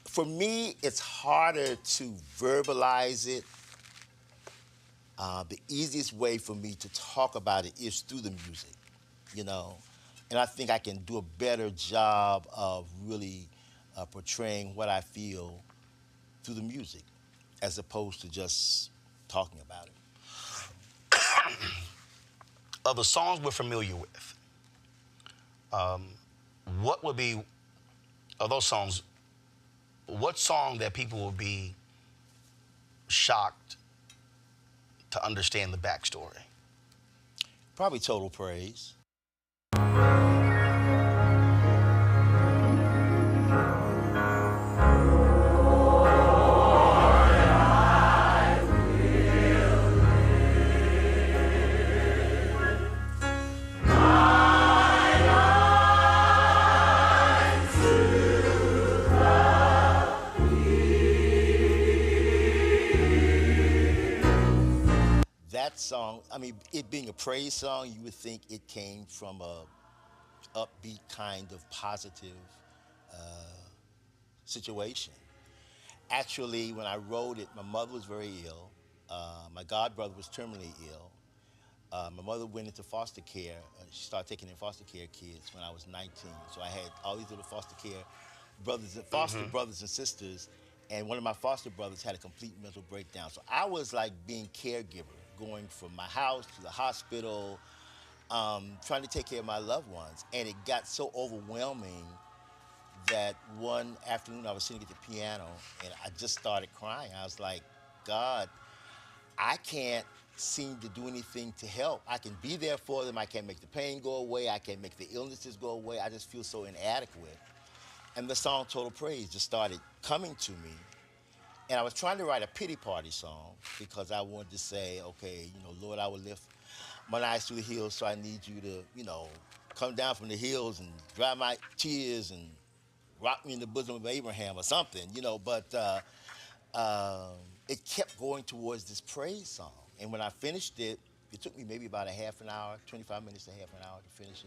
for me, it's harder to verbalize it. The easiest way for me to talk about it is through the music, you know. And I think I can do a better job of really portraying what I feel through the music as opposed to just talking about it. Of the songs we're familiar with, what would be, of those songs, what song that people will be shocked to understand the backstory? Probably Total Praise. That song, I mean, it being a praise song, you would think it came from a upbeat kind of positive situation. Actually, when I wrote it, my mother was very ill. My godbrother was terminally ill. My mother went into foster care. She started taking in foster care kids when I was 19. So I had all these little foster care brothers and sisters, and one of my foster brothers had a complete mental breakdown. So I was like being caregiver, going from my house to the hospital, trying to take care of my loved ones. And it got so overwhelming that one afternoon I was sitting at the piano and I just started crying. I was like, God, I can't seem to do anything to help. I can be there for them. I can't make the pain go away. I can't make the illnesses go away. I just feel so inadequate. And the song Total Praise just started coming to me. And I was trying to write a pity party song because I wanted to say, okay, you know, Lord, I will lift my eyes to the hills, so I need you to, you know, come down from the hills and dry my tears and rock me in the bosom of Abraham or something, you know. But it kept going towards this praise song. And when I finished it, it took me maybe about a half an hour, 25 minutes to half an hour to finish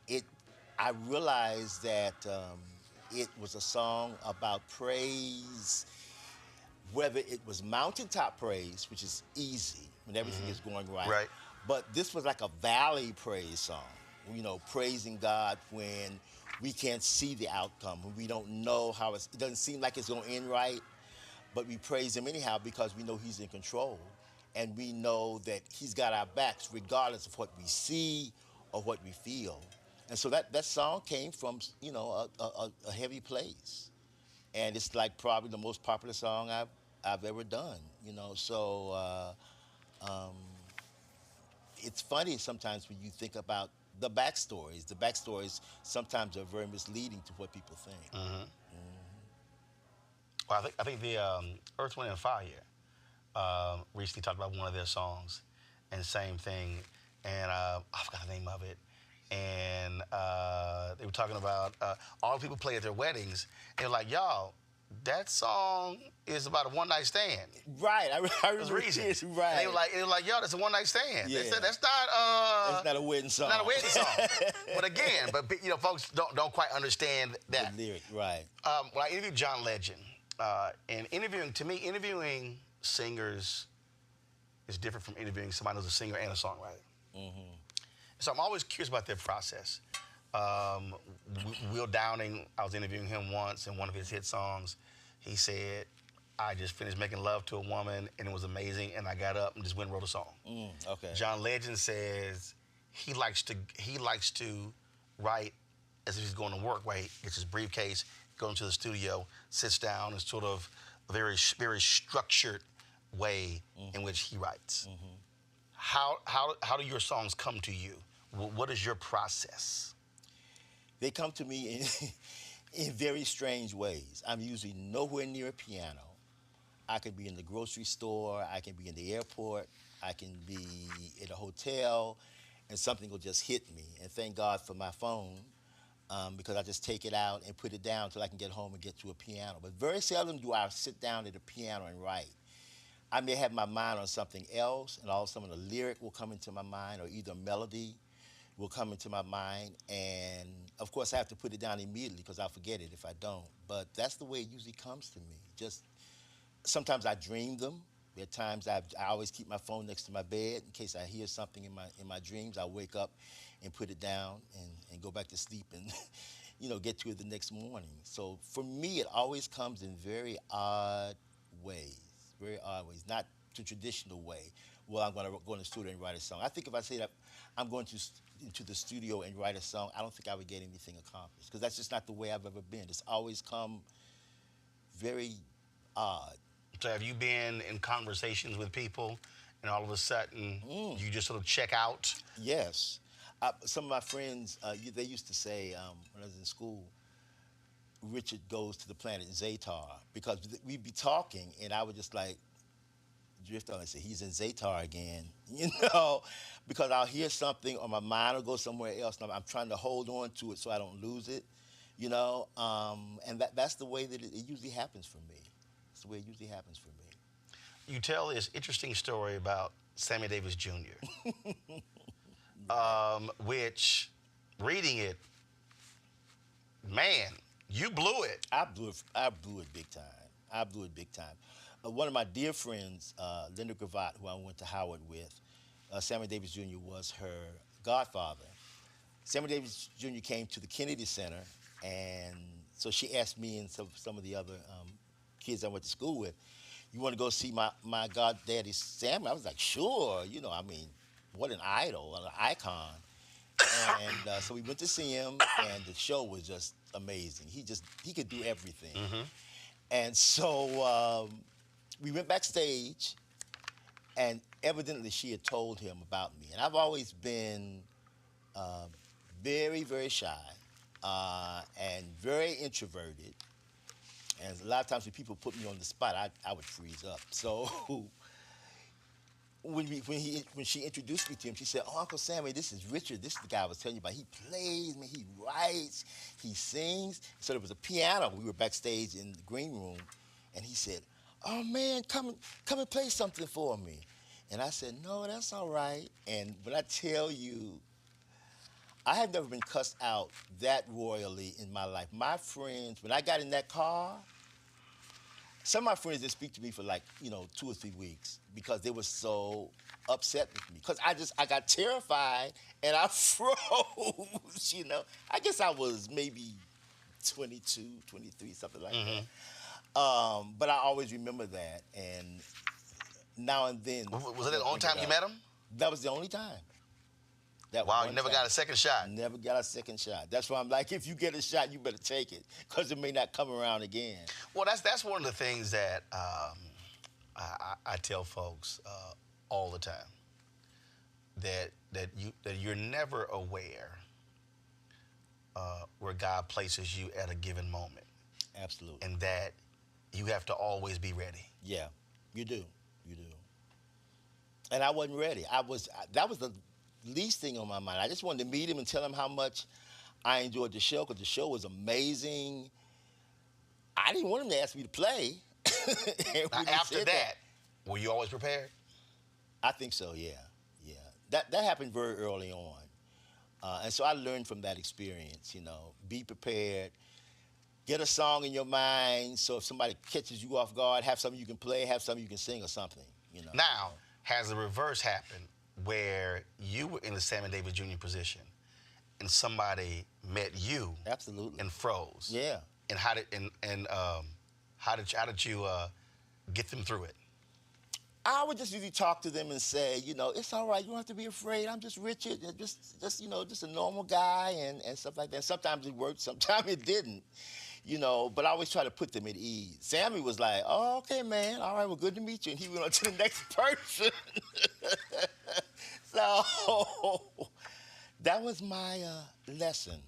it. I realized that it was a song about praise, whether it was mountaintop praise, which is easy when everything is going right. But this was like a valley praise song, you know, praising God when we can't see the outcome, when we don't know how it doesn't seem like it's going to end right, but we praise him anyhow because we know he's in control, and we know that he's got our backs regardless of what we see or what we feel. And so that song came from, you know, a heavy place. And it's like probably the most popular song I've ever done, you know. So it's funny sometimes when you think about the backstories. The backstories sometimes are very misleading to what people think. Well, I think the Earth, Wind, and Fire recently talked about one of their songs, and same thing. And I forgot the name of it. And they were talking about all the people play at their weddings. And they're like, y'all, that song is about a one-night stand. Right, I remember reason. this, right. And they were like, yo, that's a one-night stand. Yeah. They said, that's not... it's not a wedding song. Not a wedding song. But again, you know, folks don't quite understand that. The lyric, right. When I interviewed John Legend, and interviewing singers is different from interviewing somebody who's a singer and a songwriter. So I'm always curious about their process. Will Downing, I was interviewing him once in one of his hit songs. He said, I just finished making love to a woman and it was amazing, and I got up and just went and wrote a song. Okay. John Legend says he likes to write as if he's going to work, where he gets his briefcase, goes into the studio, sits down, and sort of a very, very structured way in which he writes. How do your songs come to you? What is your process? They come to me in very strange ways. I'm usually nowhere near a piano. I could be in the grocery store, I can be in the airport, I can be in a hotel, and something will just hit me. And thank God for my phone, because I just take it out and put it down until I can get home and get to a piano. But very seldom do I sit down at a piano and write. I may have my mind on something else, and all of a sudden a lyric will come into my mind, or either a melody will come into my mind. And of course, I have to put it down immediately because I'll forget it if I don't. But that's the way it usually comes to me. Just sometimes I dream them. There are times I always keep my phone next to my bed in case I hear something in my dreams. I wake up and put it down and go back to sleep and get to it the next morning. So for me, it always comes in very odd ways, not the traditional way. Well, I'm going to go in the studio and write a song. I think if I say that I'm going into the studio and write a song, I don't think I would get anything accomplished because that's just not the way I've ever been. It's always come very odd. So have you been in conversations with people and all of a sudden you just sort of check out? Yes. Some of my friends, they used to say when I was in school, Richard goes to the planet Zatar, because we'd be talking and I would just like drift on and say, he's in Zatar again, because I'll hear something or my mind will go somewhere else and I'm trying to hold on to it so I don't lose it, and that's the way that it usually happens for me. It's the way it usually happens for me. You tell this interesting story about Sammy Davis Jr., which, reading it, man, you blew it. I blew it big time. One of my dear friends, Linda Gravatt, who I went to Howard with, Sammy Davis Jr. was her godfather. Sammy Davis Jr. came to the Kennedy Center, and so she asked me and some of the other kids I went to school with, you want to go see my goddaddy Sammy? I was like, sure. What an idol, an icon. And so we went to see him, and the show was just amazing. He could do everything. Mm-hmm. And so we went backstage, and evidently she had told him about me. And I've always been very, very shy and very introverted. And a lot of times when people put me on the spot, I would freeze up. So when she introduced me to him, she said, "Oh, Uncle Sammy, this is Richard. This is the guy I was telling you about. He plays, man, he writes, he sings." So there was a piano. We were backstage in the green room, and he said, "Oh man, come and play something for me." And I said, "No, that's all right." And when I tell you, I have never been cussed out that royally in my life. My friends, when I got in that car, some of my friends didn't speak to me for 2 or 3 weeks because they were so upset with me. Because I got terrified and I froze, I guess I was maybe 22, 23, something like that. But I always remember that. And now and then. Was it the only time you met him? That was the only time. Wow, you never got a second shot. Never got a second shot. That's why I'm like, if you get a shot, you better take it, because it may not come around again. Well, that's one of the things that I tell folks all the time, that you're never aware where God places you at a given moment. Absolutely. And that you have to always be ready. Yeah, you do. And I wasn't ready. That was the least thing on my mind. I just wanted to meet him and tell him how much I enjoyed the show, because the show was amazing. I didn't want him to ask me to play. Now, after that, were you always prepared? I think so, yeah. That happened very early on. And so I learned from that experience, be prepared. Get a song in your mind, so if somebody catches you off guard, have something you can play, have something you can sing or something, Now, has the reverse happened, where you were in the Sammy Davis Jr. position and somebody met you absolutely and froze? Yeah. And how did you get them through it? I would just usually talk to them and say, it's all right, you don't have to be afraid. I'm just Richard, just a normal guy and stuff like that. Sometimes it worked, sometimes it didn't. But I always try to put them at ease. Sammy was like, "Oh, okay, man. All right, well, good to meet you." And he went on to the next person. So that was my lesson.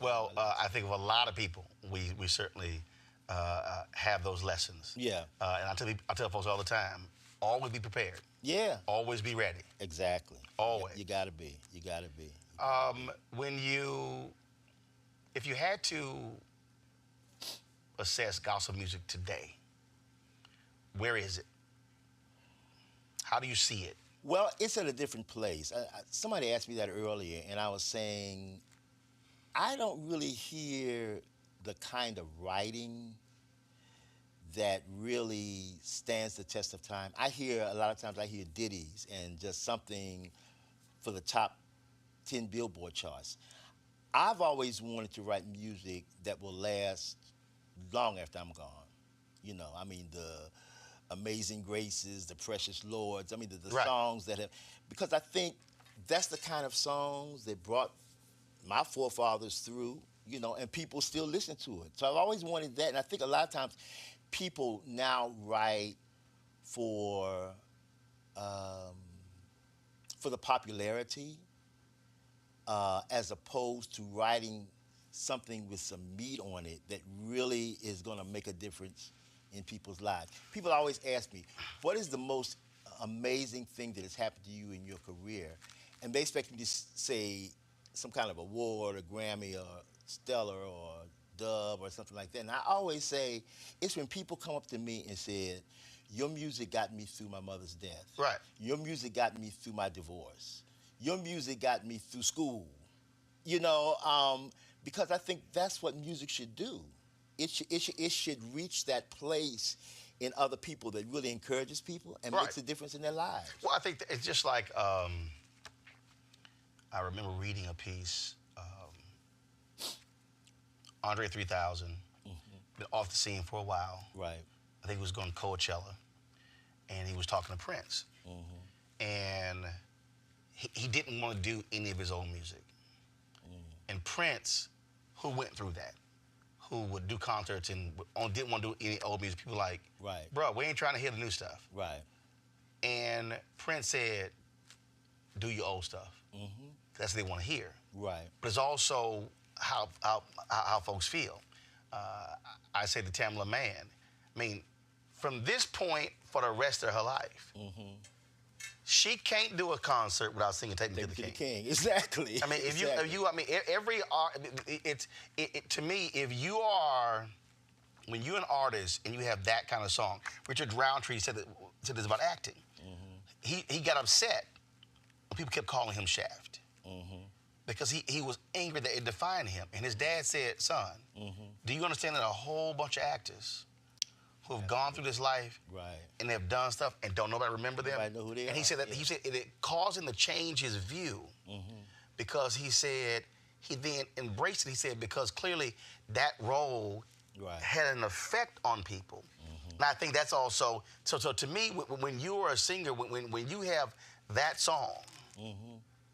Well, I think of a lot of people, we certainly have those lessons. Yeah. And I tell folks all the time, always be prepared. Yeah. Always be ready. Exactly. Always. You gotta be. You gotta be. If you had to assess gospel music today, where is it? How do you see it? Well, it's at a different place. Somebody asked me that earlier, and I was saying, I don't really hear the kind of writing that really stands the test of time. A lot of times I hear ditties and just something for the top 10 Billboard charts. I've always wanted to write music that will last long after I'm gone. You know, I mean, the Amazing Graces, the Precious Lords, I mean, the Right. songs that have, because I think that's the kind of songs that brought my forefathers through, you know, and people still listen to it. So I've always wanted that, and I think a lot of times people now write for the popularity, as opposed to writing something with some meat on it that really is going to make a difference in people's lives. People always ask me, what is the most amazing thing that has happened to you in your career? And they expect me to say some kind of award, or Grammy, or Stellar, or Dove, or something like that. And I always say, it's when people come up to me and said, your music got me through my mother's death. Right. Your music got me through my divorce. Your music got me through school. You know, because I think that's what music should do. It should reach that place in other people that really encourages people and Right. makes a difference in their lives. Well, I think it's just like, I remember reading a piece, Andre 3000, been off the scene for a while. Right. I think he was going to Coachella, and he was talking to Prince. And he didn't want to do any of his own music. And Prince, who went through that, who would do concerts and didn't want to do any old music, people like, right, bro, we ain't trying to hear the new stuff. Right. And Prince said, do your old stuff. That's what they want to hear. Right. But it's also how folks feel. I say to Tamla Mann, I mean, from this point for the rest of her life, she can't do a concert without singing "Take Me to the King." Exactly. I mean, every art, to me, if you are, when you're an artist and you have that kind of song, Richard Roundtree said this about acting. He got upset when people kept calling him Shaft. Because he was angry that it defined him. And his dad said, son, do you understand that a whole bunch of actors who have gone through this life and have done stuff and don't nobody remember them? Nobody know who they are. And he said that it caused him to change his view because he said, he then embraced it. He said, because clearly that role had an effect on people. And I think that's also, so to me, when you are a singer, when you have that song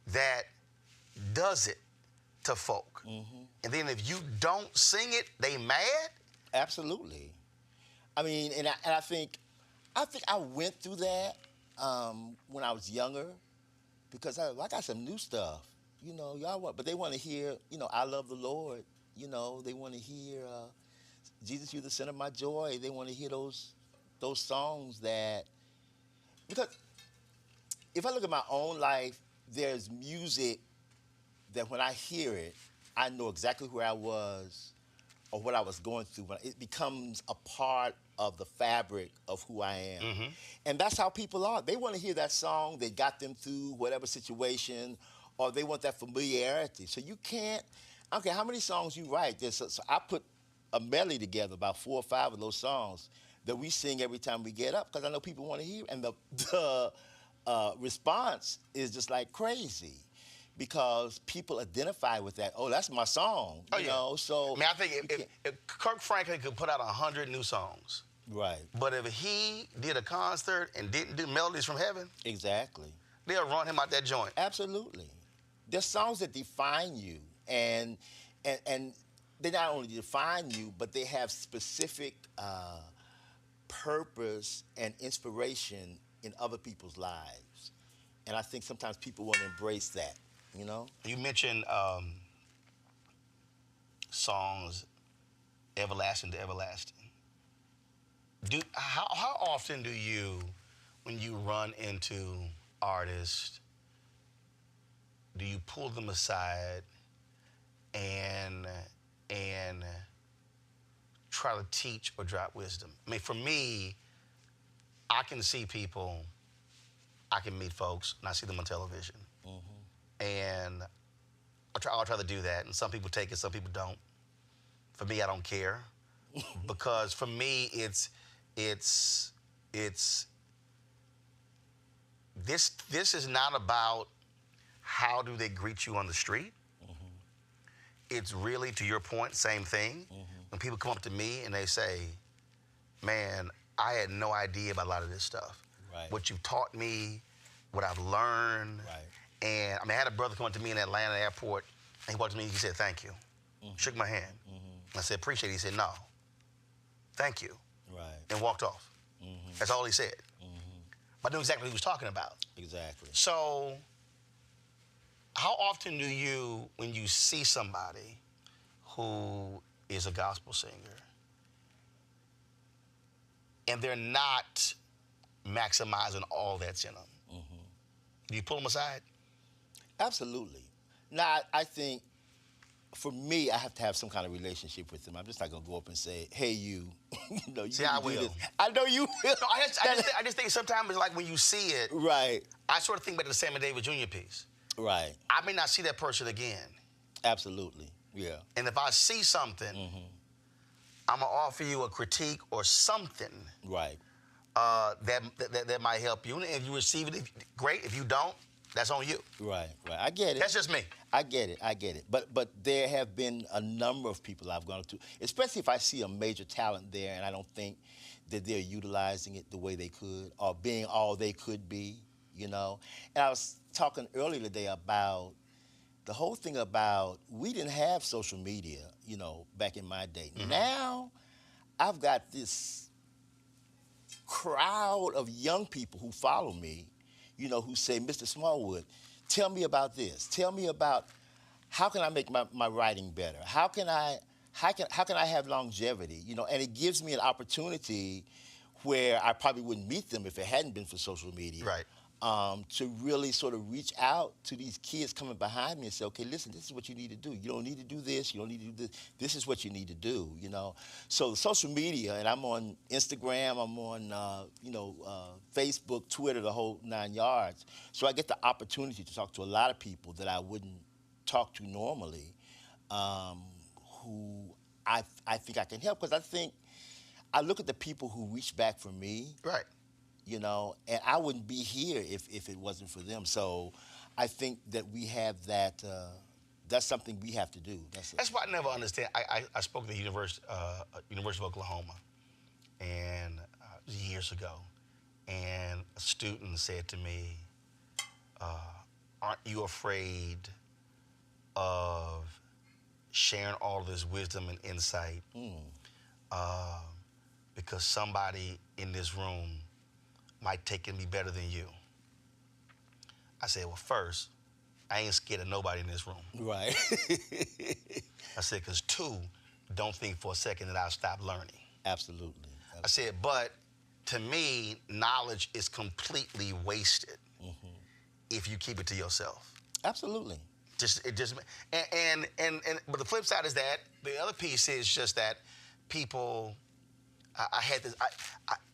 that does it to folk, and then if you don't sing it, they mad? Absolutely. I mean, and I think I went through that when I was younger, because I got some new stuff, you know, but they want to hear, you know, I Love the Lord, you know, they want to hear Jesus, You're the Center of My Joy. They want to hear those songs that, because if I look at my own life, there's music that when I hear it, I know exactly where I was or what I was going through. It becomes a part of the fabric of who I am. And that's how people are. They want to hear that song that got them through whatever situation, or they want that familiarity. So you can't, I don't care how many songs you write. So I put a medley together, about 4 or 5 of those songs that we sing every time we get up, because I know people want to hear. And the response is just like crazy, because people identify with that. Oh, that's my song. You know, so. I mean, I think if Kirk Franklin could put out 100 new songs. Right. But if he did a concert and didn't do Melodies from Heaven. Exactly. They'll run him out that joint. Absolutely. There's songs that define you, and they not only define you, but they have specific purpose and inspiration in other people's lives. And I think sometimes people want to embrace that, you know? You mentioned songs everlasting to everlasting. How often do you, when you run into artists, do you pull them aside and try to teach or drop wisdom? I mean, for me, I can see people, I can meet folks, and I see them on television. And I'll try to do that, and some people take it, some people don't. For me, I don't care. Because for me, it's this is not about how do they greet you on the street. It's really, to your point, same thing. When people come up to me and they say, man, I had no idea about a lot of this stuff. Right. What you've taught me, what I've learned. Right. And I mean, I had a brother come up to me in Atlanta airport, and he walked to me and he said, thank you. Shook my hand. I said, appreciate it. He said, no, thank you. Right. And walked off. That's all he said. But I knew exactly what he was talking about. Exactly. So, how often do you, when you see somebody who is a gospel singer, and they're not maximizing all that's in them, do you pull them aside? Absolutely. Now, I think, for me, I have to have some kind of relationship with them. I'm just not gonna go up and say, "Hey, you." You See, I will. This. I know you will. No, I just think sometimes it's like when you see it. Right. I sort of think about the Sammy Davis Jr. piece. Right. I may not see that person again. Absolutely. Yeah. And if I see something, I'm gonna offer you a critique or something. Right. That might help you. And if you receive it, great. If you don't, that's on you. Right. Right. I get it. That's just me. I get it. But there have been a number of people I've gone to, especially if I see a major talent there and I don't think that they're utilizing it the way they could or being all they could be, you know. And I was talking earlier today about the whole thing about we didn't have social media, you know, back in my day. Now I've got this crowd of young people who follow me, you know, who say, Mr. Smallwood, tell me about this. Tell me about how can I make my writing better? How can I have longevity? You know, and it gives me an opportunity where I probably wouldn't meet them if it hadn't been for social media. Right. To really sort of reach out to these kids coming behind me and say, okay, listen, this is what you need to do. You don't need to do this. You don't need to do this. This is what you need to do, you know. So social media, and I'm on Instagram, I'm on, Facebook, Twitter, the whole 9 yards. So I get the opportunity to talk to a lot of people that I wouldn't talk to normally, who I think I can help. Because I look at the people who reach back for me. Right. You know, and I wouldn't be here if it wasn't for them. So I think that we have that, that's something we have to do. That's why I never understand. I spoke at the University of Oklahoma and years ago, and a student said to me, aren't you afraid of sharing all of this wisdom and insight because somebody in this room might take it and be better than you? I said, well, first, I ain't scared of nobody in this room. Right. I said, because two, don't think for a second that I'll stop learning. Absolutely. I said, but to me, knowledge is completely wasted if you keep it to yourself. Absolutely. But the flip side is that the other piece is just that people, I had this,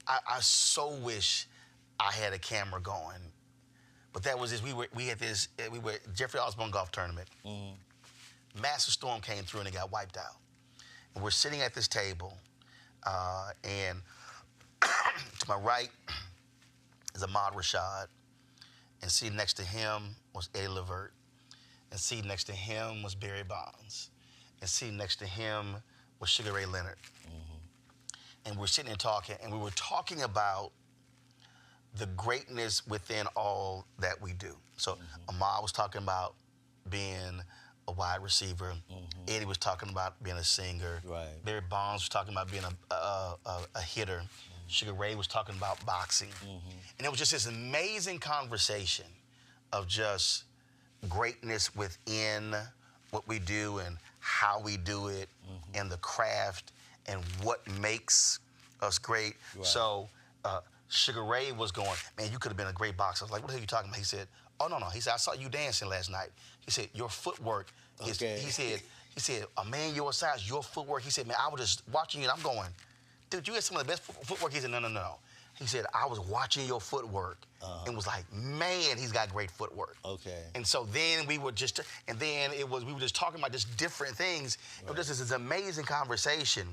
I so wish I had a camera going, but that was this. We were Jeffrey Osborne golf tournament. Massive storm came through and it got wiped out. And we're sitting at this table, and to my right is Ahmad Rashad, and seated next to him was Eddie Levert, and seated next to him was Barry Bonds, and seated next to him was Sugar Ray Leonard. And we're sitting and talking, and we were talking about the greatness within all that we do. So Ahmad was talking about being a wide receiver. Eddie was talking about being a singer. Right. Barry Bonds was talking about being a hitter. Sugar Ray was talking about boxing. And it was just this amazing conversation of just greatness within what we do and how we do it and the craft and what makes us great. Right. So Sugar Ray was going, man, you could have been a great boxer. I was like, what the hell are you talking about? He said, oh, no. He said, I saw you dancing last night. He said, your footwork is, he said, a man your size, your footwork. He said, man, I was just watching you and I'm going, dude, you had some of the best footwork. He said, no. He said, I was watching your footwork and was like, man, he's got great footwork. Okay. And so then we were just, we were just talking about just different things. Right. It was just this amazing conversation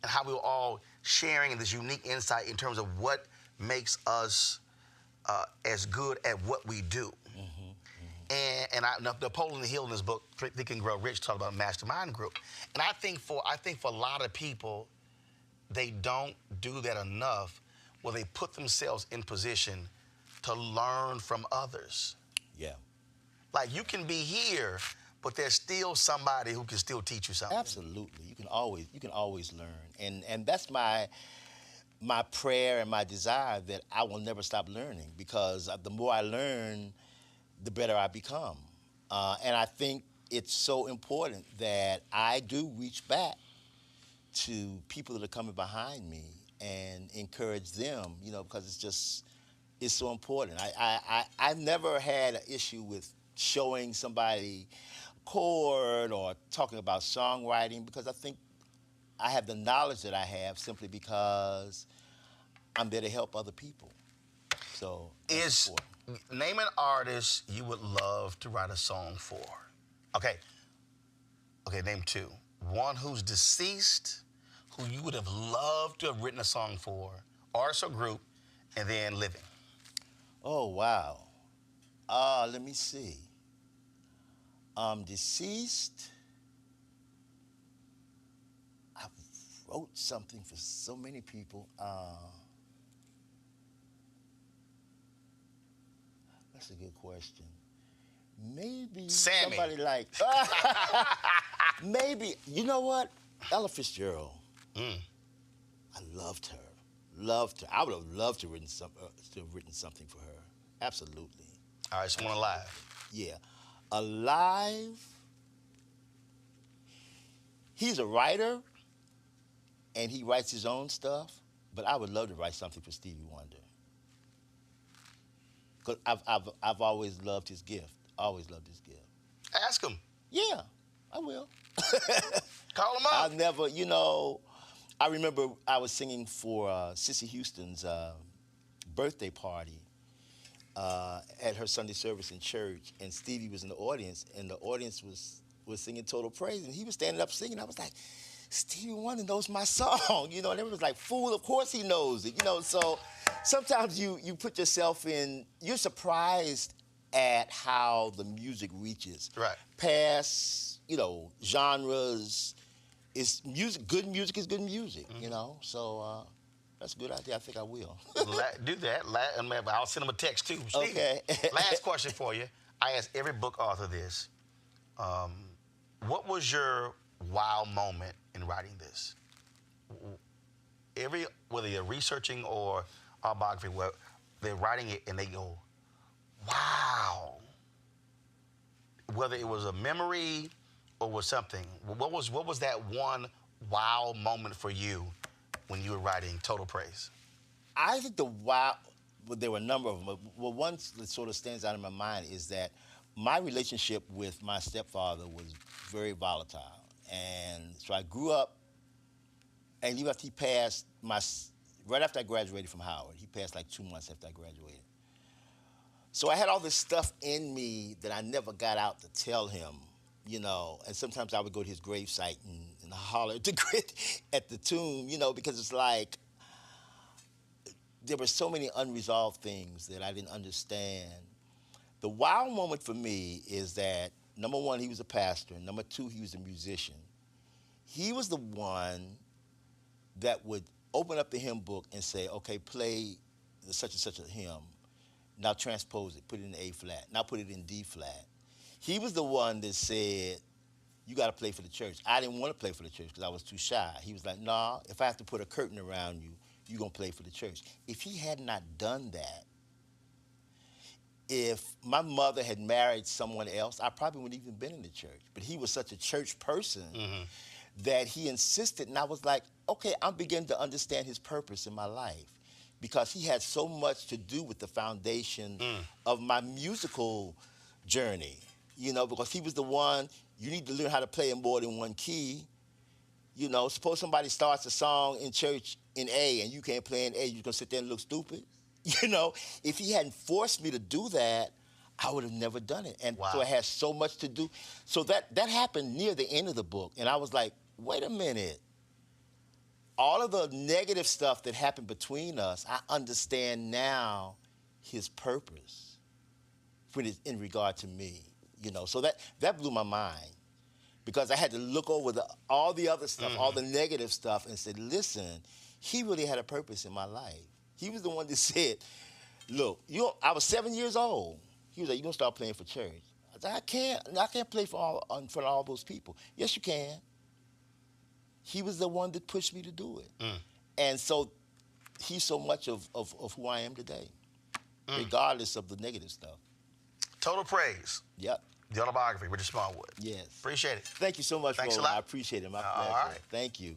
and how we were all sharing this unique insight in terms of what makes us as good at what we do. And Napoleon Hill in his book, Think and Grow Rich, talked about mastermind group. And I think for a lot of people, they don't do that enough where they put themselves in position to learn from others. Yeah. Like you can be here, but there's still somebody who can still teach you something. Absolutely. You can always learn. And that's my prayer and my desire, that I will never stop learning, because the more I learn, the better I become. And I think it's so important that I do reach back to people that are coming behind me and encourage them, because it's so important. I've never had an issue with showing somebody a chord or talking about songwriting, because I think I have the knowledge that I have simply because I'm there to help other people. So name an artist you would love to write a song for. Okay, name two. One who's deceased, who you would have loved to have written a song for, artist or group, and then living. Oh, wow. Let me see. Deceased. I wrote something for so many people. That's a good question. Maybe Sammy. Somebody like... Maybe, you know what? Ella Fitzgerald. I loved her. I would have loved to have written something for her. Absolutely. All right, someone alive. Yeah. Alive. He's a writer, and he writes his own stuff, but I would love to write something for Stevie Wonder. Because I've always loved his gift. Always loved his gift. Ask him. Yeah, I will. Call him up. I've never, I remember I was singing for Sissy Houston's birthday party at her Sunday service in church, and Stevie was in the audience, and the audience was singing Total Praise, and he was standing up singing. I was like, Stevie Wonder knows my song, and everyone was like, fool, of course he knows it, so sometimes you put yourself in, you're surprised at how the music reaches. Right. Past, genres. It's music. Good music is good music, So that's a good idea. I think I will. Do that. I'll send him a text too. Steve, okay. Last question for you. I ask every book author this. What was your wow moment in writing this? Whether you're researching or autobiography, where they're writing it and they go, wow. Whether it was a memory or was something, what was that one wow moment for you when you were writing Total Praise? I think well, there were a number of them. Well, one that sort of stands out in my mind is that my relationship with my stepfather was very volatile. And so I grew up, and even after he passed, right after I graduated from Howard, he passed like 2 months after I graduated. So I had all this stuff in me that I never got out to tell him, and sometimes I would go to his gravesite and holler at the tomb, because it's like there were so many unresolved things that I didn't understand. The wow moment for me is that, number one, he was a pastor, and number two, he was a musician. He was the one that would open up the hymn book and say, okay, play the such and such a hymn. Now transpose it, put it in A flat. Now put it in D flat. He was the one that said, you got to play for the church. I didn't want to play for the church because I was too shy. He was like, nah, if I have to put a curtain around you, you're going to play for the church. If he had not done that, if my mother had married someone else, I probably wouldn't even been in the church. But he was such a church person that he insisted, and I was like, okay, I'm beginning to understand his purpose in my life, because he had so much to do with the foundation of my musical journey, you know, because he was the one, you need to learn how to play in more than one key. You know, suppose somebody starts a song in church in A and you can't play in A, you're gonna sit there and look stupid. You know, if he hadn't forced me to do that, I would have never done it. And so it has so much to do. So that happened near the end of the book. And I was like, wait a minute. All of the negative stuff that happened between us, I understand now his purpose in regard to me. You know, so that blew my mind, because I had to look over all the other stuff, all the negative stuff, and said, listen, he really had a purpose in my life. He was the one that said, look, I was 7 years old. He was like, you're going to start playing for church. I said, I can't play in front of all those people. Yes, you can. He was the one that pushed me to do it. And so he's so much of who I am today, regardless of the negative stuff. Total praise. Yep. The autobiography, Richard Smallwood. Yes. Appreciate it. Thank you so much, Thanks Roland. a lot. I appreciate it. My pleasure. All right. Thank you.